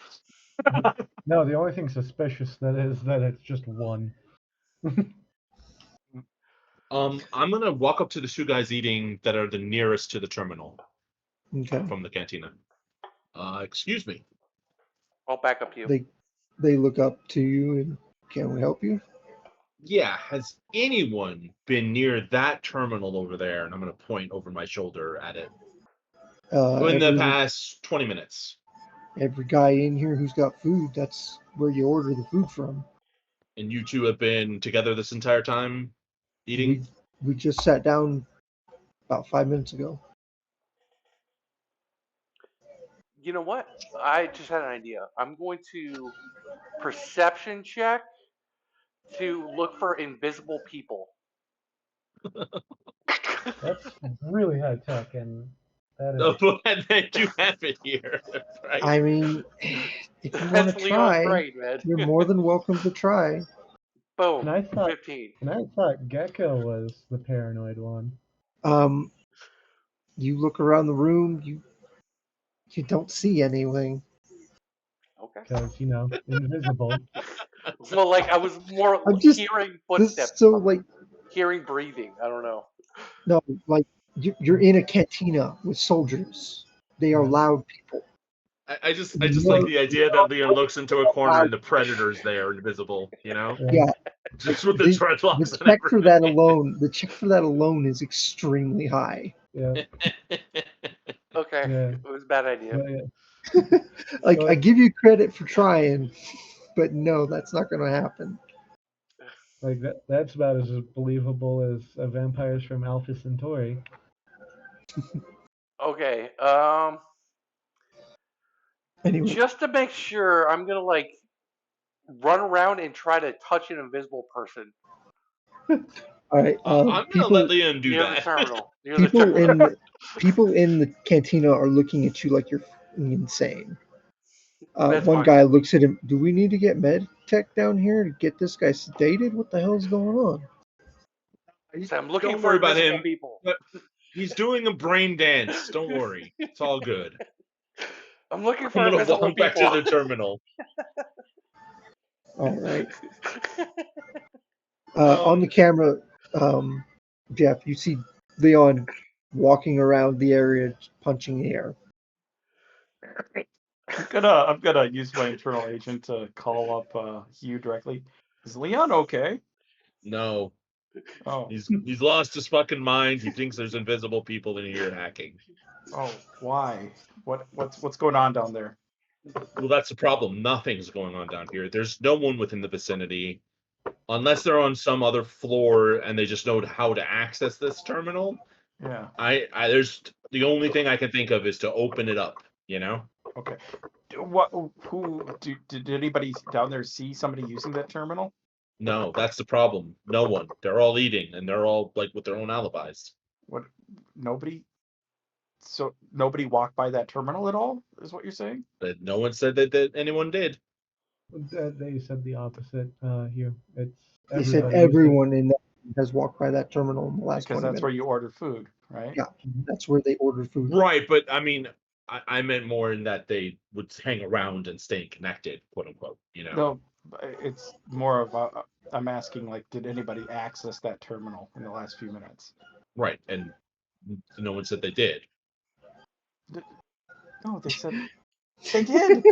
Speaker 3: No, the only thing suspicious that is that it's just one.
Speaker 5: I'm gonna walk up to the 2 guys eating that are the nearest to the terminal
Speaker 2: Okay.
Speaker 5: from the cantina. Excuse me.
Speaker 1: I'll back up to you.
Speaker 2: They look up to you and can we help you?
Speaker 5: Yeah, has anyone been near that terminal over there? And I'm gonna point over my shoulder at it. In the
Speaker 2: Everyone,
Speaker 5: past 20 minutes.
Speaker 2: Every guy in here who's got food, that's where you order the food from.
Speaker 5: And you two have been together this entire time, eating.
Speaker 2: We just sat down about 5 minutes ago.
Speaker 1: You know what? I just had an idea. I'm going to perception check to look for invisible people.
Speaker 3: That's really high tech, and that is.
Speaker 5: Oh, and then you have it here, right?
Speaker 2: I mean, if you want to
Speaker 1: That's Leon's
Speaker 2: try,
Speaker 1: brain, man.
Speaker 2: you're more than welcome to try.
Speaker 1: Boom.
Speaker 3: And I thought
Speaker 1: 15.
Speaker 3: Gecko was the paranoid one.
Speaker 2: You look around the room, you don't see anything.
Speaker 1: Okay.
Speaker 3: Because, invisible.
Speaker 1: Well, like I was more
Speaker 2: I'm just
Speaker 1: hearing
Speaker 2: this
Speaker 1: footsteps,
Speaker 2: so like
Speaker 1: hearing breathing. I don't know.
Speaker 2: no like you're in a cantina with soldiers. They are
Speaker 3: Yeah.
Speaker 2: loud people.
Speaker 5: I just
Speaker 2: You
Speaker 5: like
Speaker 2: are,
Speaker 5: the idea that Leon looks into a corner
Speaker 2: loud.
Speaker 5: and the predator's there, invisible.
Speaker 3: Yeah.
Speaker 2: Yeah, like
Speaker 5: Just with the
Speaker 2: the
Speaker 5: dreadlocks and
Speaker 2: check for that
Speaker 5: everything.
Speaker 2: alone. The check for that alone is extremely high.
Speaker 3: Yeah.
Speaker 1: Okay,
Speaker 3: Yeah.
Speaker 1: it was a bad idea.
Speaker 3: But, yeah.
Speaker 2: Like
Speaker 3: So
Speaker 2: I give you credit for trying, but no, that's not going to happen.
Speaker 3: Like that's about as believable as vampires from Alpha Centauri.
Speaker 1: Okay,
Speaker 2: Anyway,
Speaker 1: just to make sure, I'm gonna like run around and try to touch an invisible person
Speaker 2: all right.
Speaker 5: I'm gonna
Speaker 2: People
Speaker 5: let Leon do
Speaker 1: near the
Speaker 5: that.
Speaker 1: terminal. Near the
Speaker 2: people
Speaker 1: terminal.
Speaker 2: in people in the cantina are looking at you like you're fucking insane.
Speaker 1: That's
Speaker 2: One
Speaker 1: fine.
Speaker 2: guy looks at him. Do we need to get med tech down here to get this guy sedated? What the hell is going on?
Speaker 1: So I'm looking
Speaker 5: Don't
Speaker 1: for
Speaker 5: worry about
Speaker 1: invisible
Speaker 5: him.
Speaker 1: people.
Speaker 5: But he's doing a brain dance. Don't worry. It's all good.
Speaker 1: I'm looking
Speaker 5: I'm
Speaker 1: for
Speaker 5: gonna
Speaker 1: invisible
Speaker 5: walk back to
Speaker 1: people.
Speaker 5: the terminal.
Speaker 2: All right. On the camera, Jeff, you see Leon walking around the area, punching the air.
Speaker 4: I'm gonna use my internal agent to call up Hugh directly. Is Leon okay?
Speaker 5: No,
Speaker 4: Oh,
Speaker 5: he's lost his fucking mind. He thinks there's invisible people in here hacking.
Speaker 4: oh, why? What's going on down there?
Speaker 5: Well, that's the problem. Nothing's going on down here. There's no one within the vicinity. Unless they're on some other floor and they just know how to access this terminal.
Speaker 4: Yeah.
Speaker 5: I there's the only thing I can think of is to open it up,
Speaker 4: Okay. Did anybody down there see somebody using that terminal?
Speaker 5: No, that's the problem. No one. They're all eating and they're all like with their own alibis.
Speaker 4: What? Nobody. So nobody walked by that terminal at all? Is what you're saying?
Speaker 5: But no one said that anyone did.
Speaker 3: They said the opposite here. It's
Speaker 2: They said
Speaker 3: everybody.
Speaker 2: everyone in that has walked by that terminal in the last
Speaker 4: Because
Speaker 2: 20
Speaker 4: that's
Speaker 2: minutes.
Speaker 4: where you order food, right?
Speaker 2: Yeah, that's where they order food.
Speaker 5: Right, but I mean, I meant more in that they would hang around and stay connected, quote unquote.
Speaker 4: No, it's more of a. I'm asking, like, did anybody access that terminal in the last few minutes?
Speaker 5: Right, and no one said they did.
Speaker 4: No, they said they did.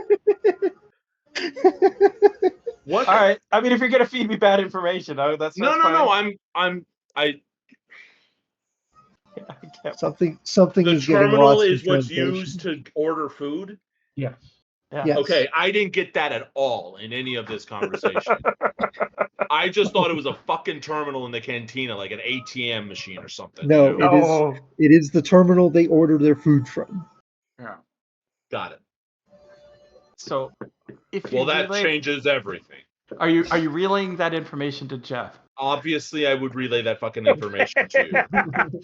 Speaker 5: What?
Speaker 4: All right. I mean, if you're gonna feed me bad information, that's
Speaker 5: No.
Speaker 4: fine.
Speaker 5: I
Speaker 4: I can't.
Speaker 2: Something
Speaker 5: the
Speaker 2: is getting
Speaker 5: terminal
Speaker 2: lost in
Speaker 5: is what's
Speaker 2: translation.
Speaker 5: used to order food.
Speaker 3: Yes.
Speaker 4: Yeah.
Speaker 2: Yes.
Speaker 5: Okay, I didn't get that at all in any of this conversation. I just thought it was a fucking terminal in the cantina, like an ATM machine or something.
Speaker 2: No,
Speaker 5: you know?
Speaker 2: it is the terminal they order their food from.
Speaker 4: Yeah.
Speaker 5: Got it.
Speaker 4: So, if you
Speaker 5: Well, that
Speaker 4: relay,
Speaker 5: changes everything.
Speaker 4: are you relaying that information to Jeff?
Speaker 5: Obviously, I would relay that fucking information to you.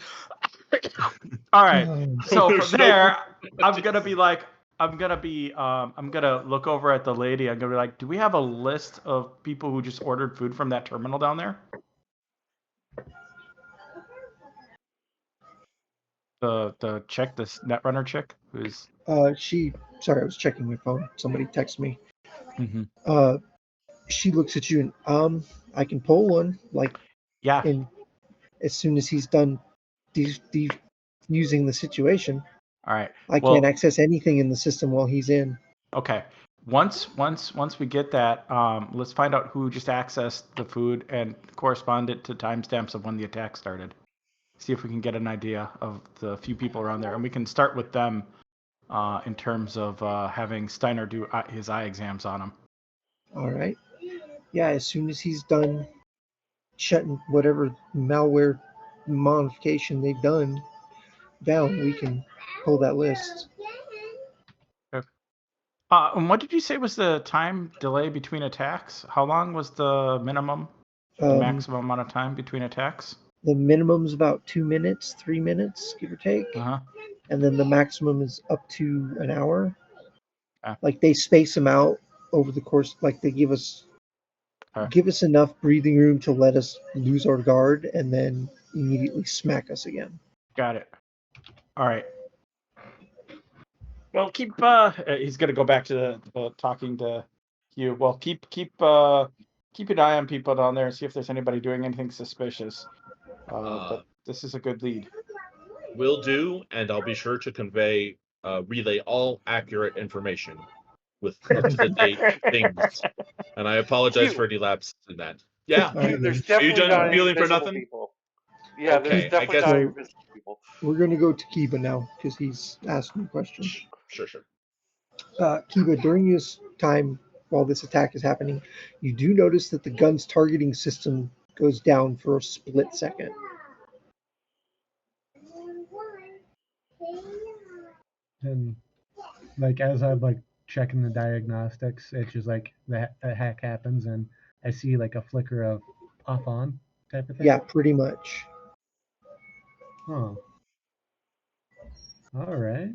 Speaker 4: All right. So
Speaker 5: There's
Speaker 4: from
Speaker 5: no-
Speaker 4: there, I'm gonna look over at the lady. I'm gonna be like, do we have a list of people who just ordered food from that terminal down there? The chick, this Netrunner chick, who's
Speaker 2: Sorry, I was checking my phone. Somebody texted me.
Speaker 4: Mhm.
Speaker 2: She looks at you and I can pull one
Speaker 4: yeah.
Speaker 2: in as soon as he's done using the situation.
Speaker 4: All right.
Speaker 2: I can't access anything in the system while he's in.
Speaker 4: Okay. Once we get that, let's find out who just accessed the food and correspond it to timestamps of when the attack started. See if we can get an idea of the few people around there, and we can start with them in terms of having Steiner do his eye exams on him.
Speaker 2: All right. Yeah, as soon as he's done shutting whatever malware modification they've done down, we can pull that list.
Speaker 4: And what did you say was the time delay between attacks? How long was the minimum, the maximum amount of time between attacks?
Speaker 2: The minimum's about 2 minutes, 3 minutes, give or take.
Speaker 4: Uh-huh.
Speaker 2: And then the maximum is up to an hour.
Speaker 4: Okay.
Speaker 2: Like they space them out over the course, like they give us enough breathing room to let us lose our guard and then immediately smack us again.
Speaker 4: Got it. All right. Well, keep. He's gonna go back to the talking to you. Well, keep an eye on people down there and see if there's anybody doing anything suspicious. But this is a good lead.
Speaker 5: Will do, and I'll be sure to relay all accurate information with up-to-the-date things. And I apologize for any lapses in that. Yeah.
Speaker 1: There's
Speaker 5: Are you
Speaker 1: definitely
Speaker 5: done
Speaker 1: not
Speaker 5: feeling for
Speaker 1: invisible
Speaker 5: nothing?
Speaker 1: people. Yeah,
Speaker 5: Okay,
Speaker 1: there's
Speaker 5: I
Speaker 1: definitely
Speaker 5: guess-
Speaker 1: not
Speaker 2: So-
Speaker 1: invisible people.
Speaker 2: We're going to go to Kiba now because he's asked me a question.
Speaker 5: Sure.
Speaker 2: Kiba, during this time while this attack is happening, you do notice that the gun's targeting system goes down for a split second.
Speaker 3: And like as I'm like checking the diagnostics, it's just like the hack happens, and I see like a flicker of off on type of thing.
Speaker 2: Yeah, pretty much.
Speaker 3: Oh. All right.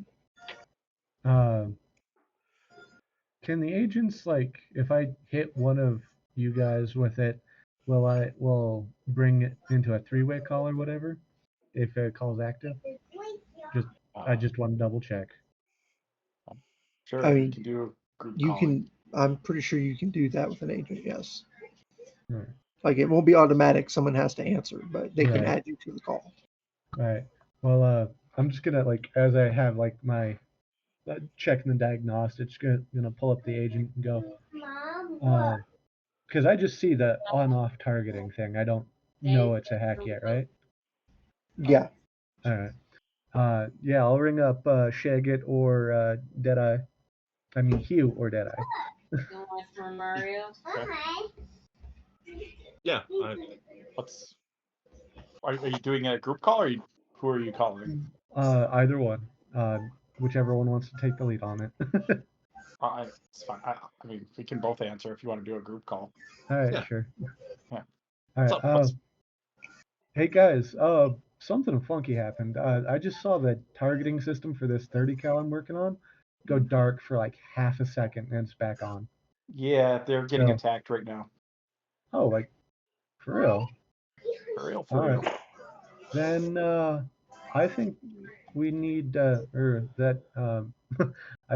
Speaker 3: Can the agents, like, if I hit one of you guys with it, will bring it into a three-way call or whatever if it calls active? I just want to double check.
Speaker 4: Sure.
Speaker 2: I
Speaker 4: you
Speaker 2: mean,
Speaker 4: can do group
Speaker 2: You
Speaker 4: calling.
Speaker 2: can. I'm pretty sure you can do that with an agent. Yes.
Speaker 3: Right.
Speaker 2: Like it won't be automatic. Someone has to answer, but they can
Speaker 3: Right.
Speaker 2: add you to the call.
Speaker 3: All right. Well, I'm just gonna, like, as I have like my checking the diagnostics, gonna pull up the agent and go, because I just see the on-off targeting thing. I don't know it's a hack yet, right?
Speaker 2: Yeah.
Speaker 3: All right. Yeah, I'll ring up Shagit or Deadeye. I mean Hugh or Deadeye.
Speaker 6: You want more Mario?
Speaker 5: Yeah.
Speaker 4: Are you doing a group call, or who are you calling?
Speaker 3: Either one. Whichever one wants to take the lead on it.
Speaker 4: It's fine. I mean, we can both answer if you want to do a group call.
Speaker 3: All right,
Speaker 5: Yeah.
Speaker 3: sure.
Speaker 4: Yeah.
Speaker 3: All
Speaker 5: What's
Speaker 3: right.
Speaker 5: up?
Speaker 3: Hey guys, something funky happened. I just saw the targeting system for this 30 cal I'm working on go dark for like half a second, and it's back on.
Speaker 4: Yeah, they're getting
Speaker 3: No.
Speaker 4: attacked right now.
Speaker 3: Oh, like for real?
Speaker 4: For real.
Speaker 3: All right. Then I think we need, I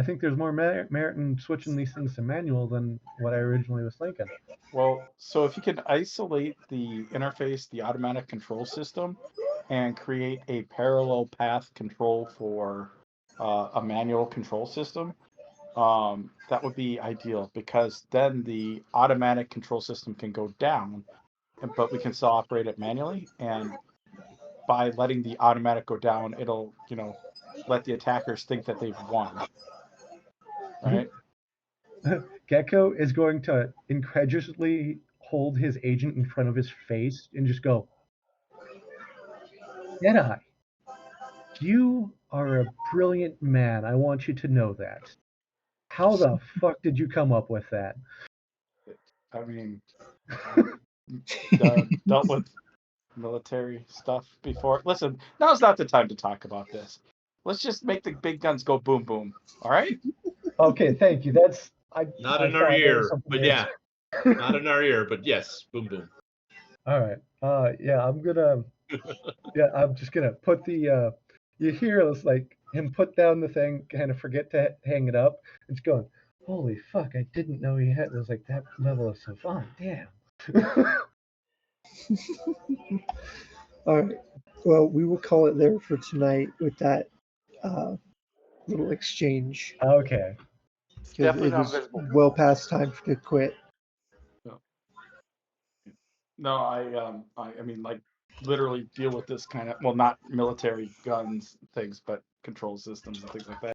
Speaker 3: think there's more merit in switching these things to manual than what I originally was thinking.
Speaker 4: Well, so if you can isolate the interface, the automatic control system, and create a parallel path control for a manual control system, that would be ideal, because then the automatic control system can go down, but we can still operate it manually. And by letting the automatic go down, it'll, let the attackers think that they've won. Right?
Speaker 3: Gecko is going to incredulously hold his agent in front of his face and just go, Deadeye, you are a brilliant man. I want you to know that. How the fuck did you come up with that?
Speaker 4: I mean, dealt with military stuff before. Listen, now's not the time to talk about this. Let's just make the big guns go boom boom. All right?
Speaker 3: Okay, thank you. That's
Speaker 5: Not
Speaker 3: I
Speaker 5: in our
Speaker 3: thought there was
Speaker 5: ear,
Speaker 3: something
Speaker 5: but
Speaker 3: there.
Speaker 5: yeah. Not in our ear, but yes. Boom, boom.
Speaker 3: All right. Yeah, I'm just gonna put the you hear us like him put down the thing, kind of forget to hang it up. It's going, holy fuck, I didn't know he had was like that level of savant. Damn.
Speaker 2: All right. Well, we will call it there for tonight with that little exchange.
Speaker 3: Okay.
Speaker 1: It's
Speaker 2: 'Cause
Speaker 1: definitely
Speaker 2: it
Speaker 1: not
Speaker 2: was
Speaker 1: visible.
Speaker 2: well past time to quit.
Speaker 4: No, I mean, like, literally deal with this kind of, well, not military guns things, but control systems and things like that.